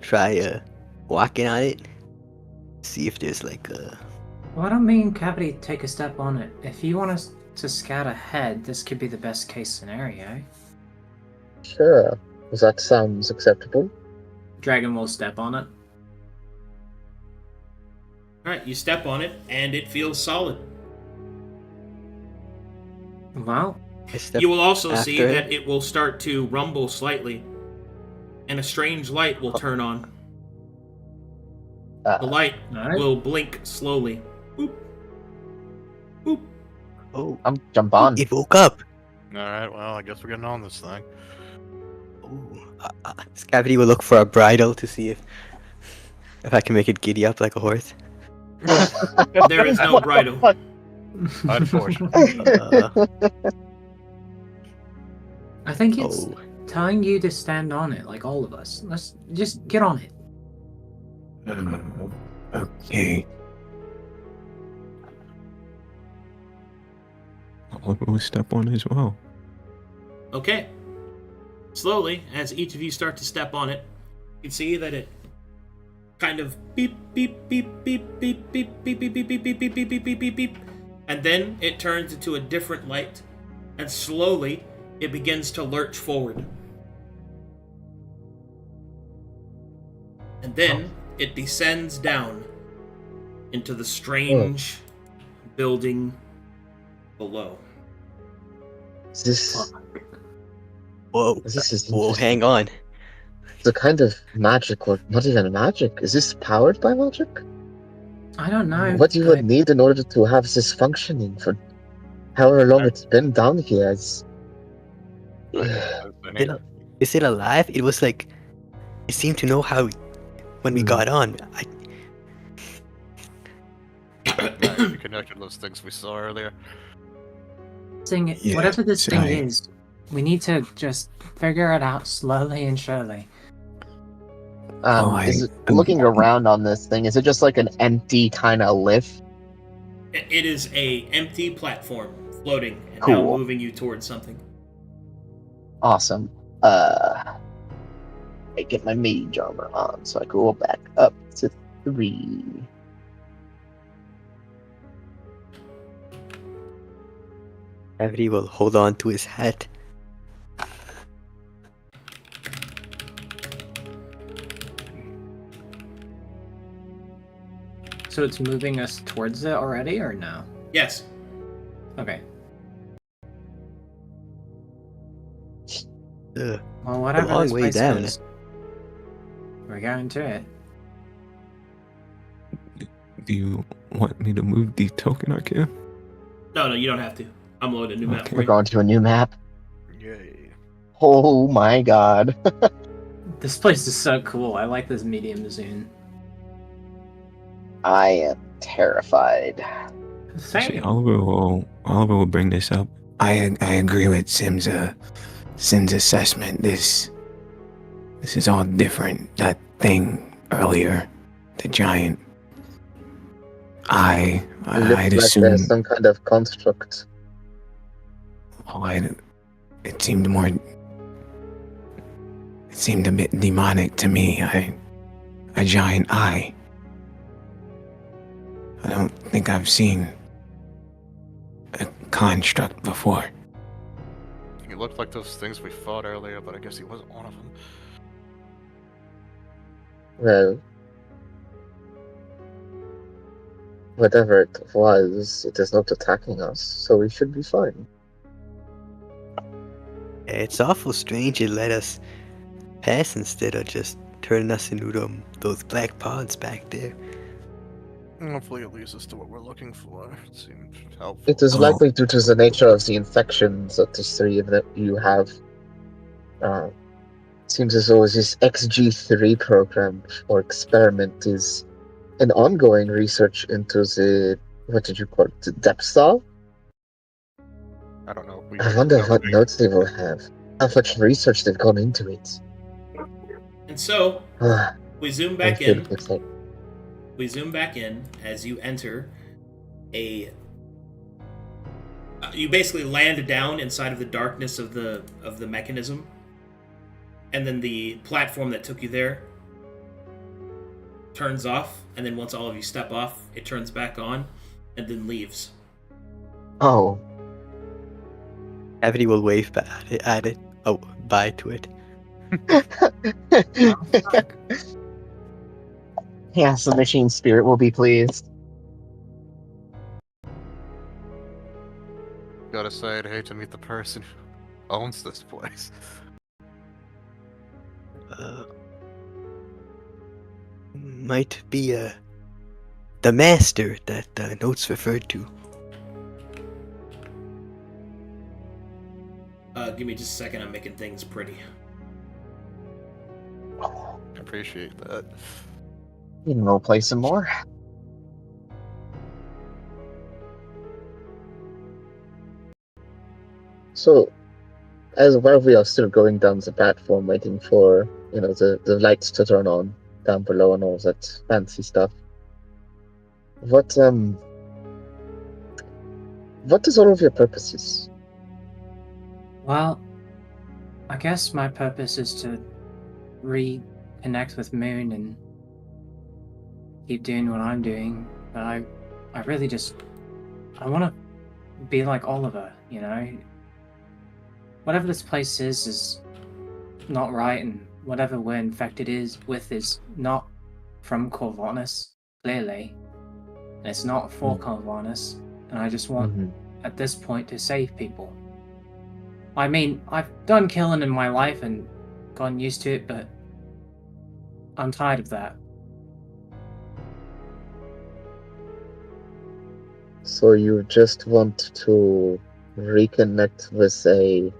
try walking on it. See if there's like a... Why don't me and Cavity take a step on it? If you want us to scout ahead, this could be the best case scenario. Sure. That sounds acceptable. Dragon will step on it. Alright, you step on it, and it feels solid. Well, You will also after see it. that it will start to rumble slightly, and a strange light will turn on. The light alright. will blink slowly. Boop. Boop. Oh, I'm jump on. it woke up. Alright, well, I guess we're getting on this thing. Oh, Scavity will look for a bridle to see if I can make it giddy up like a horse. There is no bridle. Unfortunately. I think it's Oh, telling you to stand on it, like all of us. Let's just get on it. Okay. We'll step on as well. Okay. Slowly, as each of you start to step on it, you can see that it kind of beep beep beep beep beep beep beep beep beep beep beep beep beep beep beep beep beep, and then it turns into a different light, and slowly it begins to lurch forward. And then it descends down into the strange building below. This whoa, is whoa, interesting. hang on. The kind of magic, or not even magic. Is this powered by magic? I don't know. What you would need in order to have this functioning for however long it's been down here? It's... Is it alive? It was like, it seemed to know how when we got on. We connected those things we saw earlier. Yeah, Whatever this thing right. is, we need to just figure it out slowly and surely. Looking around on this thing, is it just like an empty kind of lift? It is a empty platform floating and now Cool. moving you towards something. Awesome. I get my mage armor on, so I go back up to 3. Gravity will hold on to his hat. So it's moving us towards it already, or no? Yes. Okay. Ugh. Well, whatever long this way place down. is, we're going to it. Do you want me to move the token, Arcadum? No, you don't have to. I'm loading a new map Okay. for We're you. going to a new map. Yay. Oh my god. This place is so cool. I like this medium zoom. I am terrified. Actually, Same. Oliver will bring this up. I agree with Sim's assessment. This is all different. That thing earlier, the giant. It I'd looks like there's assume. some kind of construct. Oh, it seemed more. It seemed a bit demonic to me. A giant eye. I don't think I've seen a construct before. He looked like those things we fought earlier, but I guess he wasn't one of them. Well, whatever it was, it is not attacking us, so we should be fine. It's awful strange it let us pass instead of just turning us into those black pods back there. Hopefully it leads us to what we're looking for. It seemed helpful. It is Oh. likely due to the nature of the infections that the three of that you have. Seems as though this XG3 program or experiment is an ongoing research into the, what did you call it, the depth star? I don't know. I wonder what notes they will have. How much research they've gone into it. And so, we zoom I back feel in. pathetic. We zoom back in as you enter a. You basically land down inside of the darkness of the mechanism, and then the platform that took you there turns off, and then once all of you step off, it turns back on, and then leaves. Oh, Gravity will wave at it. Oh, bye to it. yes, the machine spirit will be pleased. Gotta say, I'd hate to meet the person who owns this place. Might be the master that the notes referred to. Give me just a second. I'm making things pretty. Appreciate that. You can roleplay some more. So, as while we are still going down the platform, waiting for the lights to turn on down below and all that fancy stuff. What is all of your purposes? Well, I guess my purpose is to reconnect with Moon and keep doing what I'm doing. But I really just I want to be like Oliver, you know. Whatever this place is not right, and whatever we're infected with is not from Corvinus, clearly. And it's not for Corvinus, and I just want, at this point, to save people. I mean, I've done killing in my life and gotten used to it, but I'm tired of that. So you just want to reconnect with a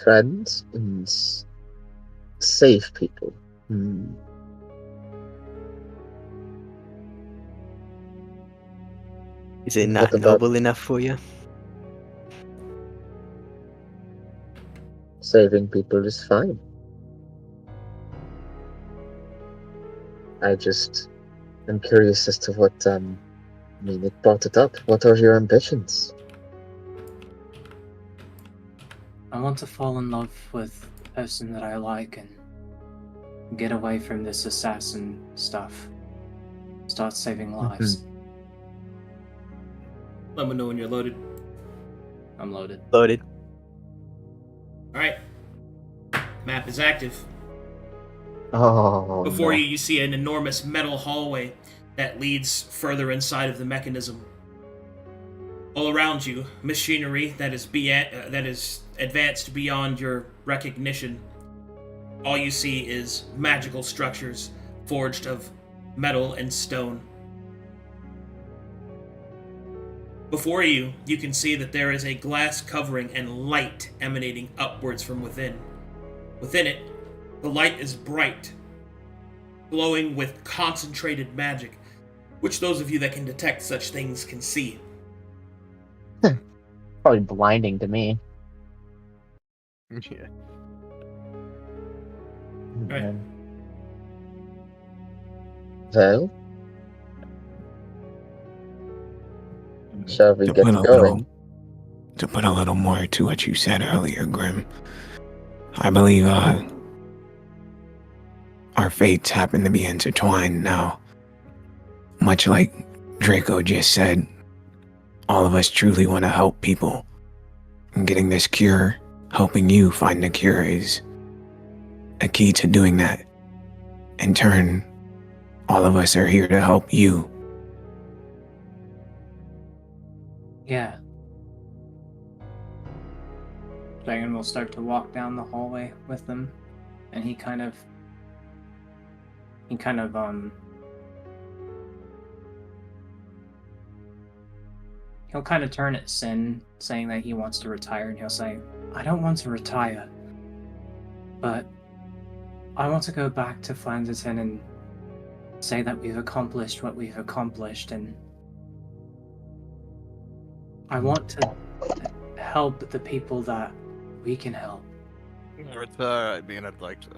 friend and save people. Is it What not about- noble enough for you? Saving people is fine. I just am curious as to what, it brought it up. What are your ambitions? I want to fall in love with the person that I like and get away from this assassin stuff. Start saving lives. Let me know when you're loaded. I'm loaded. Loaded. Alright. Map is active. Oh, Before no. you see an enormous metal hallway that leads further inside of the mechanism. All around you, machinery that is advanced beyond your recognition. All you see is magical structures forged of metal and stone. Before you, you can see that there is a glass covering and light emanating upwards from within. Within it, the light is bright, glowing with concentrated magic, which those of you that can detect such things can see. Probably blinding to me. Yeah. Right. Well, shall we To get put a going? little, to put a little more to what you said earlier, Grim, I believe our fates happen to be intertwined now. Much like Draco just said, all of us truly want to help people. And getting this cure, helping you find the cure, is a key to doing that. In turn, all of us are here to help you. Yeah. Dragon will start to walk down the hallway with them, and he kind of he'll kind of turn at Sin, saying that he wants to retire, and he'll say, I don't want to retire, but I want to go back to Flanderton and say that we've accomplished what we've accomplished, and I want to help the people that we can help. Retire, I mean, I'd like to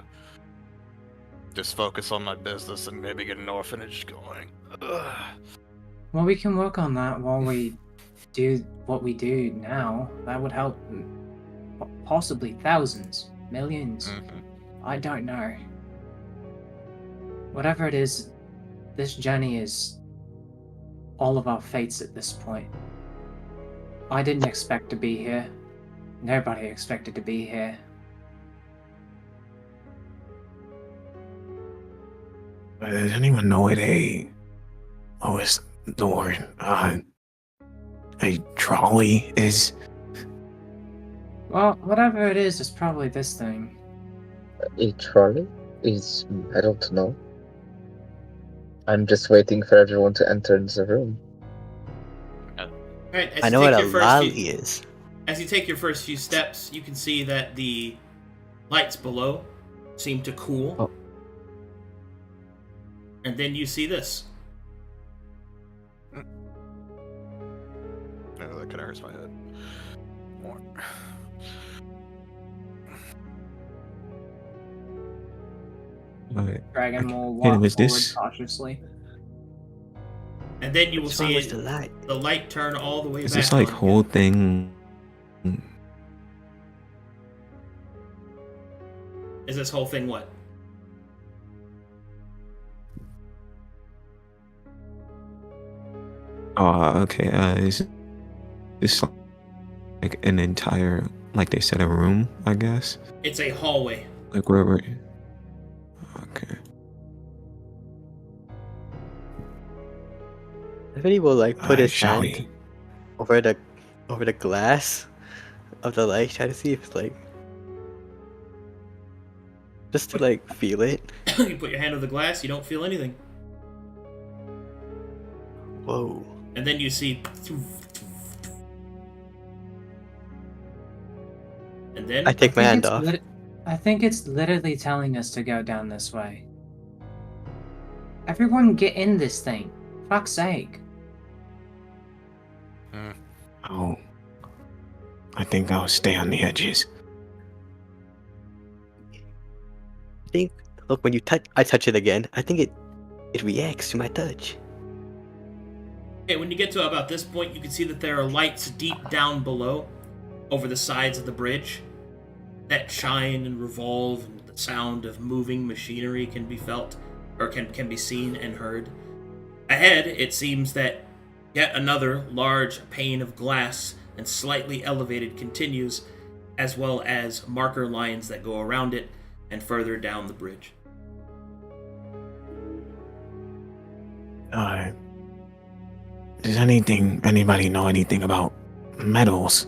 just focus on my business and maybe get an orphanage going. Ugh. Well, we can work on that while we do what we do now. That would help possibly thousands, millions. Mhm. I don't know. Whatever it is, this journey is all of our fates at this point. I didn't expect to be here. Nobody expected to be here. Does anyone know what was the word? A trolley is? Well, whatever it is, it's probably this thing. A trolley? I don't know. I'm just waiting for everyone to enter the room. Right, I know what a lolly is. As you take your first few steps, you can see that the lights below seem to cool. Oh. And then you see this. Oh, that kind of hurts my head. More. Dragon will Hey, walk was forward this- cautiously. And then you will What's wrong see with the light? the light turn all the way Is back this like on whole again. thing? Is this whole thing what? Oh, okay. Is this like an entire, like they said, a room? I guess. It's a hallway. Like where we're. Okay. Everybody will like put his Shall hand we? over the glass of the light, try to see if it's like just to like feel it. You put your hand over the glass, you don't feel anything. Whoa. And then you see. And then I take my hand off. I think it's literally telling us to go down this way. Everyone get in this thing. Fuck's sake. Oh. I think I'll stay on the edges. I think look when you I touch it again. I think it reacts to my touch. Okay, when you get to about this point, you can see that there are lights deep down below, over the sides of the bridge, that shine and revolve, and the sound of moving machinery can be felt, or can be seen and heard. Ahead, it seems that yet another large pane of glass and slightly elevated continues, as well as marker lines that go around it and further down the bridge. Does anybody know anything about metals?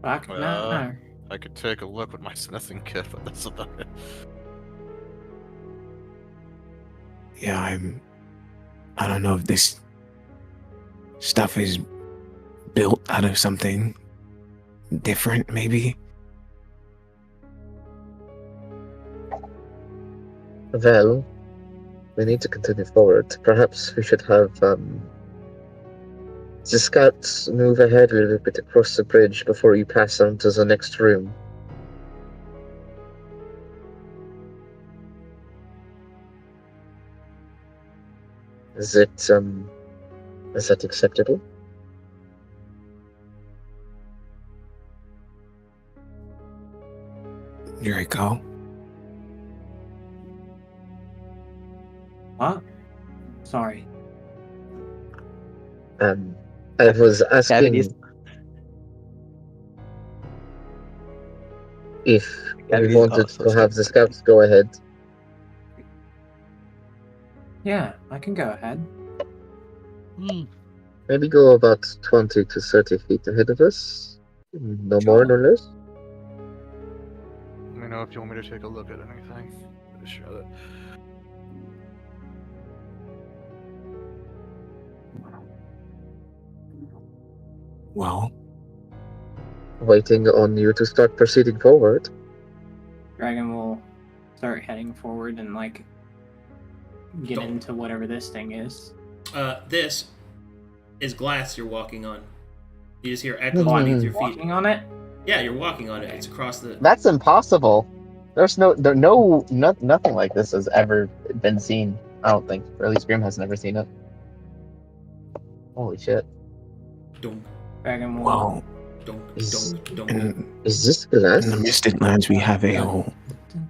Fuck no. I could take a look with my smithing kit, but that's about it. Yeah, I don't know if this stuff is built out of something different, maybe. Well, we need to continue forward. Perhaps we should have the scouts move ahead a little bit across the bridge before you pass on to the next room. Is that acceptable? Draco. What? Sorry. I was Cavities. asking if we Cavities wanted also to have start the scouts go ahead. Yeah, I can go ahead. Maybe go about 20 to 30 feet ahead of us. No more, no Sure. less. Let me know if you want me to take a look at anything. Just show that. Well, Waiting on you to start proceeding forward. Dragon will start heading forward and like get Don't. into whatever this thing is. This is glass you're walking on. You just hear echoes Mhm. beneath your feet. Walking on it? Yeah, you're walking on it. Okay. It's across the. That's impossible. Nothing like this has ever been seen. I don't think. Or at least Grim has never seen it. Holy shit. Dunk, Dragon will. well, dunk, Is- dunk, dunk. in, Is this glass? in the Misted Lands, we have a whole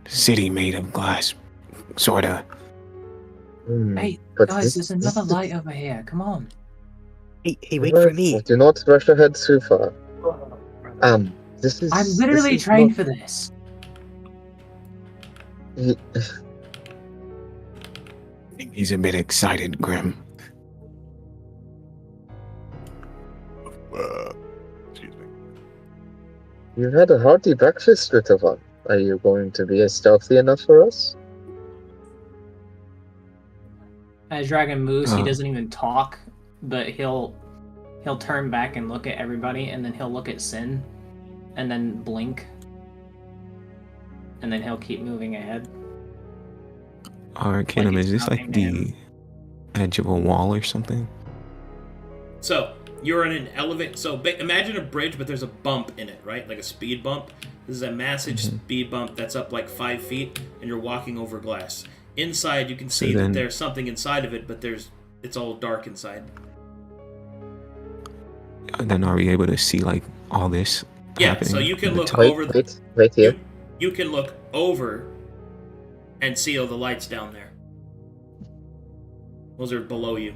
city made of glass, sorta. Hey, But guys, this- there's another this- light over here. Come on. Hey, wait for me. Do not rush ahead too far. This is. I'm this literally is trained not- for this. y- I think he's a bit excited, Grim. Excuse me. You had a hearty breakfast, little one. Are you going to be stealthy enough for us? As Dragon moves, he Uh. doesn't even talk, but he'll turn back and look at everybody, and then he'll look at Sin, and then blink, and then he'll keep moving ahead. Arcadum, Like is this like it's the nothing, edge of a wall or something? So you're in an elevate. So imagine a bridge, but there's a bump in it, right? Like a speed bump. This is a massive speed bump that's up like 5 feet, and you're walking over glass. Inside, you can see that then- there's something inside of it, but it's all dark inside. Then are we able to see like all this? Yeah, happening so you can in the look top? over the. Wait here. You can look over and see all the lights down there. Those are below you.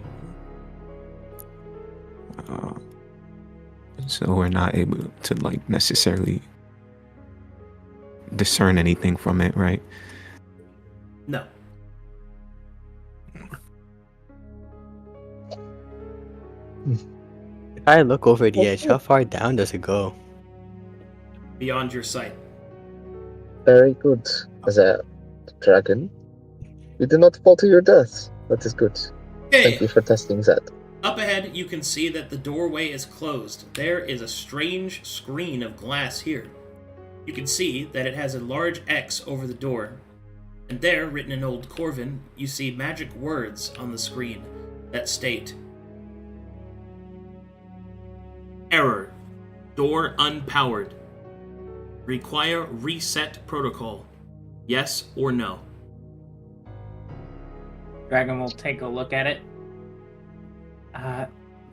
So we're not able to like necessarily discern anything from it, right? No. If I look over the edge, how far down does it go? Beyond your sight. Very good. As a dragon, you do not fall to your death. That is good. Okay. Thank you for testing that. Up ahead, you can see that the doorway is closed. There is a strange screen of glass here. You can see that it has a large X over the door. And there, written in Old Corvin, you see magic words on the screen that state: Error. Door unpowered. Require reset protocol. Yes or no? Dragon will take a look at it.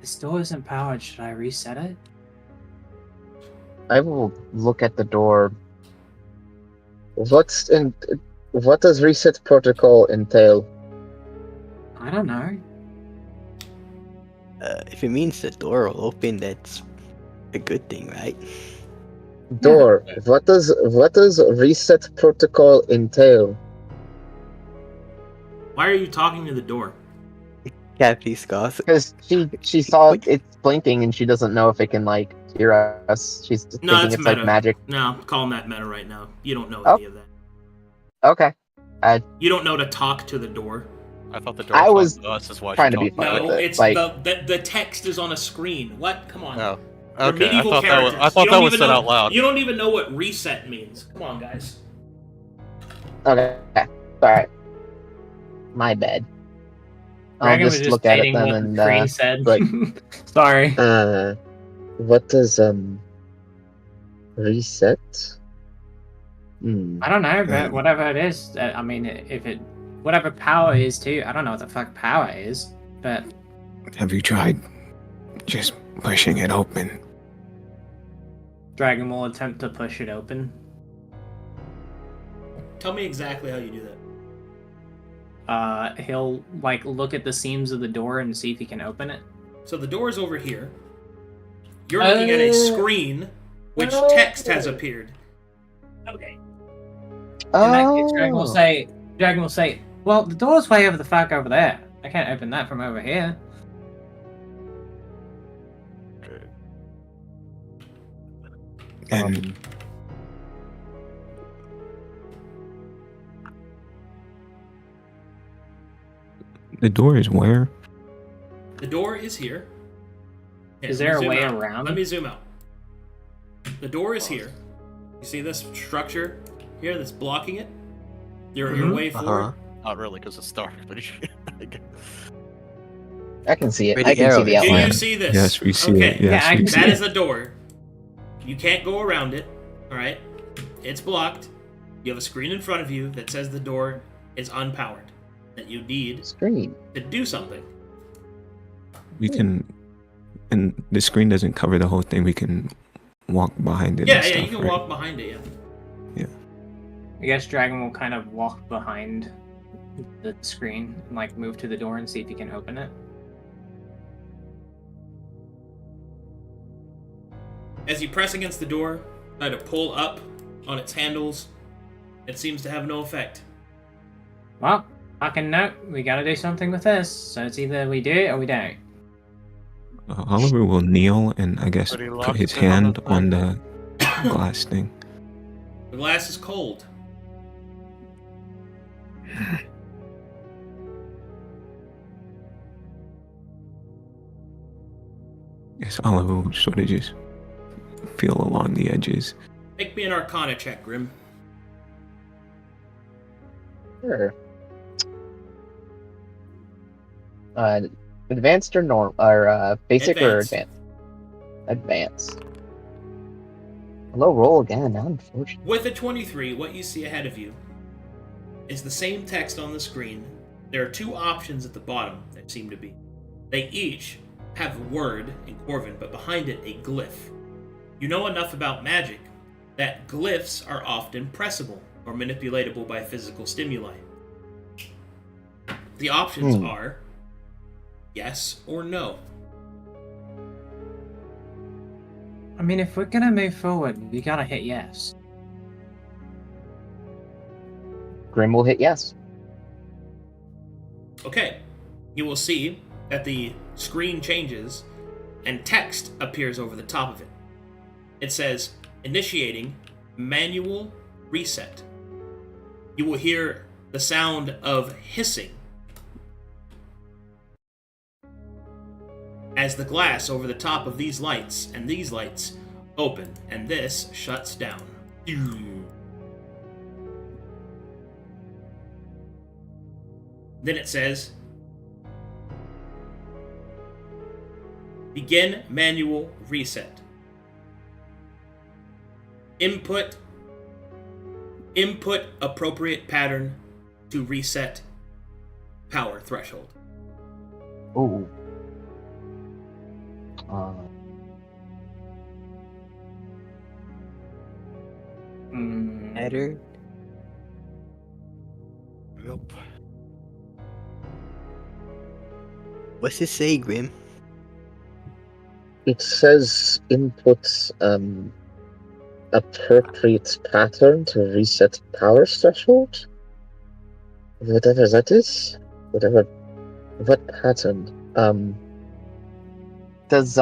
This door isn't powered. Should I reset it? I will look at the door. What does reset protocol entail? I don't know. If it means the door will open, that's a good thing, right? Door. What does reset protocol entail? Why are you talking to the door? Kathy scoffs. Because she saw it's blinking and she doesn't know if it can like hear us. She's just No, thinking that's it's meta. like magic. No, calling that meta right now. You don't know Oh. any of that. Okay. You don't know to talk to the door. I thought the door I talked was to us. Is why trying she to be talked fun to with No, it. it's Like, the text is on a screen. What? Come on. Oh, We're okay. I medieval thought that was. characters. I thought You that don't was even said know, out loud. You don't even know what reset means. Come on, guys. okay, sorry, my bad. I'll Dragon was just just look at it stating then what and the screen said. like, Sorry. what does reset? I don't know, but Um, whatever it is, I mean, if it, whatever power is too, I don't know what the fuck power is, but Have you tried just pushing it open? Dragon will attempt to push it open. Tell me exactly how you do that. He'll like look at the seams of the door and see if he can open it. So the door is over here. You're looking at a screen, which text has appeared. Okay. In that case, Dragon will say, well, the door's way over the fuck over there. I can't open that from over here. Okay. And the door is where? The door is here. Here, Is let me there a zoom way out. around? Let me zoom out. The door is here. You see this structure here that's blocking it? Your way forward? Not really, because it's dark. But I can see it. Pretty I can see the arrows. Do outline. you see this? Yes, we see okay. it. Yes, Yeah, I we can see That it. is the door. You can't go around it. Alright? It's blocked. You have a screen in front of you that says the door is unpowered. That you need Screen. to do something. We can, and the screen doesn't cover the whole thing. We can walk behind it. Yeah, and yeah, stuff, you can right? walk behind it, yeah. I guess Dragon will kind of walk behind the screen and like move to the door and see if he can open it. As you press against the door, try to pull up on its handles, it seems to have no effect. Well, fucking no, we gotta do something with this. So it's either we do it or we don't. Oliver will kneel and I guess But he put locked his it on hand the on the glass thing. The glass is cold. Yes, Oliver will sort of just feel along the edges. Make me an Arcana check, Grim. Sure. Advanced or normal, or basic Advanced. or advanced? Advanced. Low roll again, unfortunately. With a 23, what you see ahead of you is the same text on the screen. There are two options at the bottom that seem to be. They each have a word in Corvin, but behind it a glyph. You know enough about magic that glyphs are often pressable or manipulatable by physical stimuli. The options are yes or no. I mean, if we're gonna move forward, we gotta hit yes. Grim will hit yes. Okay, you will see that the screen changes and text appears over the top of it. It says, initiating manual reset. You will hear the sound of hissing as the glass over the top of these lights and these lights open, and this shuts down. Then it says, begin manual reset. Input appropriate pattern to reset power threshold. Ooh. Better. Yep. What's this say, Grim? It says input appropriate pattern to reset power threshold. Whatever that is. What pattern? Does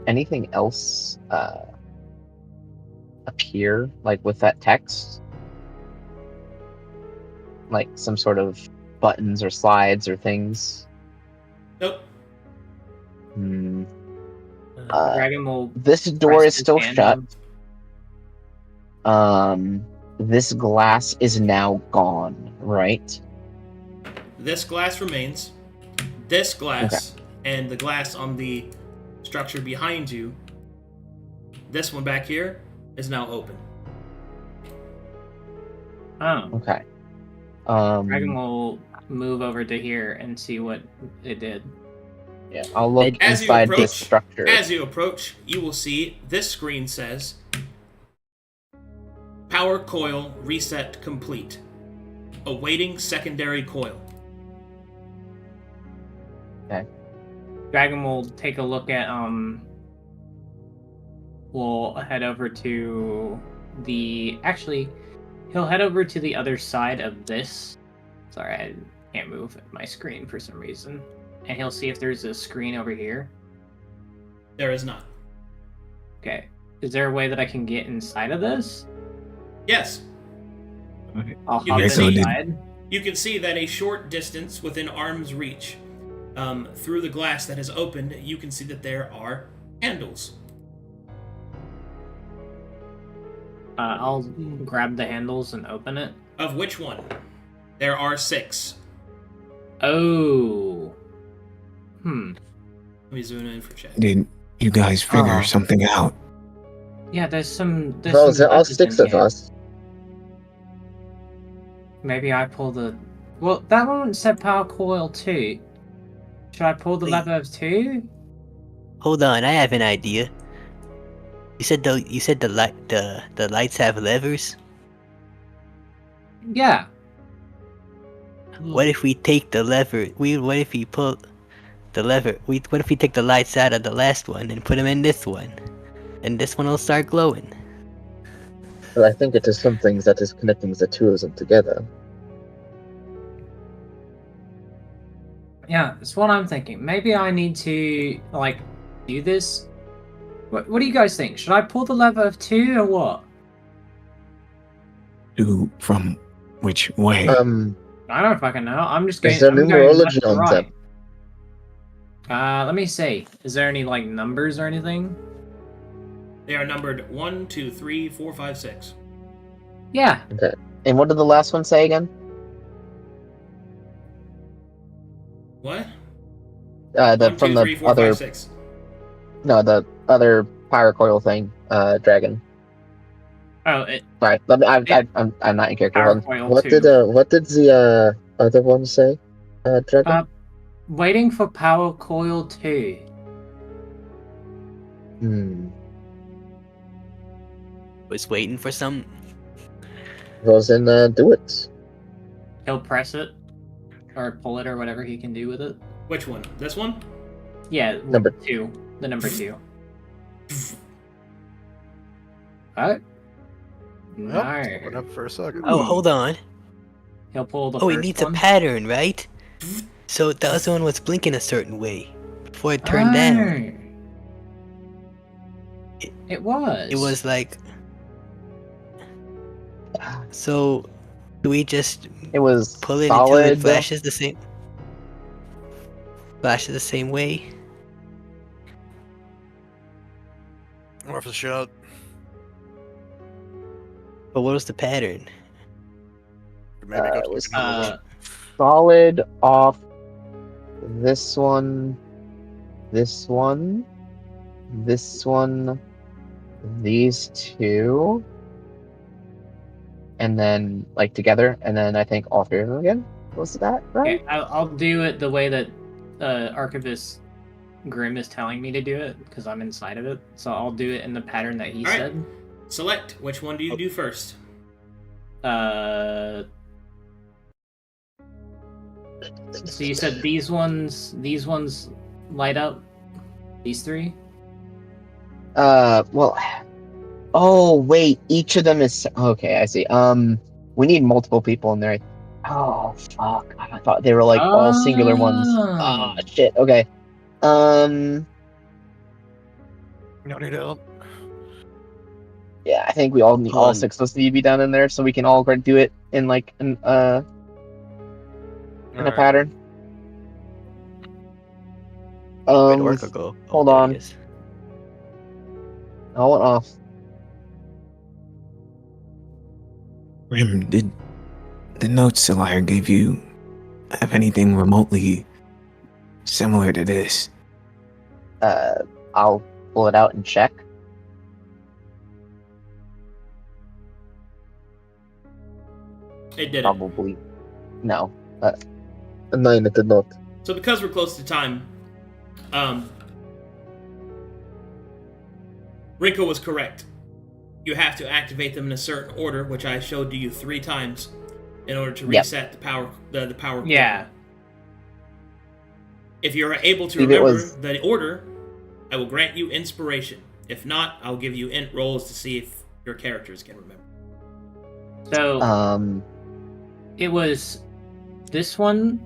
anything else appear like with that text? like some sort of buttons or slides or things? Nope. Hmm. Dragon will This door press is his still hand shut. on- This glass is now gone, right? This glass remains. This glass and the glass on the structure behind you, this one back here, is now open. Oh. Okay. Dragon will move over to here and see what it did. Yeah, I'll look As you inside this approach, structure. you will see this screen says power coil reset complete. Awaiting secondary coil. Dragon will take a look at we'll head over to the he'll head over to the other side of this. Sorry, I can't move my screen for some reason. And he'll see if there's a screen over here. There is not. Okay. Is there a way that I can get inside of this? Yes. I'll You hop can see- inside. You can see that a short distance within arm's reach, through the glass that has opened, you can see that there are handles. I'll grab the handles and open it. Of which one? There are 6. Oh. Let me zoom in for chat. Did you guys figure something out? Yeah, there's some. Well, some all buttons 6 in of here. us. Maybe I pull the. Well, that one said power coil 2. Should I pull the Wait. lever of 2? Hold on, I have an idea. You said the lights have levers. Yeah. What if we take the lever? What if we pull the lever? What if we take the lights out of the last one and put them in this one, and this one will start glowing? But I think it is some things that is connecting the two of them together. Yeah, that's what I'm thinking. Maybe I need to, like, do this. What do you guys think? Should I pull the lever of 2 or what? From which way? I don't know if I can know. I'm just going. Is there I'm going numerology left to on right. them? Let me see. Is there any like numbers or anything? They are numbered 1, 2, 3, 4, 5, 6. Yeah. Okay. And what did the last one say again? What? 1, The 2, from 3, the 4, other 5, 6. no, the other power coil thing, dragon. Oh, Sorry, I'm not in character. Power Hold on. coil What 2. did the other one say? Dragon. Waiting for power coil 2. Was waiting for some. Goes in, do it. He'll press it or pull it or whatever he can do with it. Which one? This one? Yeah, Number 2. The number 2. What? No. What up for a second? Oh, hold on. He'll pull the Oh, first it needs one. a pattern, right? So the other one was blinking a certain way before it turned down. It was. It was like. So, do we just It was pull it solid. until it flashes the same? Flashes the same way? Worth a shot. But what was the pattern? Maybe go It to was the solid off this one, this one, this one, these two, and then like together, and then I think all 3 of them again. Was that right? Okay, I'll do it the way that Archivist Grim is telling me to do it because I'm inside of it. So I'll do it in the pattern that he All right. said. Select. Which one do you do first? So you said these ones light up? These 3? Well, oh wait, each of them is okay. I see. We need multiple people in there. Oh fuck! I thought they were like all singular ones. Ah, shit. Okay. No need help. Yeah, I think we all need all Hold on. 6 of us need to be down in there, so we can all do it in like an in a Alright. pattern. Where'd Orca go? Oh, hold there he on. is. I went off. Grim, did the notes Celia gave you have anything remotely similar to this? I'll pull it out and check. It didn't. Probably. No. No, it did not. So because we're close to time, Rinko was correct. You have to activate them in a certain order, which I showed to you 3 times, in order to Yep. reset the power. The power. Yeah. cord. If you're able to If it remember was- the order, I will grant you inspiration. If not, I'll give you int rolls to see if your characters can remember. So it was this one.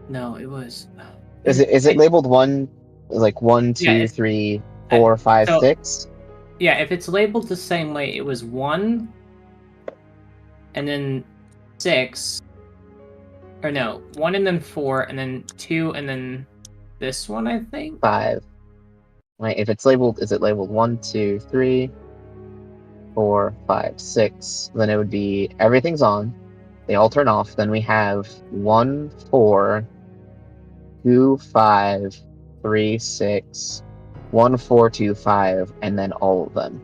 No, it was. Is it labeled 1, like 1, 2, Yeah, 3, 4, 5, so- 6? Yeah, if it's labeled the same way, it was 1, and then 6, or no, 1 and then 4, and then 2, and then this one, I think. 5. Right, if it's labeled, is it labeled 1, 2, 3, 4, 5, 6? Then it would be everything's on. They all turn off. Then we have 1, 4, 2, 5, 3, 6, 1, 4, 2, 5, and then all of them,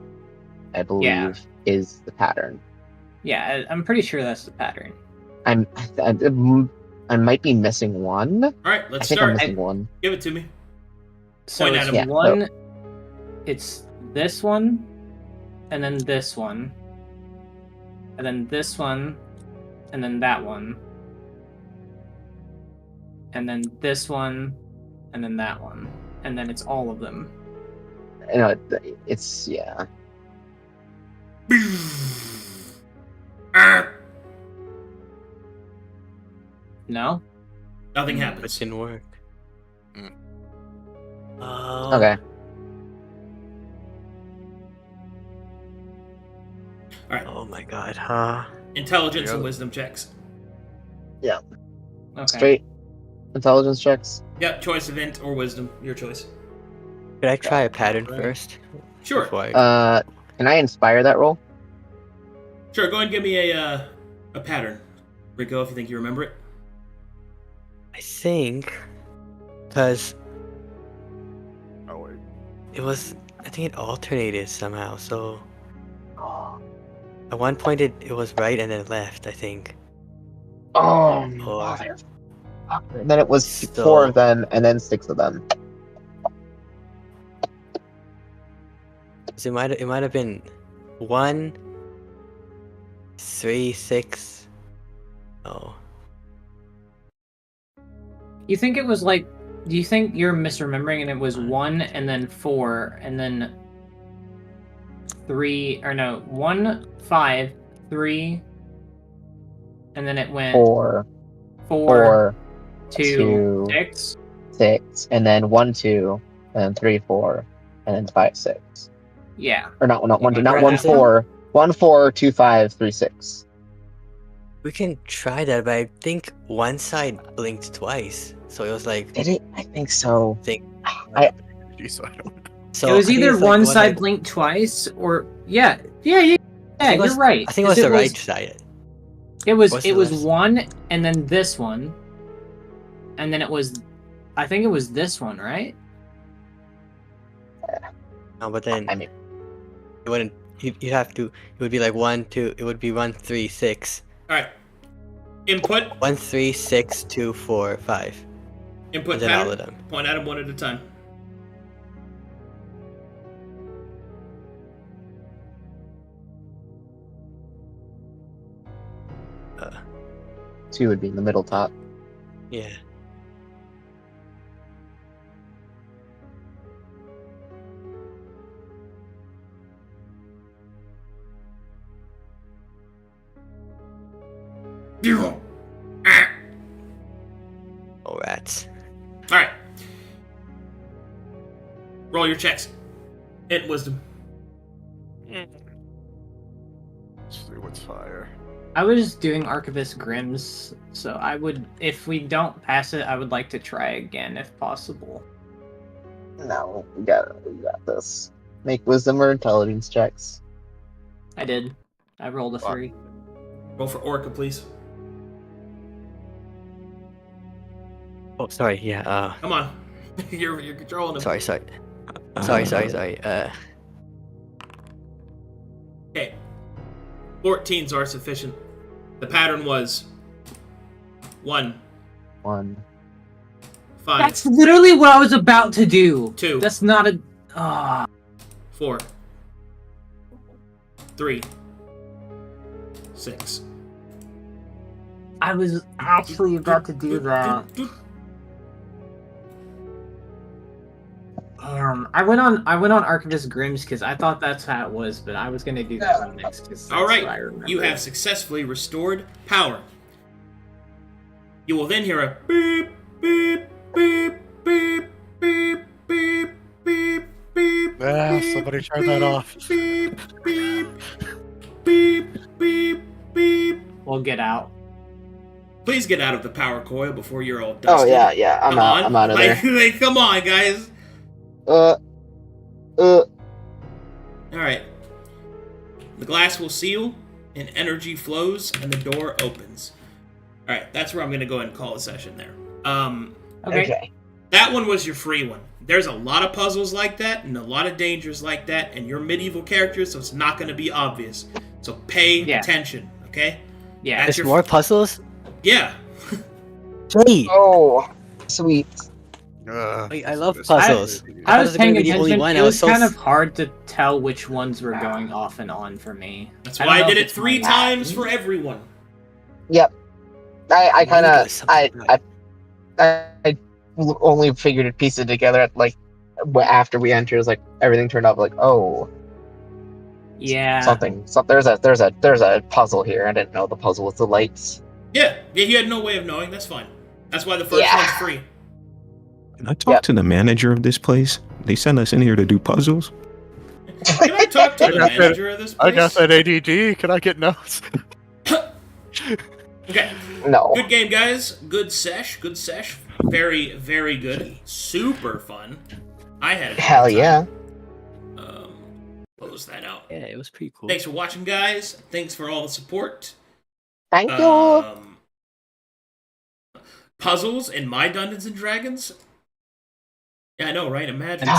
I believe, is the pattern. Yeah, I'm pretty sure that's the pattern. I might be missing one. All right, I let's think I'm start. missing one. Give it to me. So Point it's at 'em. Yeah, one. It's this one, and then this one, and then this one, and then that one, and then this one, and then that one, and then it's all of them. No, it's yeah. No. Nothing It happens. didn't work. Mm. Okay. All right. Oh my god, huh? Intelligence and Yep. wisdom checks. Okay. Straight intelligence checks. Yep, choice of int or wisdom, your choice. Could I try a pattern Right. first? Sure. Before I... Can I inspire that roll? Sure, go ahead and give me a pattern. Rico, if you think you remember it. I think... Because Oh wait. it was... I think it alternated somehow, so... Oh, At one point it was right and then left, I think. oh Or... motherfucker. Then it was So- 4 of them and then 6 of them. So it might have been 1, 3, 6... Oh. You think it was like? Do you think you're misremembering and it was 1 and then 4 and then 3 or no 1, 5, 3, and then it went 4, 4, 2, 2, 6. 6, and then 1, 2, and then 3, 4, and then 5, 6. Yeah. Or not 1, 2, not Right, 1, I think- 4. 1, 4, 2, 5, 3, 6. We can try that, but I think one side blinked twice. So it was like... Did it? I think so. Jeez, I don't. So it was I think either it's like one side that- blinked twice or yeah. I think it You're was- right. I think it was 'cause the right side. It was What's it the was left? 1 and then this one. And then it was I think it was this one, right? No, but then I mean, it wouldn't... You have to... It would be like 1, 2... It would be 1, 3, 6. All right. Input. 1, 3, 6, 2, 4, 5. Input And then all pattern. of them. Point at them one at a time. Uh, 2 would be in the middle top. yeah. Ah. Oh, rats. All right. Roll your checks. Int wisdom. Let's see what's higher. I was doing Archivist Grimm's, so I would, if we don't pass it, I would like to try again if possible. No, we got this. Make wisdom or intelligence checks. I did. I rolled a Fuck. 3. Roll for Orca, please. Oh, sorry. Yeah. Come on. You're controlling him. Sorry. Sorry. Okay. 14s are sufficient. The pattern was 1, 1. 5, That's literally what I was about to do. 2, That's not a. Ah. 4, 3, 6. I was actually about to do that. I went on Archivist Grimm's because I thought that's how it was, but I was gonna do that one next. 'Cause that's All what I right, remember. you have successfully restored power. You will then hear a beep, beep, beep, beep, beep, beep, beep, beep. Ah, beep, somebody turn that off. Beep, beep, beep, beep, beep. We'll get out. Please get out of the power coil before you're all Oh dusted. yeah, I'm Come out. on. I'm out of there. Like, come on, guys. Uh. All right. The glass will seal, and energy flows, and the door opens. All right, that's where I'm going to go ahead and call a session there. Okay. That one was your free one. There's a lot of puzzles like that, and a lot of dangers like that, and you're medieval characters, so it's not going to be obvious. So pay attention, okay? Yeah. That's There's more puzzles. Yeah. Hey, Oh, sweet. I love puzzles. I was thought it was paying gonna be the only attention. one. It I was so kind of hard to tell which ones were going off and on for me. That's I why don't I know did if it it's 3 my- times for everyone. Yep. I kind Maybe of there's something right. I only figured it pieced it together at like after we entered. It was like everything turned out like Yeah. something. So there's a puzzle here. I didn't know the puzzle was the lights. Yeah, you had no way of knowing. That's fine. That's why the first Yeah. one's free. Can I talk to the manager of this place? They sent us in here to do puzzles. Can I talk to the I got that- manager of this place? I got that ADD. Can I get notes? Okay. No. Good game, guys. Good sesh. Good sesh. Very, very good. Super fun. I had a good Hell time. yeah. Close that out. Yeah, it was pretty cool. Thanks for watching, guys. Thanks for all the support. Thank you. Puzzles in my Dungeons and Dragons. Yeah, I know, right? Imagine.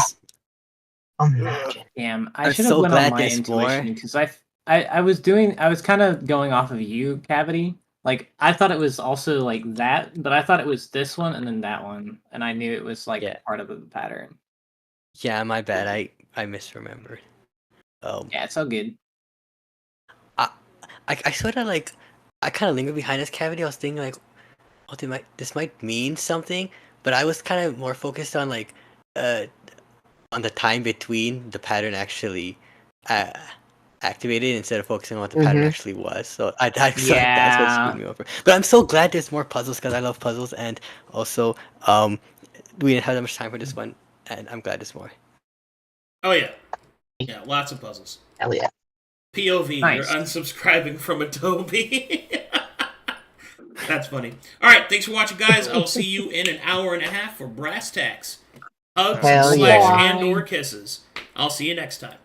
Imagine. Damn, I I'm should have so went glad on my there's more. intuition because I was kind of going off of you, Cavity. Like I thought it was also like that, but I thought it was this one and then that one, and I knew it was like Yeah. part of the pattern. Yeah, my bad. I misremembered. Yeah, it's all good. I sort of like I kind of lingered behind this cavity. I was thinking like, oh, this might mean something, but I was kind of more focused on like, on the time between the pattern actually, activated instead of focusing on what the pattern actually was. So that's what screwed me over. But I'm so glad there's more puzzles because I love puzzles, and also we didn't have that much time for this one, and I'm glad there's more. Oh, yeah. Yeah, lots of puzzles. Hell yeah. POV, Nice. you're unsubscribing from Adobe. That's funny. All right, thanks for watching, guys. I'll see you in an hour and a half for Brass Tacks. Hugs Hell / yeah. and or kisses. I'll see you next time.